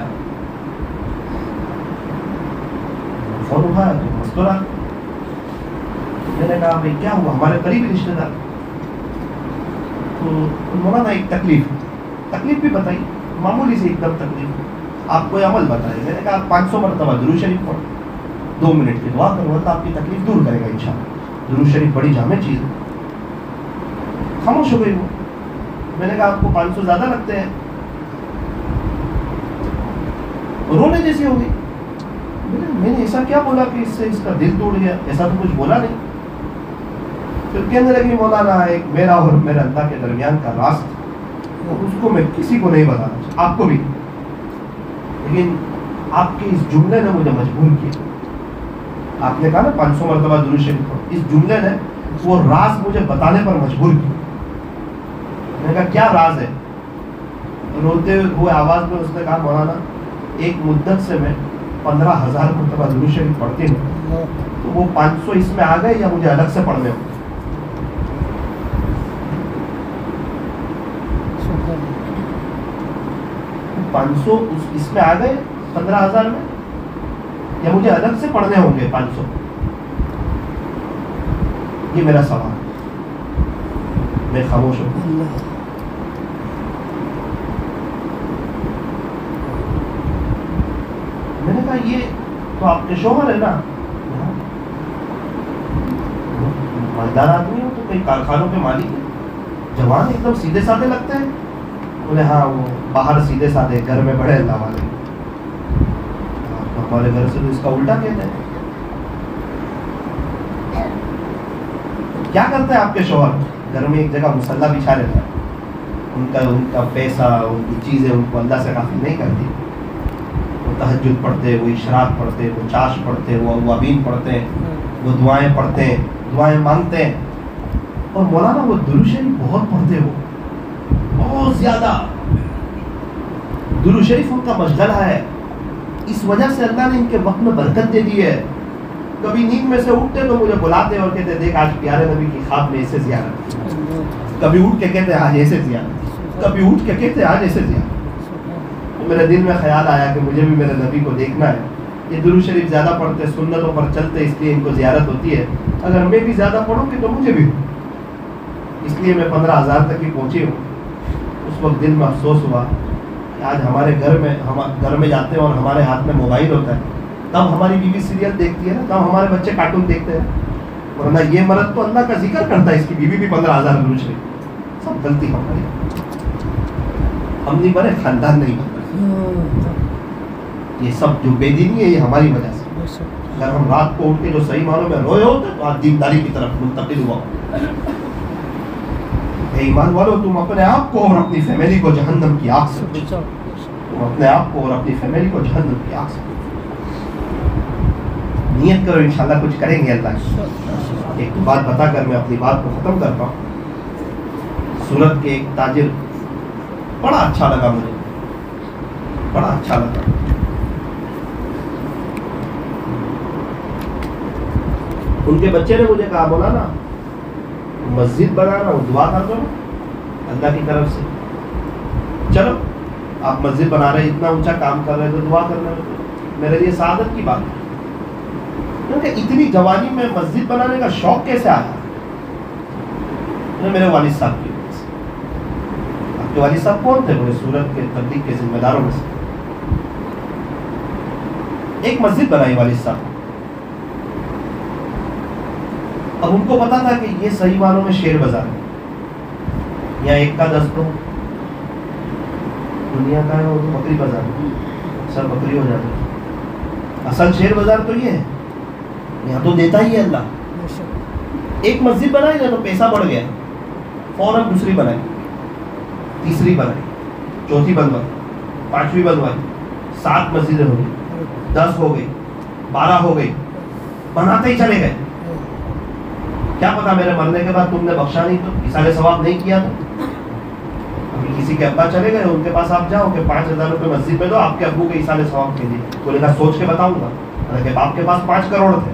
فون اٹھایا تو مسکرا. میں نے کہا بھائی کیا ہوا؟ ہمارے قریبی رشتے دار. تو مولانا ایک تکلیف بھی بتائی، معمولی سی ایک دم تکلیف، آپ کوئی عمل بتائے. میں نے کہا 500 مرتبہ درود شریف پڑھو، 2 منٹ کی دعا کرو، اللہ آپ کی تکلیف دور کرے گا انشاءاللہ. درود شریف بڑی جامع چیز ہے. خاموش ہو گئی وہ. میں نے کہا آپ کو 500 زیادہ لگتے ہیں؟ رونے جیسی ہو گئی. میں نے ایسا کیا بولا کہ اس سے اس کا دل ٹوٹ گیا؟ ایسا تو کچھ بولا نہیں. پھر کہنے لگی مولانا ایک میرا اور میرے اللہ کے درمیان کا راز تھا، اس کو میں کسی کو نہیں بتانا، آپ کو بھی، لیکن آپ کے اس جملے نے مجھے مجبور کیا. آپ نے کہا نا 500 مرتبہ درود شریف پڑھو، اس جملے نے وہ راز مجھے بتانے پر مجبور کیا. میں نے کہا کیا راز ہے؟ روتے ہوئے آواز میں اس نے کہا مولانا ایک مدت سے میں 15,000 مرتبہ درود شریف پڑھتی ہوں، تو وہ 500 اس میں آ گئے یا مجھے الگ سے پڑھنے ہو؟ 500 اس میں آ گئے 15,000 میں، یا مجھے الگ سے پڑھنے ہوں گے 500؟ یہ میرا سوال. میں خاموش ہوں. میں نے کہا یہ تو آپ کے شوہر ہے نا، مالدار آدمی ہو تو کئی کارخانوں کے مالک ہیں، جوان ایک دم سیدھے سادھے لگتے ہیں. بولے ہاں وہ باہر سیدھے سادھے، گھر میں بڑے اللہ والے. ہمارے گھر سے تو اس کا الٹا کہتے ہیں. کیا کرتا ہے آپ کے شوہر؟ گھر میں ایک جگہ مصلی بچھا لیتا ہے. ان کا پیسہ، ان کی چیزیں ان کو اللہ سے غافل نہیں کرتی. وہ تہجد پڑھتے، وہ اشراق پڑھتے، وہ چاش پڑھتے، وہ اوابین پڑھتے ہیں، وہ دعائیں پڑھتے ہیں، دعائیں مانگتے ہیں. اور مولانا وہ درود شریف بہت پڑھتے، وہ بہت زیادہ درود شریف ان کا مشغلہ ہے. اس وجہ سے اللہ نے ان کے وقت میں برکت دے دی ہے. کبھی نیند میں سے اٹھتے تو مجھے بلاتے اور کہتے دیکھ آج پیارے نبی کی خواب میں ایسے زیارت. کبھی اٹھ کے کہتے آج ایسے زیارت، کبھی اٹھ کے کہتے آج ایسے زیارت. تو میرے دل میں خیال آیا کہ مجھے بھی میرے نبی کو دیکھنا ہے. یہ درود شریف زیادہ پڑھتے، سنتوں پر چلتے، اس لیے ان کو زیارت ہوتی ہے. اگر میں بھی زیادہ پڑھوں گی تو مجھے بھی. اس لیے میں 15,000 تک ہی پہنچی ہوں. اس وقت دل میں افسوس ہوا کہ آج ہمارے گھر میں جاتے ہیں اور ہمارے ہاتھ میں موبائل ہوتا ہے. تب ہماری بیوی سیریل دیکھتی ہے نا، تب ہمارے بچے کارٹون دیکھتے ہیں. ورنہ یہ مرد تو اللہ کا ذکر کرتا ہے، اس کی بیوی بھی 15,000 درود شریف. سب غلطی ہماری. ہم نہیں بنے، خاندان نہیں بنے. یہ سب جو بے دینی ہے یہ ہماری وجہ سے. اگر ہم رات کو اٹھ کے جو صحیح معنوں میں روئے ہوتے تو آج دینداری کی طرف منتقل ہوا. اے ایمان والو، تم اپنے آپ کو اور اپنی فیملی کو جہنم کی آگ سے بچاؤ. تم اپنے آپ کو اور اپنی فیملی کو جہنم کی آگ سے بچاؤ. نیت کرو، انشاءاللہ کچھ کریں گے اللہ کی. ایک بات بتا کر میں اپنی بات کو ختم کرتا ہوں. سورت کے ایک تاجر بڑا اچھا لگا مجھے، بڑا اچھا لگا. ان کے بچے نے مجھے کہا بولا نا مسجد بنانا، وہ دعا کر دو اللہ کی طرف سے. چلو آپ مسجد بنا رہے، اتنا اونچا کام کر رہے تو دعا کرنا میرے لیے سعادت کی بات ہے. کیونکہ اتنی جوانی میں مسجد بنانے کا شوق کیسے آیا؟ میرے والد صاحب کی وجہ سے. آپ کے والد صاحب کون تھے؟ بولے سورت کے تبلیغ کے ذمہ داروں میں سے. ایک مسجد بنائی والد صاحب. اب ان کو پتا تھا کہ یہ صحیح معنوں میں شیر بازار ہے. یہاں ایک کا 10 دو، دنیا کا ہے وہ تو بکری بازار، سب بکری ہو جاتی. اصل شیر بازار تو یہ ہے، یہاں تو دیتا ہی ہے اللہ. ایک مسجد بنائی نا تو پیسہ بڑھ گیا، فوراً دوسری بنائی، تیسری بنائی، چوتھی بنوائی، پانچویں بنوائی، 7 مسجدیں ہو گئی، 10 ہو گئی، 12 ہو گئی، بناتے ہی چلے گئے. کیا پتا میرے مرنے کے بعد تم نے بخشا نہیں تو ایصال ثواب نہیں کیا تو. ابھی کسی کے ابا چلے گئے، ان کے پاس آپ جاؤ کہ 5,000 روپے مسجد میں دو آپ کے ابو کے ایصال ثواب کے لیے. بولے گا سوچ کے بتاؤں گا. کہ باپ کے پاس 5 کروڑ تھے،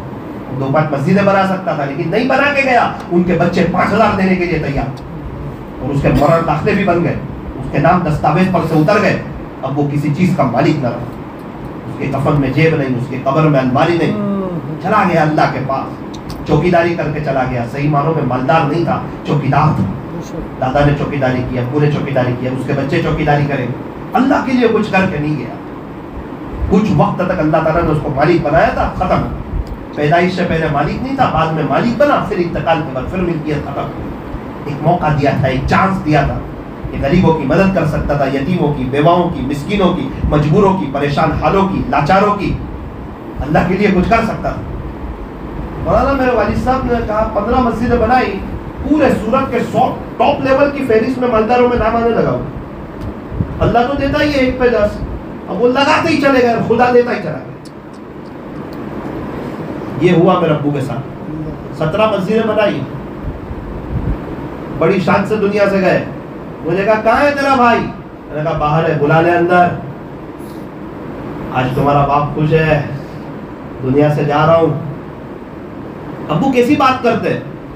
2-5 مسجدیں بنا سکتا تھا، لیکن نہیں بنا کے گیا. ان کے بچے 5,000 دینے کے لیے تیار، اور اس کے مرن داخلے بھی بن گئے، اس کے نام دستاویز پر سے اتر گئے. اب وہ کسی چیز کا مالک نہ رہا. اس کے کفن میں جیب نہیں، اس کے قبر میں الماری نہیں. چلا گیا اللہ کے پاس، چوکیداری کر کے چلا گیا. صحیح معنوں میں مالدار نہیں تھا، چوکیدار تھا. دادا نے چوکیداری کیا، ابو نے چوکیداری کیا، اس کے بچے چوکیداری کریں گے. اللہ کے لیے کچھ کر کے نہیں گیا. کچھ وقت تک اللہ تعالیٰ نے اس کو مالک بنایا تھا، ختم. پیدائش سے پہلے مالک نہیں تھا، بعد میں مالک بنا، پھر انتقال کے بعد پھر ملکیت ختم. ایک موقع دیا تھا، ایک چانس دیا تھا کہ غریبوں کی مدد کر سکتا تھا، یتیموں کی، بیواؤں کی، مسکینوں کی، مجبوروں کی، پریشان حالوں کی، لاچاروں کی. اللہ کے لیے کچھ کر سکتا تھا. مولانا میرے والد صاحب نے کہا 15 مسجدیں بنائی، پورے سورت کے 100 ٹاپ لیول کی فہرست میں مالداروں میں نام آنے لگا. اللہ تو دیتا ہی ہے 1 پہ 10، اب وہ لگاتے ہی چلے گئے، خدا دیتا ہی چلا گیا. یہ ہوا میرے ابو کے ساتھ. 17 مسجدیں بنائی، بڑی شان سے دنیا سے گئے. مجھے کہا کہاں ہے تیرا بھائی؟ میں نے کہا باہر ہے، بلا لے اندر. آج تمہارا باپ خوش ہے، دنیا سے جا رہا ہوں. ابو کیسی بات کرتے،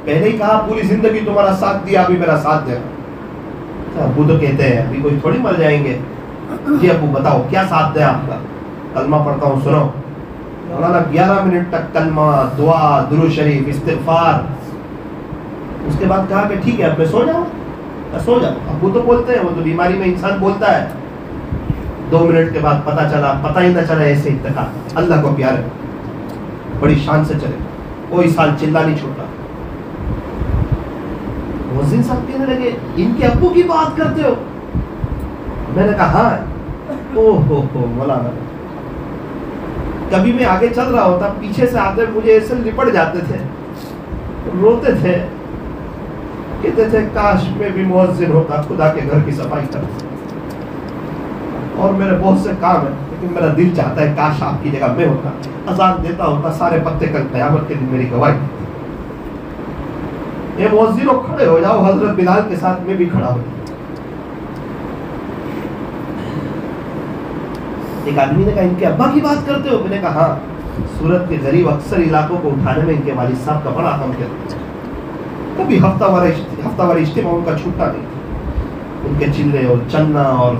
پہلے ہی کہا پوری زندگی تمہارا ساتھ دیا، ابھی میرا ساتھ دے. ابو تو کہتے ہیں ابھی کوئی تھوڑی مر جائیں گے، جی ابو بتاؤ کیا ساتھ ہے آپ کا؟ کلمہ پڑھتا ہوں سنو. مولانا 11 منٹ تک کلمہ، دعا، درود شریف، استغفار. اس کے بعد کہا کہ ٹھیک ہے اب میں سو جاؤں. سو جاؤ. ابو تو بولتے ہیں، وہ تو بیماری میں انسان بولتا ہے. 2 منٹ کے بعد پتہ ہی نہ چلا ایسے اتقا. اللہ کو پیارے بڑی شان سے چلے، کوئی سال چلا نہیں چھوٹا. مؤذن صاحب کہنے لگے ان کے ابو کی بات کرتے ہو؟ میں نے کہا ہاں. او ہو مولانا. کبھی میں آگے چل رہا ہوتا، پیچھے سے آتے مجھے ایسے لپٹ جاتے تھے، روتے تھے، کہتے تھے کاش میں بھی مؤذن ہوتا، خدا کے گھر کی صفائی کرتا. اور میرے بہت سے کام ہیں، لیکن میرا دل چاہتا ہے کاش آپ کی جگہ میں ہوتا، اذان دیتا ہوتا، سارے پتے کل قیامت کے دن میری گواہی. یہ مؤذنوں کھڑے ہو جاؤ، حضرت بلال کے ساتھ میں بھی کھڑا ہو. ایک آدمی نے کہا ان کے ابا کی بات کرتے ہو؟ میں نے کہا ہاں. سورت کے غریب اکثر علاقوں کو اٹھانے میں ان کے والد صاحب کا بڑا کام کیا. کبھی ہفتہ وار اجتماع ان کا چھوٹا نہیں. ان کے چلے اور چلنا، اور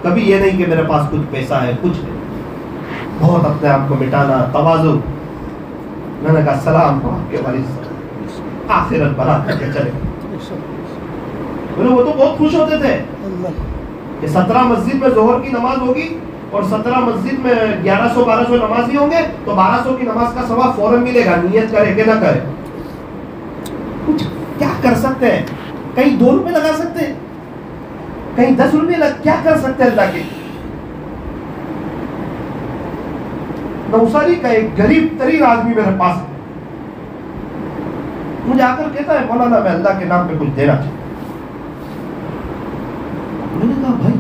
کبھی یہ نہیں کہ میرے پاس کچھ پیسہ ہے، کچھ نہیں. بہت اپنے آپ کو مٹانا، تواضع. میں نے کہا سلام آپ کے والد صاحب، آخرت بنا کر کے چلے. وہ تو بہت خوش ہوتے تھے کہ 17 مسجد میں ظہر کی نماز ہوگی اور 17 مسجد میں 1100-1200 نمازی ہوں گے، تو 1200 کی نماز کا ثواب فوراً ملے گا، نیت کرے کہ نہ کرے. کچھ کیا کر سکتے ہیں؟ کہیں 2 روپے لگا سکتے ہیں، کہیں 10 روپے کیا کر سکتے ہیں اللہ کے. نوساری کا ایک غریب ترین آدمی میرے پاس مجھے آ کر کہتا ہے مولانا میں اللہ کے نام پہ کچھ دینا چاہتا ہوں. میں نے کہا بھائی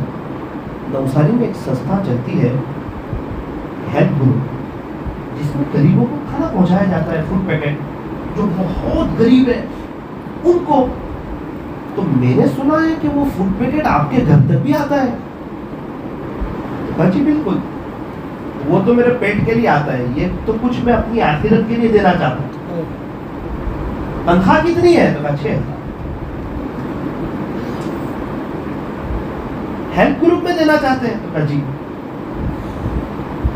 نوساری میں ایک سنستھا چلتی ہے ہیلپ گروپ، جس میں غریبوں کو کھانا پہنچایا جاتا ہے، فوڈ پیکٹ، جو بہت غریب ہے ان کو. تو میں نے سنا ہے کہ وہ فوڈ پیکٹ آپ کے گھر تک بھی آتا ہے. جی بالکل، وہ تو میرے پیٹ کے لیے آتا ہے، یہ تو کچھ میں اپنی آخرت کے لیے دینا چاہتا ہوں. تنخواہ کتنی ہے؟ تو 6,000. ہیلپ گروپ میں دینا چاہتے ہیں؟ تو کہا جی.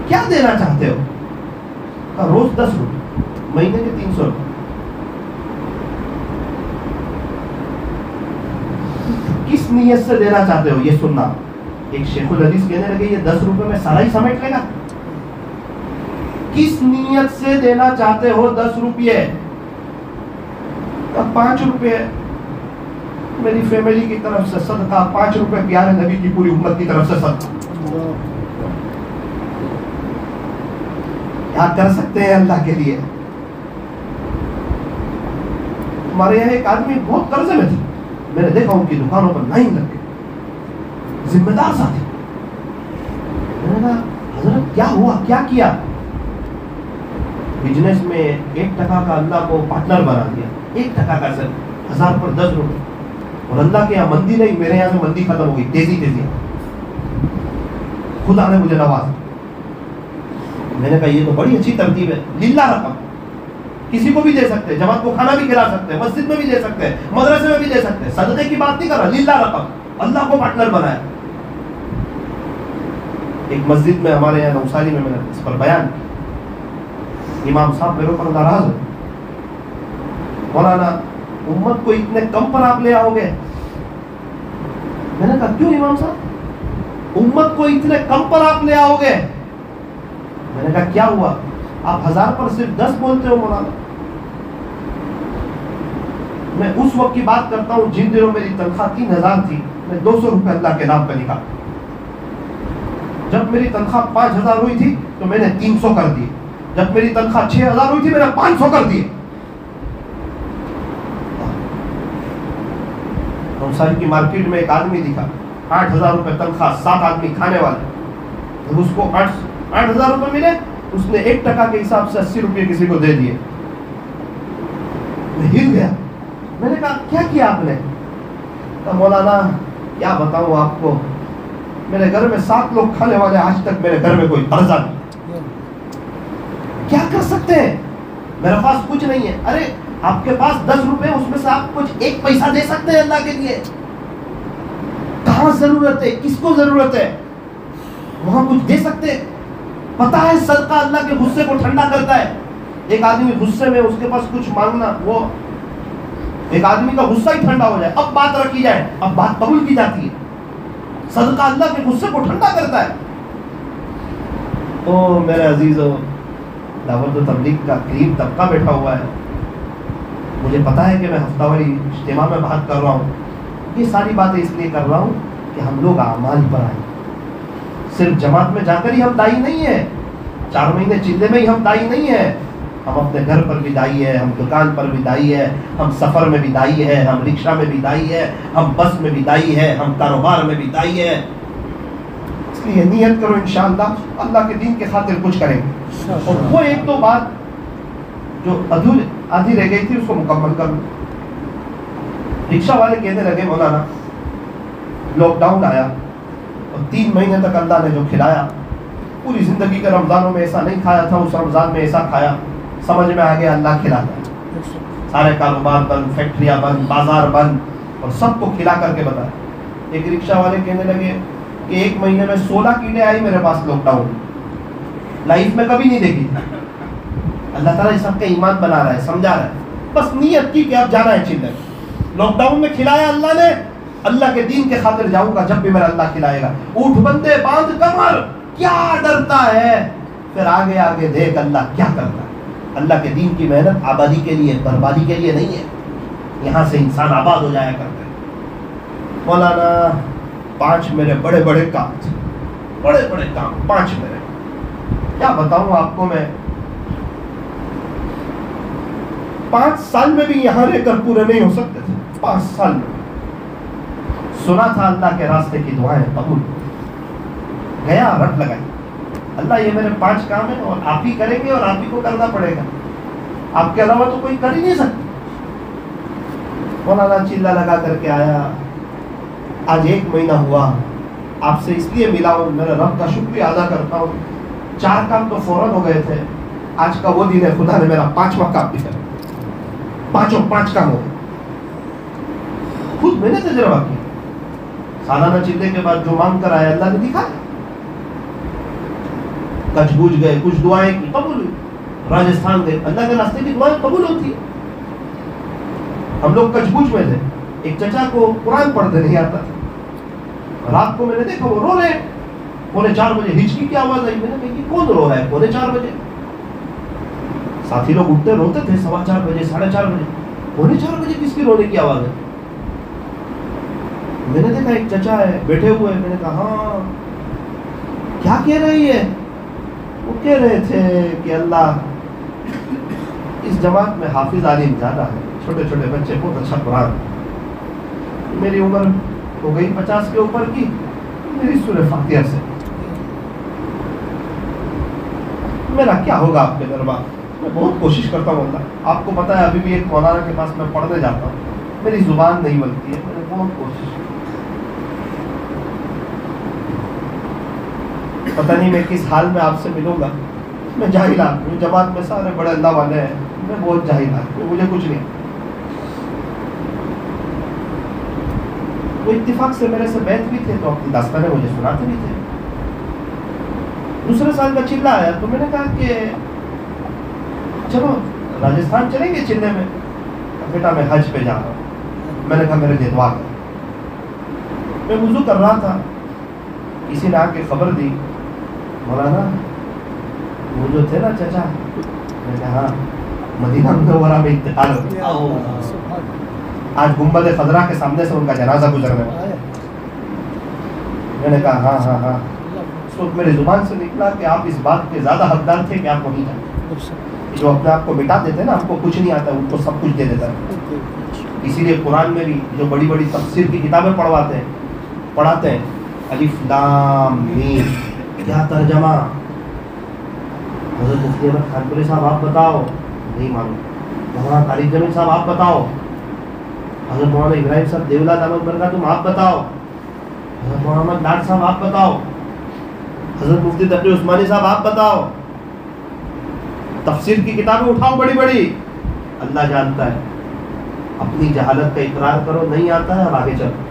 کیا دینا چاہتے ہو؟ کہا روز 10 روپے، مہینے کے 300 روپے. کس نیت سے دینا چاہتے ہو یہ سننا. ایک شیخ الحدیث کہنے لگے یہ 10 روپے میں سارا ہی سمیٹ لے گا. کس نیت سے دینا چاہتے ہو 10 روپے؟ 5 روپے میری فیملی کی طرف سے صدقہ، 5 روپے پیارے نبی کی پوری امت کی طرف سے صدقہ. کیا کر سکتے ہیں اللہ کے لیے. ہمارے یہاں ایک آدمی بہت قرضے میں تھے، میں نے دیکھا ان کی دکانوں پر لائن لگ گئی، ذمہ دار ساتھی. میں نے کہا حضرت کیا ہوا، کیا کیا؟ بزنس میں 1% کا اللہ کو پارٹنر بنا دیا. 1% کا سر 1000 پر 10 روپے. اور اللہ کے یہاں مندی نہیں، میرے یہاں سے مندی ختم ہو گئی تیزی. خدا نے مجھے نوازا. میں نے کہا یہ تو بڑی اچھی ترتیب ہے. للہ رقم، کسی کو بھی دے سکتے ہیں، جماعت کو کھانا بھی کھلا سکتے ہیں، مسجد میں بھی دے سکتے ہیں، مدرسے میں بھی دے سکتے ہیں. صدقے کی بات نہیں کر رہا، للہ رقم، اللہ کو پارٹنر بنایا. ایک مسجد میں ہمارے یہاں نوساری میں نے اس پر بیان کیا. امام صاحب میرے اوپر ناراض ہے، مولانا امت کو اتنے کم پر آپ لے آؤ گے. میں نے کہا کیوں امام صاحب، امت کو اتنے کم پر آپ لے آؤ گے؟ میں نے کہا کیا ہوا، آپ 1000 پر صرف 10 بولتے ہو مولانا. میں اس وقت کی بات کرتا ہوں جن دنوں میری تنخواہ 3000 تھی، میں 200 روپے اللہ کے نام پہ نکالا. جب میری تنخواہ 5000 ہوئی تھی تو میں نے 300 کر دی. جب میری تنخواہ 6000 ہوئی تھی میں نے 500 کر دی. نوساری کی مارکیٹ میں ایک آدمی دکھا، 8000 روپے تنخواہ، 7 آدمی کھانے والے. جب اس کو 8000 روپے ملے، اس نے 1% کے حساب سے 80 روپے کسی کو دے دیے. میں ہل گیا. میں نے کہا کیا کیا آپ نے؟ کہا مولانا کیا بتاؤں آپ کو، میرے گھر میں 7 لوگ کھانے والے، آج تک میرے گھر میں کوئی قرضہ نہیں. کیا کر سکتے ہیں، میرے پاس کچھ نہیں ہے. ارے آپ کے پاس 10 روپے، اس میں سے آپ کچھ 1 پیسہ دے سکتے ہیں اللہ کے لیے. کہاں کہاں ضرورت ہے, کس کو ضرورت ہے, وہاں کچھ دے سکتے. پتہ ہے صدقہ اللہ کے غصے کو ٹھنڈا کرتا ہے. ایک آدمی غصے میں اس کے پاس کچھ مانگنا, وہ ایک آدمی کا غصہ ہی ٹھنڈا ہو جائے, اب بات رکھی جائے, اب بات قبول کی جاتی ہے. صدقہ اللہ کے غصے کو ٹھنڈا کرتا ہے. تو میرے عزیزو, دعوت و تبلیغ کا قریب طبقہ بیٹھا ہوا ہے. مجھے پتا ہے کہ میں ہفتہ واری اجتماع میں بات کر رہا ہوں. یہ ساری باتیں اس لیے کر رہا ہوں کہ ہم لوگ اعمال پر آئیں. صرف جماعت میں جا کر ہی ہم دائی نہیں ہیں, 4 مہینے چلے میں ہی ہم دائی نہیں ہیں. ہم اپنے گھر پر بھی دائی ہے, ہم دکان پر بھی دائی ہے, ہم سفر میں بھی دائی ہے, ہم رکشہ میں بھی دائی ہے, ہم بس میں بھی دائی ہے, ہم کاروبار میں بھی دائی ہے. اس لیے نیت کرو انشاءاللہ اللہ کے دین کے خاطر کچھ کریں گے. اور وہ ایک دو بات جو آدھی رہ گئی تھی اس کو مکمل کر لوں. رکشہ والے کہنے لگے مولانا لاک ڈاؤن آیا اور 3 مہینے تک اللہ نے جو کھلایا, پوری زندگی کے رمضانوں میں ایسا نہیں کھایا تھا, اس رمضان میں ایسا کھایا, سمجھ میں آ گیا اللہ کھلاتا ہے. سارے کاروبار بند, فیکٹریاں بند, بازار بند, اور سب کو کھلا کر کے بتایا. ایک رکشہ والے کہنے لگے کہ 1 مہینے میں 16 کیلے آئی میرے پاس لاک ڈاؤن, لائف میں کبھی نہیں دیکھی. اللہ تعالیٰ اس سب کا ایمان بنا رہا ہے, سمجھا رہا ہے. بس نیت کی کہ اب جانا ہے چلنے. لاک ڈاؤن میں کھلایا اللہ نے, اللہ کے دین کے خاطر جاؤں گا جب بھی میرا اللہ کھلائے گا. اٹھ بندے باندھ کمر, کیا ڈرتا ہے, پھر آگے آگے دیکھ اللہ کیا کرتا ہے. اللہ کے دین کی محنت آبادی کے لیے, بربادی کے لیے نہیں ہے. یہاں سے انسان آباد ہو جایا کرتے ہیں. مولانا 5 میرے بڑے بڑے کام تھے, بڑے بڑے کام 5 میرے, کیا بتاؤں آپ کو. میں 5 سال میں بھی یہاں رہ کر پورے نہیں ہو سکتے تھے. 5 سال میں سنا تھا اللہ کے راستے کی دعائیں قبول, گیا رٹ لگائی, اللہ یہ میرے 5 کام ہیں اور آپ ہی کریں گے اور آپ ہی کو کرنا پڑے گا, آپ کے علاوہ تو کوئی کر ہی نہیں سکتا. مولانا چلا لگا کر کے آیا. آج 1 مہینہ ہوا, آپ سے اس لیے ملا ہوں, میرے رب کا شکریہ ادا کرتا ہوں. 4 کام تو فوراً ہو گئے تھے, آج کا وہ دن ہے خدا نے میرا 5واں کام بھی کرا. 5 کام ہو گئے. خود میں نے تجربہ کیا. سالانہ چلے کے بعد جو مانگ کر آیا اللہ نے دکھایا. کچھ بوجھ گئے, کچھ دعائیں کی قبول ہوئی. راجستھان گئے, اللہ کے راستے کی دعائیں قبول ہوتی ہے. ہم لوگ کچھ بوجھ میں تھے, ایک چچا کو قرآن پڑھتے نہیں آتا تھا. رات کو میں نے دیکھا وہ رو رہے, 3:45 بجے ہچکی کی آواز آئی. میں نے کہا کہ کون رو رہا ہے 4:45 بجے. ساتھی لوگ اٹھتے روتے تھے 4:15 بجے, 4:30 بجے. 4:45 بجے کس کی رونے کی آواز ہے؟ میں نے دیکھا ایک چچا ہے بیٹھے ہوئے. میں نے کہا ہاں کیا کہہ رہی ہے؟ وہ کہہ رہے تھے کہ اللہ اس جماعت میں حافظ عالم زیادہ ہے, چھوٹے چھوٹے بچے, بہت اچھا قرآن. میری عمر ہو گئی 50 کے اوپر کی, میری سورہ فاتحہ سے میرا کیا ہوگا آپ کے دربار. میں بہت کوشش کرتا ہوں اللہ, آپ کو پتا ہے ابھی بھی ایک مولانا کے پاس میں پڑھنے جاتا ہوں, میری زبان نہیں بنتی ہے. میں نے بہت کوشش کی. پتہ نہیں میں کس حال میں آپ سے ملوں گا. میں جاہل آدمی ہوں, جماعت میں سارے بڑے اللہ والے ہیں, میں بہت جاہل آدمی ہوں, مجھے کچھ نہیں. وہ اتفاق سے میرے سے بیٹھ بھی تھے تو اپنی داستانیں مجھے سناتے بھی تھے. دوسرے سال کا چلا آیا تو میں نے کہا کہ چلو راجستھان چلیں گے چلنے میں. بیٹا میں حج پہ جا رہا ہوں. میں نے کہا میرے لیے دعا کر. میں وضو کر رہا تھا, کسی نے آ کے خبر دی مولانا وہ جو تھے نا چچا. میں نے کہا ہاں مدینہ منورہ میں انتقال ہو گیا. آج گنبد خضرا کے سامنے سے ان کا جنازہ گزرنے والا ہے. میں نے کہا ہاں ہاں ہاں. اس وقت میری زبان سے نکلا کہ آپ اس بات کے زیادہ حقدار تھے کہ آپ وہیں جائیں. جو اپنے آپ کو مٹا دیتے نا, ہم کو کچھ نہیں آتا, ان کو سب کچھ دے دیتا ہے. اسی لیے قرآن میں بھی جو بڑی بڑی تفسیر کی کتابیں پڑھاتے ہیں الف لام میم, کیا ترجمہ. حضرت مفتی احمد خانپوری صاحب آپ بتاؤ, نہیں معلوم. مولانا طارق جمیل صاحب آپ بتاؤ. حضرت مولانا ابراہیم صاحب دیولا دامت برکاتہم آپ بتاؤ. حضرت محمد لاڈ صاحب آپ بتاؤ. حضرت مفتی تقی عثمانی صاحب آپ بتاؤ. تفسیر کی کتابیں اٹھاؤ بڑی بڑی. اللہ جانتا ہے. اپنی جہالت کا اقرار کرو, نہیں آتا ہے, اب آگے چلو.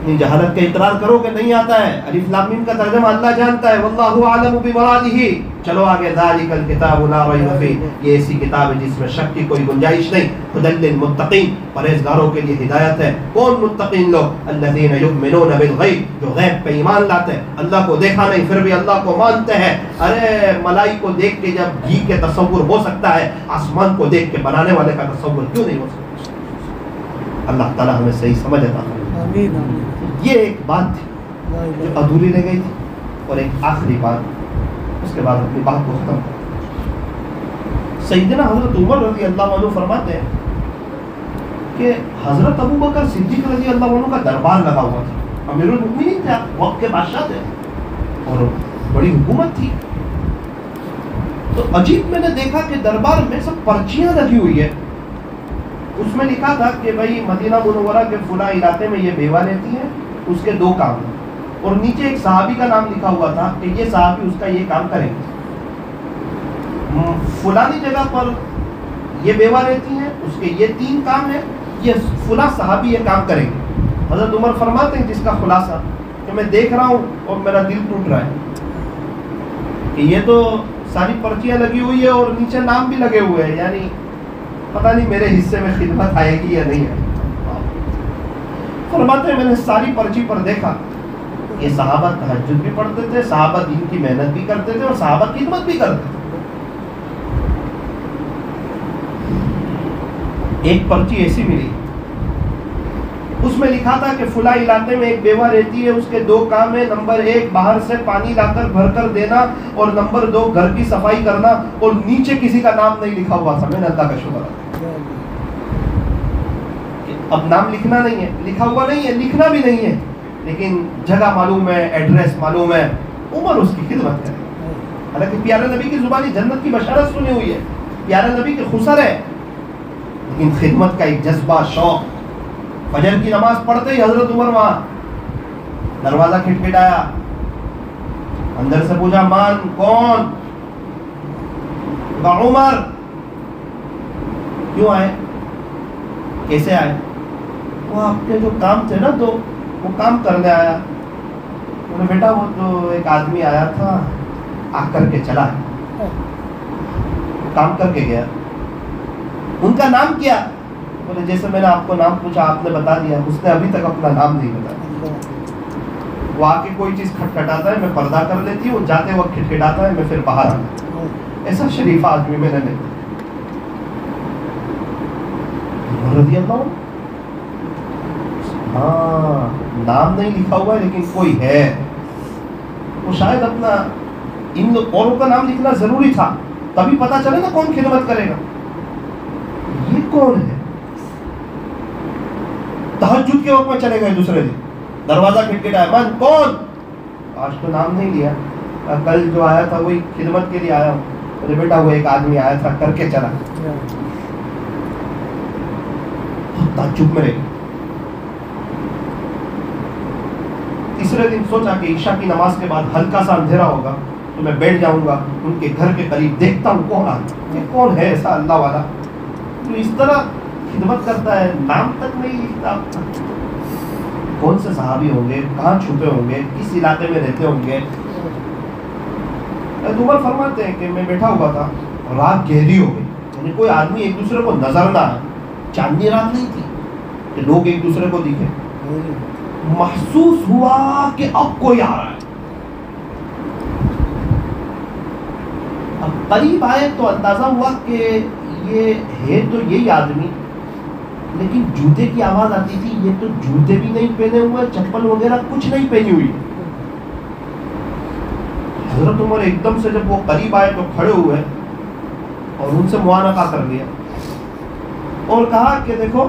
جہالت کا اقرار کرو کہ نہیں آتا ہے، الف لام میم کا ترجمہ اللہ جانتا ہے، واللہ اعلم بمرادہ. چلو آگے، ذالک الکتاب لا ریب فیہ، یہ ایسی کتاب ہے جس میں شک کی کوئی گنجائش نہیں. ھدی للمتقین، پرہیزگاروں کے لیے ہدایت ہے. کون متقین لوگ؟ الذین یؤمنون بالغیب، جو غیب پہ ایمان لاتے ہیں، اللہ کو دیکھا نہیں پھر بھی اللہ کو مانتے ہیں. ارے ملائک کو دیکھ کے جب گھی کے تصور ہو سکتا ہے، آسمان کو دیکھ کے بنانے والے کا تصور کیوں نہیں ہو سکتا؟ اللہ تعالیٰ ہمیں صحیح سمجھ عطا فرمائے. یہ ایک بات تھی جو ادھوری رہ گئی تھی، اور ایک آخری بات، اس کے بعد اپنی بات کو ختم کریں. سیدنا حضرت عمر رضی اللہ عنہ فرماتے ہیں کہ حضرت ابو بکر صدیق رضی اللہ عنہ کا دربار لگا ہوا تھا. امیر المؤمنین تھے، وقت کے بادشاہ تھے، اور بڑی حکومت تھی. تو عجیب میں نے دیکھا کہ دربار میں سب پرچیاں لگی ہوئی ہے. اس میں لکھا تھا کہ بھائی مدینہ منورہ کے فلاں علاقے میں یہ بیوہ رہتی ہے، اس کے 2 کام ہیں. اور نیچے ایک صحابی کا نام لکھا ہوا تھا کہ یہ صحابی اس کا یہ کام کریں گے. فلانی جگہ پر یہ بیوہ رہتی ہیں، اس کے یہ 3 کام ہیں، یہ فلاں صحابی یہ کام کریں گے. حضرت عمر فرماتے ہیں جس کا خلاصہ کہ میں دیکھ رہا ہوں اور میرا دل ٹوٹ رہا ہے کہ یہ تو ساری پرچیاں لگی ہوئی ہے اور نیچے نام بھی لگے ہوئے ہیں، یعنی پتہ نہیں میرے حصے میں خدمت آئے گی یا نہیں ہے. فرماتے ہیں میں نے ساری پرچی پر دیکھا، یہ صحابہ تہجد بھی پڑھتے تھے، صحابہ دین کی محنت بھی کرتے تھے، اور صحابہ خدمت بھی کرتے تھے. ایک پرچی ایسی ملی، اس میں لکھا تھا کہ فلاں علاقے میں ایک بیوہ رہتی ہے، اس کے 2 کام ہیں. نمبر 1 باہر سے پانی لا کر بھر کر دینا، اور نمبر 2 گھر کی صفائی کرنا. اور نیچے کسی کا نام نہیں لکھا ہوا تھا. میں نے اللہ کا شکر ادا. اب نام لکھنا نہیں ہے، لکھا ہوا نہیں ہے، لکھنا بھی نہیں ہے، لیکن جگہ معلوم ہے، ایڈریس معلوم ہے. عمر اس کی خدمت کرے. حالانکہ پیارے نبی کی زبانی جنت کی بشارت سنی ہوئی ہے، پیارے نبی کے خسر ہے، لیکن خدمت کا ایک جذبہ، شوق. فجر کی نماز پڑھتے ہی حضرت عمر وہاں دروازہ کھٹکھٹایا، اندر سے پوچھا مان کون؟ کہا عمر. کیوں آئے؟ کیسے آئے؟ وہ آپ کے جو کام تھے نا، تو وہ کام کرنے آیا. انہوں نے بیٹا وہ تو ایک آدمی آیا تھا، آ کر کے چلا ہے، کام کر کے گیا. ان کا نام کیا؟ بولے جیسے میں نے آپ کو نام پوچھا آپ نے بتا دیا. اس نے ابھی تک اپنا نام نہیں بتایا. وہ آ کے کوئی چیز کھٹکھٹاتا ہے، میں پردہ کر لیتی ہوں، جاتے وقت کھٹکھٹاتا ہے، میں پھر باہر آتا ہوں. ایسا شریف آدمی میں نے نہیں. رضی اللہ عنہ، ہاں نام نہیں لکھا ہوا ہے لیکن کوئی ہے. وہ شاید اپنا ان اوروں کا نام لکھنا ضروری تھا، تبھی پتا چلے نا کون خدمت کرے گا. یہ کون ہے؟ تہجد کے وقت میں چلے گئے دوسرے دن، دروازہ کھٹکھٹایا، من کون؟ آج تو نام نہیں لیا، کل جو آیا تھا وہی خدمت کے لیے آیا ہوں. بولے بیٹا وہ ایک آدمی آیا تھا کر کے چلا. تعجب میں رہی. تیسرے دن سوچا کہ عشاء کی نماز کے بعد ہلکا سا اندھیرا ہوگا تو میں بیٹھ جاؤں گا ان کے گھر کے قریب، دیکھتا ہوں کون آتا ہے، کون ہے ایسا اللہ والا تو اس طرح خدمت کرتا ہے، نام تک نہیں لکھتا. کون سے صحابی ہوں گے، کہاں چھپے ہوں گے، کس علاقے میں رہتے ہوں گے. عمر فرماتے ہیں کہ میں بیٹھا ہوا تھا، رات گہری ہو گئی، یعنی کوئی آدمی ایک دوسرے کو نظر نہ آئے. چاندنی رات نہیں تھی کہ لوگ ایک دوسرے کو دکھے. محسوس ہوا کہ اب کوئی آ رہا ہے. اب قریب آئے تو اندازہ ہوا کہ یہ ہے تو یہی آدمی، لیکن جوتے کی آواز آتی تھی. یہ تو جوتے بھی نہیں پہنے ہوئے، چپل وغیرہ کچھ نہیں پہنی ہوئی. حضرت عمر ایک دم سے جب وہ قریب آئے تو کھڑے ہوئے اور ان سے معانقہ کر لیا اور کہا کہ دیکھو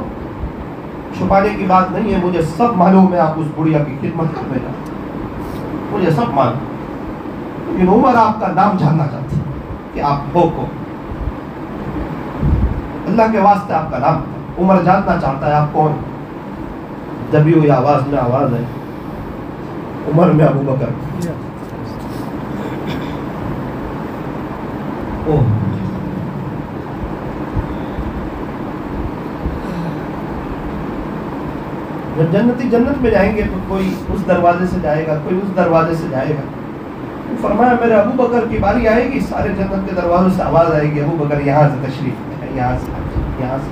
چھپانے کی بات نہیں ہے، مجھے سب معلوم ہے آپ اس بڑھیا کی خدمت کرنے جاتے، مجھے سب معلوم، لیکن عمر آپ کا نام جاننا چاہتے کہ آپ ہو کو. اللہ کے واسطے آپ کا نام عمر جاننا چاہتا ہے آپ کون. دبی ہوئی آواز میں آواز ہے، عمر میں ابو بکر. جب جنتی جنت میں جائیں گے تو کوئی اس دروازے سے جائے گا، کوئی اس دروازے سے جائے گا. فرمایا میرے ابو بکر کی باری آئے گی، سارے جنت کے دروازوں سے آواز آئے گی ابو بکر یہاں سے تشریف لے، یہاں سے یہاں سے.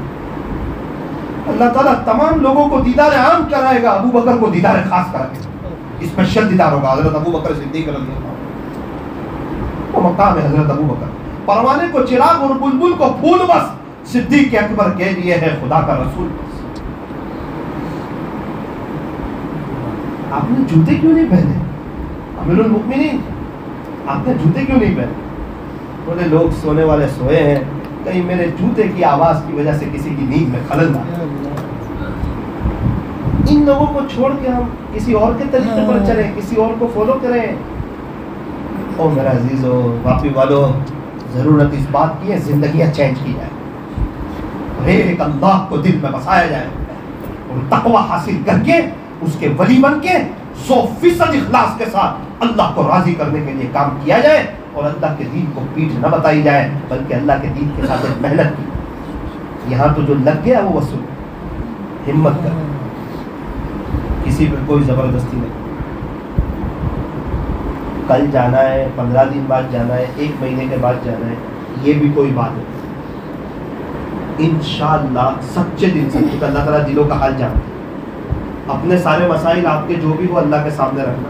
اللہ تعالیٰ تمام لوگوں کو دیدار عام کرائے گا، ابو بکر کو دیدار خاص کرائے گا، اسپیشل دیدار ہوگا. حضرت ابو بکر صدیق رضی اللہ عنہ وہ مقام ہے. حضرت ابو بکر پروانے کو چراغ اور بلبل کو پھول بس، صدیق اکبر کے لیے ہے خدا کا رسول بس. آپ نے جوتے کیوں نہیں پہنے امیر المؤمنین؟ آپ نے جوتے کیوں نہیں پہنے؟ بولے لوگ سونے والے سوئے ہیں، کہیں میرے جوتے کی آواز کی وجہ سے کسی کی نیند میں خلل نہ آئے. ان لوگوں کو چھوڑ کے ہم کسی اور کے طریقے پر چلیں، کسی اور کو فالو کریں. او میرا عزیزو واقعی والو، ضرورت اس بات کی ہے زندگیاں چینج کی جائے اور ایک اللہ کو دل میں بسایا جائے اور تقوی حاصل کر کے اس کے ولی بن کے 100% اخلاص کے ساتھ اللہ کو راضی کرنے کے لیے کام کیا جائے اور اللہ کے دین کو پیٹھ نہ بتائی جائے بلکہ اللہ کے دین کے ساتھ ایک محنت کی. یہاں تو جو لگ گیا وہ وصول. ہمت کر، کسی پہ کوئی زبردستی نہیں. کل جانا ہے، 15 دن بعد جانا ہے، 1 مہینے کے بعد جانا ہے، یہ بھی کوئی بات نہیں. انشاءاللہ سچے دل سے، کیونکہ اللہ تعالیٰ دلوں کا حال جانتا ہے. اپنے سارے مسائل آپ کے جو بھی ہو اللہ کے سامنے رکھنا.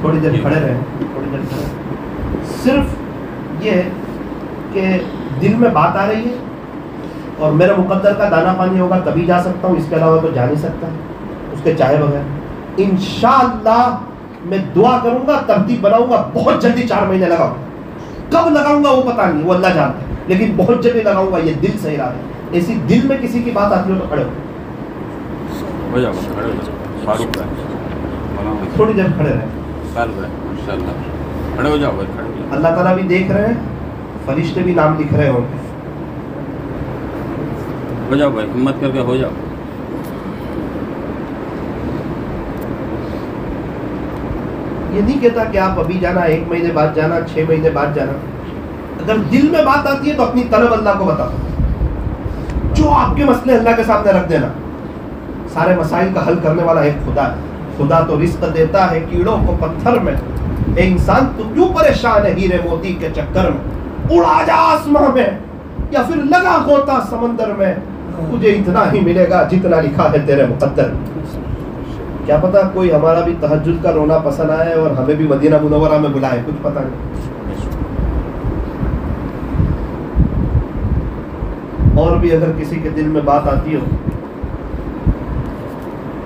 تھوڑی دیر کھڑے رہیں، تھوڑی دیر کھڑے رہیں. صرف یہ کہ دل میں بات آ رہی ہے اور میرا مقدر کا دانا پانی ہوگا تبھی جا سکتا ہوں، اس کے علاوہ تو جا نہیں سکتا اس کے چاہے بغیر. انشاءاللہ میں دعا کروں گا، ترتیب بناؤں گا، بہت جلدی 4 مہینے لگاؤں گا. کب لگاؤں گا وہ پتہ نہیں، وہ اللہ جانتا ہے، لیکن بہت جلدی لگاؤں گا. یہ دل سے ارادہ ہے. ایسی دل میں کسی کی بات آتی ہو تو کھڑے ہو، تھوڑی دیر کھڑے رہیں. اللہ تعالیٰ بھی دیکھ رہے ہیں، فرشتے بھی نام لکھ رہے ہوں گے. ہو جاؤ بھائی، ہمت کر کے ہو جاؤ. یہ نہیں کہتا کہ آپ ابھی جانا، 1 مہینے بعد جانا، 6 مہینے بعد جانا. اگر دل میں بات آتی ہے تو اپنی طلب اللہ کو بتا دو. جو آپ کے مسئلے اللہ کے سامنے رکھ دینا. سارے مسائل کا حل کرنے والا ایک خدا ہے. خدا تو رزق دیتا ہے کیڑوں کو پتھر میں. اے انسان تو کیوں پریشان ہے ہیرے موتی کے چکر میں؟ اڑا جا آسمان میں یا پھر لگا غوطہ سمندر میں، تجھے اتنا ہی ملے گا جتنا لکھا ہے تیرے مقدر میں. کیا پتا کوئی ہمارا بھی تہجد کا رونا پسند آئے اور ہمیں بھی مدینہ منورہ میں بلائے، کچھ پتا نہیں. اور بھی اگر کسی کے دل میں بات آتی ہو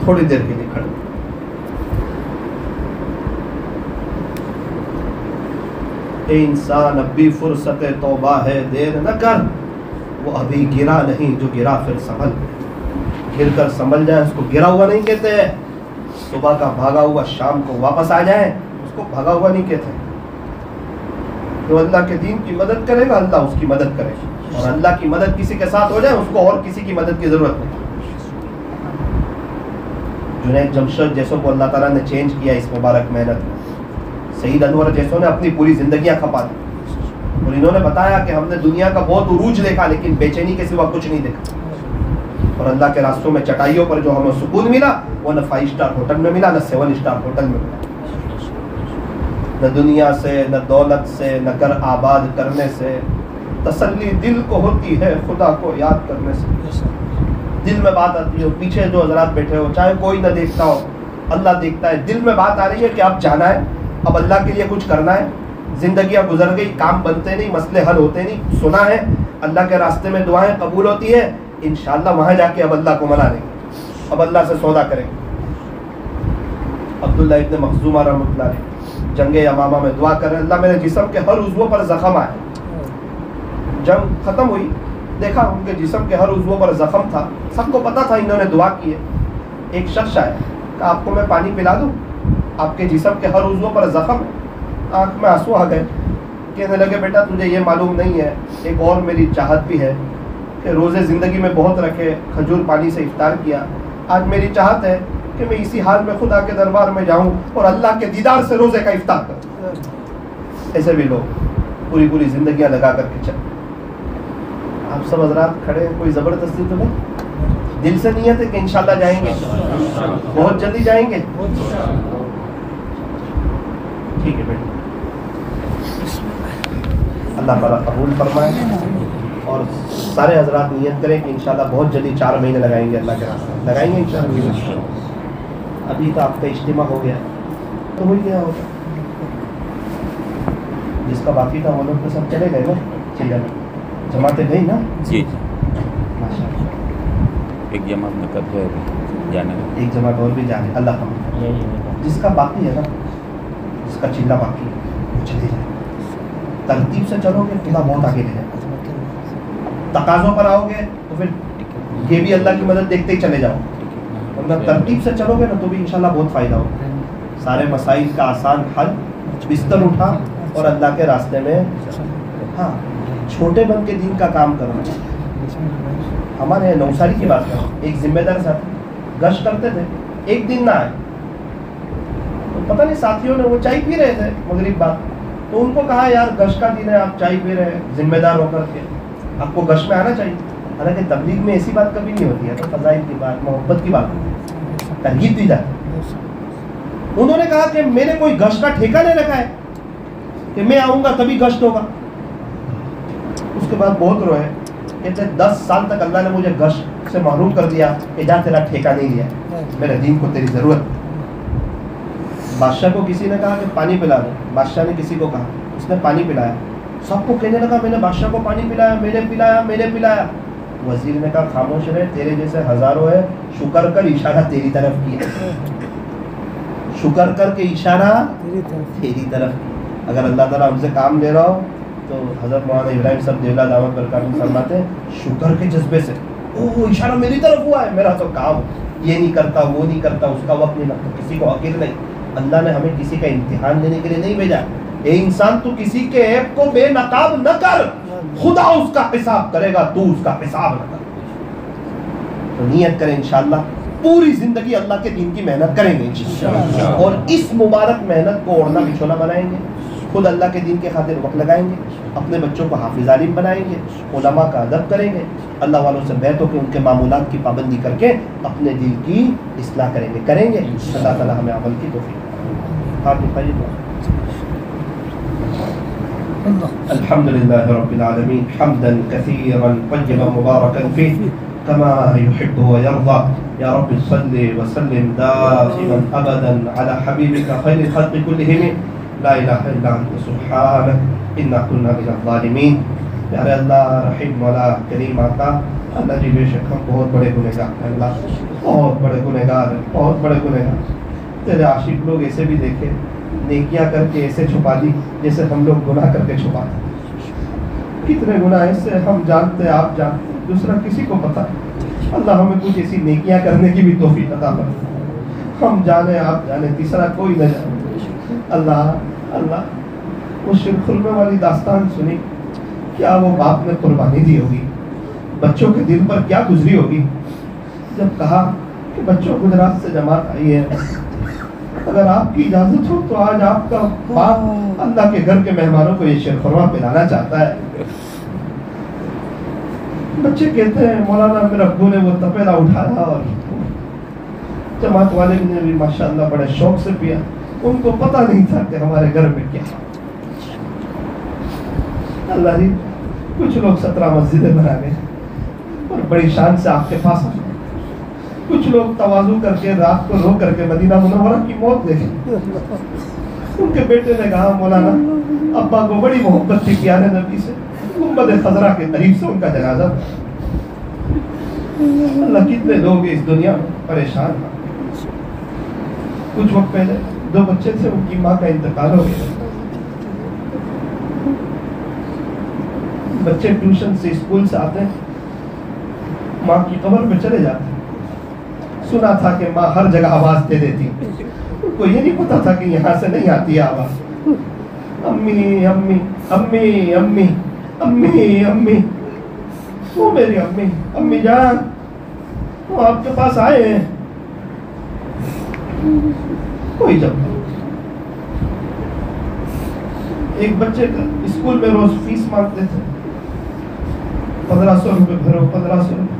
تھوڑی دیر کے لیے کھڑے. اے انسان اب بھی فرصت توبہ ہے، دیر نہ کر، وہ ابھی گرا نہیں جو گرا پھر سنبھل. گر کر سنبھل جائے اس کو گرا ہوا نہیں کہتے. صبح کا بھاگا ہوا شام کو واپس آ جائے اس کو بھاگا ہوا نہیں کہتے. جو اللہ کے دین کی مدد کرے گا اللہ اس کی مدد کرے گا، اور اللہ کی مدد کسی کے ساتھ ہو جائے اس کو اور کسی کی مدد کی ضرورت نہیں. جنید جمشید جیسوں کو اللہ تعالیٰ نے چینج کیا اس مبارک محنت میں. سعید انور جیسوں نے اپنی پوری زندگیاں کھپا دی اور انہوں نے بتایا کہ ہم نے دنیا کا بہت عروج دیکھا لیکن بے چینی کے سوا کچھ نہیں دیکھا. اور اللہ کے راستوں میں چٹائیوں پر جو ہمیں سکون ملا وہ نہ 5 اسٹار ہوٹل میں ملا، نہ 7 اسٹار ہوٹل میں ملا. نہ دنیا سے، نہ دولت سے، نہ گھر آباد کرنے سے. تسلی دل کو ہوتی ہے خدا کو یاد کرنے سے. دل میں بات آتی ہو، پیچھے جو حضرات بیٹھے ہو چاہے کوئی نہ دیکھتا ہو اللہ دیکھتا ہے. دل میں بات آ رہی ہے کہ اب جانا ہے، اب اللہ کے لیے کچھ کرنا ہے. زندگیاں گزر گئی، کام بنتے نہیں، مسئلے حل ہوتے نہیں. سنا ہے اللہ کے راستے میں دعائیں قبول ہوتی ہے. انشاءاللہ وہاں جا کے اب اللہ کو منا لیں گے، اب اللہ سے سودا کریں گے. عبداللہ ابن مخزومہ رحمۃ اللہ علیہ جنگ یمامہ میں دعا کر رہے ہیں اللہ میرے جسم کے ہر عضو پر زخم آئے. جنگ ختم ہوئی، دیکھا ان کے جسم کے ہر عضو پر زخم تھا. سب کو پتا تھا انہوں نے دعا کی ہے. ایک شخص آیا کہ آپ کو میں پانی پلا دوں، آپ کے جسم کے ہر عضو پر زخم ہے. آنکھ میں آنسو آ گئے. کہنے لگے بیٹا تجھے یہ معلوم نہیں ہے ایک اور میری چاہت بھی ہے کہ روزے زندگی میں بہت رکھے، کھجور پانی سے افطار کیا. آج میری چاہت ہے کہ میں اسی حال میں خدا کے دربار میں جاؤں اور اللہ کے دیدار سے روزے کا افطار کروں. ایسے بھی لوگ پوری پوری زندگیاں لگا کر کے چلے. آپ سب حضرات کھڑے ہیں، کوئی زبردستی تو نہیں. دل سے نیت ہے کہ انشاءاللہ جائیں گے، بہت جلدی جائیں گے. ٹھیک ہے بیٹا، اللہ تعالیٰ قبول فرمائے. اور سارے حضرات نیت کریں کہ انشاءاللہ بہت جلدی 4 مہینے لگائیں گے اللہ کے راستے میں، لگائیں گے انشاءاللہ. ابھی تو آپ کا اجتماع ہو گیا تو ہو گیا ہوگا، جس کا باقی تھا وہ لوگ تو سب چلے گئے نا، چلے جماعتیں گئی نا. جی ماشاء اللہ، ایک جماعت میں کب ہے جانے کا؟ ایک جماعت اور بھی جانے اللہ کا. جس کا باقی ہے نا، جس کا چلہ باقی ہے وہ چلے جائے. ترتیب سے چلو گے خدا بہت آگے لے جائے. تقاضوں پر آؤ گے تو پھر یہ بھی اللہ کی مدد دیکھتے ہی چلے جاؤ. ورنہ ترتیب سے چلو گے نا تو بھی انشاءاللہ بہت فائدہ ہوگا. سارے مسائل کا آسان حل، بستر اٹھا اور اللہ کے راستے میں. ہاں، چھوٹے بن کے دین کا کام کرو. ہمارے نوساری کی بات کرو، ایک ذمہ دار صاحب گشت کرتے تھے، ایک دن نہ آئے تو پتہ نہیں ساتھیوں نے، وہ چائے پی رہے تھے مغرب بعد، تو ان کو کہا یار گشت کا دن ہے، آپ چائے پی رہے ہیں، ذمہ دار ہو کر کے آپ کو گشت میں آنا چاہیے. حالانکہ تبلیغ میں ایسی بات کبھی نہیں ہوتی ہے، تو فضائل کی بات، محبت کی بات، ترغیب دی جاتی. انہوں نے کہا کہ میں نے کوئی گشت کا ٹھیکہ نہیں رکھا ہے کہ میں آؤں گا تبھی گشت ہوگا. اس کے بعد بہت روئے، کہتے 10 سال تک اللہ نے مجھے گشت سے محروم کر دیا کہ جا تیرا ٹھیکہ نہیں لیا، میرے دین کو تیری ضرورت. بادشاہ کو کسی نے کہا کہ پانی پلا دو، بادشاہ نے کسی کو کہا، اس نے پانی پلایا. سب کو کہنے لگا میں نے بادشاہ کو پانی پلایا، میں نے پلایا، میں نے پلایا. وزیر نے کہا خاموش رہے، تیرے جیسے ہزاروں ہے، شکر کر اشارہ تیری طرف کیا، شکر کر کے اشارہ تیری طرف. اگر اللہ تعالیٰ ہم سے کام لے رہا ہو تو حضرت مولانا ابراہیم صاحب دیولہ دعوت برکات فرماتے ہیں شکر کے جذبے سے، او اشارہ میری طرف ہوا ہے، میرا تو کام یہ نہیں کرتا، وہ نہیں کرتا، اس کا وقت نہیں لگتا، کسی کو حقیر نہیں. اللہ نے ہمیں کسی کا امتحان لینے کے لیے نہیں بھیجا. اے انسان تو کسی کے عیب کو بے نقاب نہ کر، خدا اس کا حساب کرے گا، تو اس کا حساب نہ کر. تو نیت کریں انشاءاللہ پوری زندگی اللہ کے دین کی محنت کریں گے انشاءاللہ، اور اس مبارک محنت کو اوڑھنا بچھونا بنائیں گے. خود اللہ کے دین کے خاطر وقت لگائیں گے، اپنے بچوں کو حافظ عالم بنائیں گے، علماء کا ادب کریں گے، اللہ والوں سے بیعت ہو کے ان کے معمولات کی پابندی کر کے اپنے دل کی اصلاح کریں گے. اللہ تعالیٰ ہمیں عمل کی توفیق. الحمد لله رب العالمين حمدا كثيرا طيبا مباركا فيه كما يحب ويرضى. يا رب صل وسلم دائما ابدا على حبيبك خير الخلق كلهم لا اله الا انت سبحانك انا كنا من الظالمين. پیارے اللہ رحیم مولا کریم آقا، اللہ جی بے شک ہم بہت بڑے گنہگار ہیں، اللہ بہت بڑے گنہگار ہیں، بہت بڑے گنہگار. تیرے عاشق لوگ ایسے بھی دیکھے، نیکیاں کر کے ایسے چھپا دی جیسے ہم لوگ گناہ کر کے چھپا دی. کتنے گناہ ایسے ہم جانتے، آپ جانتے، دوسرا کسی کو پتہ. اللہ ہمیں کچھ ایسی نیکیاں کرنے کی بھی توفیق عطا فرمائے، ہم جانے آپ جانے، تیسرا کوئی نہ جانے. اللہ اللہ وہ شرک خلوہ والی داستان سنی، کیا وہ باپ نے قربانی دی ہوگی، بچوں کے دل پر کیا گزری ہوگی جب کہا کہ بچوں گجرات سے جماعت آئی ہے، اگر آپ کی اجازت ہو تو آج آپ کا باپ اللہ کے گھر کے مہمانوں کو یہ شیرخورما پلانا چاہتا ہے. بچے کہتے ہیں مولانا میرے ابو نے وہ تپیلا اٹھایا اور جماعت والے نے بھی ماشاءاللہ بڑے شوق سے پیا، ان کو پتہ نہیں تھا کہ ہمارے گھر میں کیا. اللہ جی کچھ لوگ 17 مسجدیں بنا گئے اور بڑی شان سے آپ کے پاس آ گئے. کچھ لوگ تواضع کر کے رات کو رو کر کے مدینہ منورہ کی موت دیکھے. ان کے بیٹے نے کہا مولانا ابا کو بڑی محبت تھی پیارے نبی سے، گنبد خضرا کے قریب سے ان کا جنازہ. اللہ کتنے لوگ اس دنیا میں پریشان ہیں. کچھ وقت پہلے 2 بچے تھے، ان کی ماں کا انتقال ہو گیا. بچے ٹیوشن سے اسکول سے آتے ہیں، ماں کی قبر پہ چلے جاتے ہیں. سنا تھا کہ ماں ہر جگہ آواز دے دیتی، ان کو یہ نہیں پتا تھا کہ یہاں سے نہیں آتی ہے آواز. امی امی امی امی امی امی، وہ میری امی، امی جان وہ آپ کے پاس آئے ہیں. کوئی جب ایک بچے کا اسکول میں روز فیس مانگتے تھے، 1500 روپے بھرو، 1500 روپے.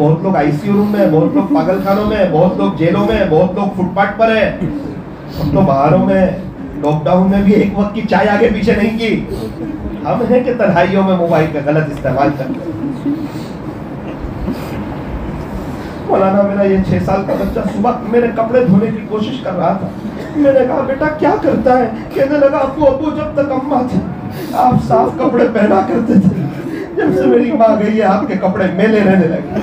بہت لوگ آئی سی یو روم میں ہیں, بہت لوگ پاگل خانوں میں ہیں, بہت لوگ جیلوں میں ہیں, بہت لوگ فٹ پاتھ پر ہیں. ہم تو باہروں میں لاک ڈاؤن میں بھی ایک وقت کی چائے آگے پیچھے نہیں کی. ہم ہیں کہ تنہائیوں میں موبائل کا غلط استعمال کرتے ہیں. مولانا میرا یہ 6 سال کا بچہ صبح میرے کپڑے دھونے کی کوشش کر رہا تھا. میں نے کہا بیٹا کیا کرتا ہے؟ کہنے لگا ابو جب تک اماں تھی آپ صاف کپڑے پہنا کرتے تھے, جب سے میری ماں گئی ہے آپ کے کپڑے میلے رہنے لگے.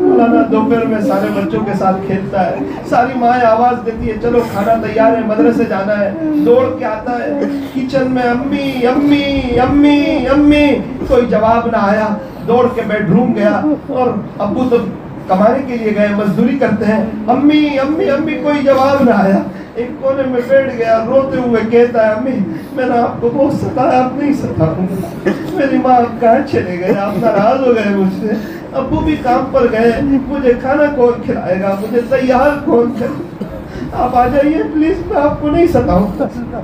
مولانا دوپہر میں سارے بچوں کے ساتھ کھیلتا ہے, ساری مائیں آواز دیتی ہے چلو کھانا تیار ہے مدرسے جانا ہے, دوڑ کے آتا ہے کچن میں امی امی امی امی, کوئی جواب نہ آیا. دوڑ کے بیڈ روم گیا اور ابو تو کمانے کے لیے گئے, مزدوری کرتے ہیں, امی امی امی کوئی جواب نہ آیا. ایک کونے میں بیٹھ گیا, روتے ہوئے کہتا ہے امی میں نے آپ کو بہت ستایا, آپ نہیں ستاؤں گا. میری ماں آپ کہاں چلے گئے, آپ ناراض ہو گئے مجھ سے, ابو بھی کام پر گئے, مجھے کھانا کون کھلائے گا, مجھے تیار کون کرے, آپ آ جائیے پلیز, میں آپ کو نہیں ستاؤں گا.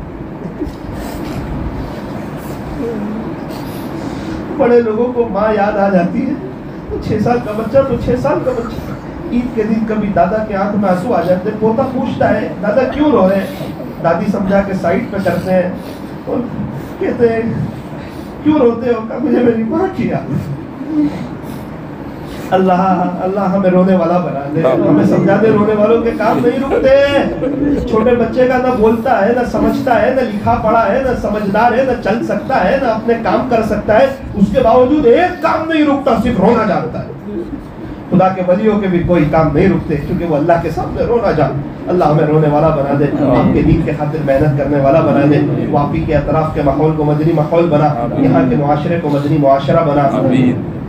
بڑے لوگوں کو ماں یاد آ جاتی ہے, 6 سال کا بچہ تو 6 سال کا بچہ. عید کے دن کبھی دادا کے آنکھ میں آنسو آ جاتے, پوتا پوچھتا ہے دادا کیوں رو رہے ہیں, دادی سمجھا کے سائڈ پہ کرتے ہیں اور کہتے ہیں کیوں روتے ہو, کہا مجھے میری ماں کیا. اللہ اللہ ہمیں رونے والا بنا دے, ہمیں سمجھا دے رونے والوں کے کام نہیں رکتے. چھوٹے بچے کا نہ بولتا ہے, نہ سمجھتا ہے, نہ لکھا پڑھا ہے, نہ سمجھدار ہے, نہ چل سکتا ہے, نہ اپنے کام کر سکتا ہے, اس کے باوجود ایک کام نہیں رکتا, صرف رونا جانتا ہے. خدا کے ولیوں کے بھی کوئی کام نہیں رکتے کیونکہ وہ اللہ کے سامنے رونا جانتے. اللہ ہمیں رونے والا بنا دے, آپ کے دین کے خاطر محنت کرنے والا بنا دے. واپی کے اطراف کے ماحول کو مدنی ماحول بنا, یہاں کے معاشرے کو مدنی معاشرہ بنا.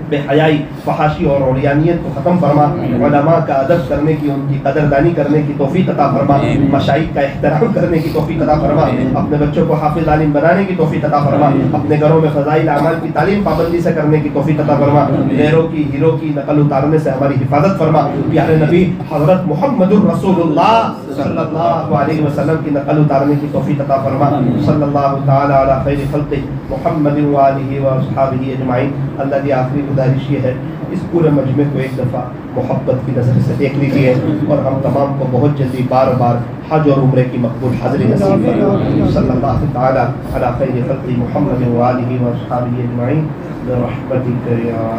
بے حیائی فحاشی اور عریانیت کو ختم فرما, علماء کا ادب کرنے کی, ان کی قدردانی کرنے کی توفیق عطا فرما, مشائخ کا احترام کرنے کی توفیق عطا فرما, اپنے بچوں کو حافظ عالم بنانے کی توفیق عطا فرما, اپنے گھروں میں فضائل اعمال کی تعلیم پابندی سے کرنے کی توفیق عطا فرما, غیروں کی ہیروں کی نقل اتارنے سے ہماری حفاظت فرما. پیارے نبی حضرت محمد الرسول اللہ صلی اللہ علیہ وسلم کی نقل اتارنے کی توفیق عطا فرما. صلی اللہ تعالی علی خیر خلقہ محمد وآلہ واصحابہ اجمعین. اللہ کی آخری گزارش یہ ہے, اس پورے مجمع کو ایک دفعہ محبت کی نظر سے دیکھ لیجیے اور ہم تمام کو بہت جلدی بار بار حج اور عمرے کی مقبول حاضری نصیب فرما. صلی اللہ تعالی علی خیر خلقہ محمد وآلہ واصحابہ اجمعین برحمتک یا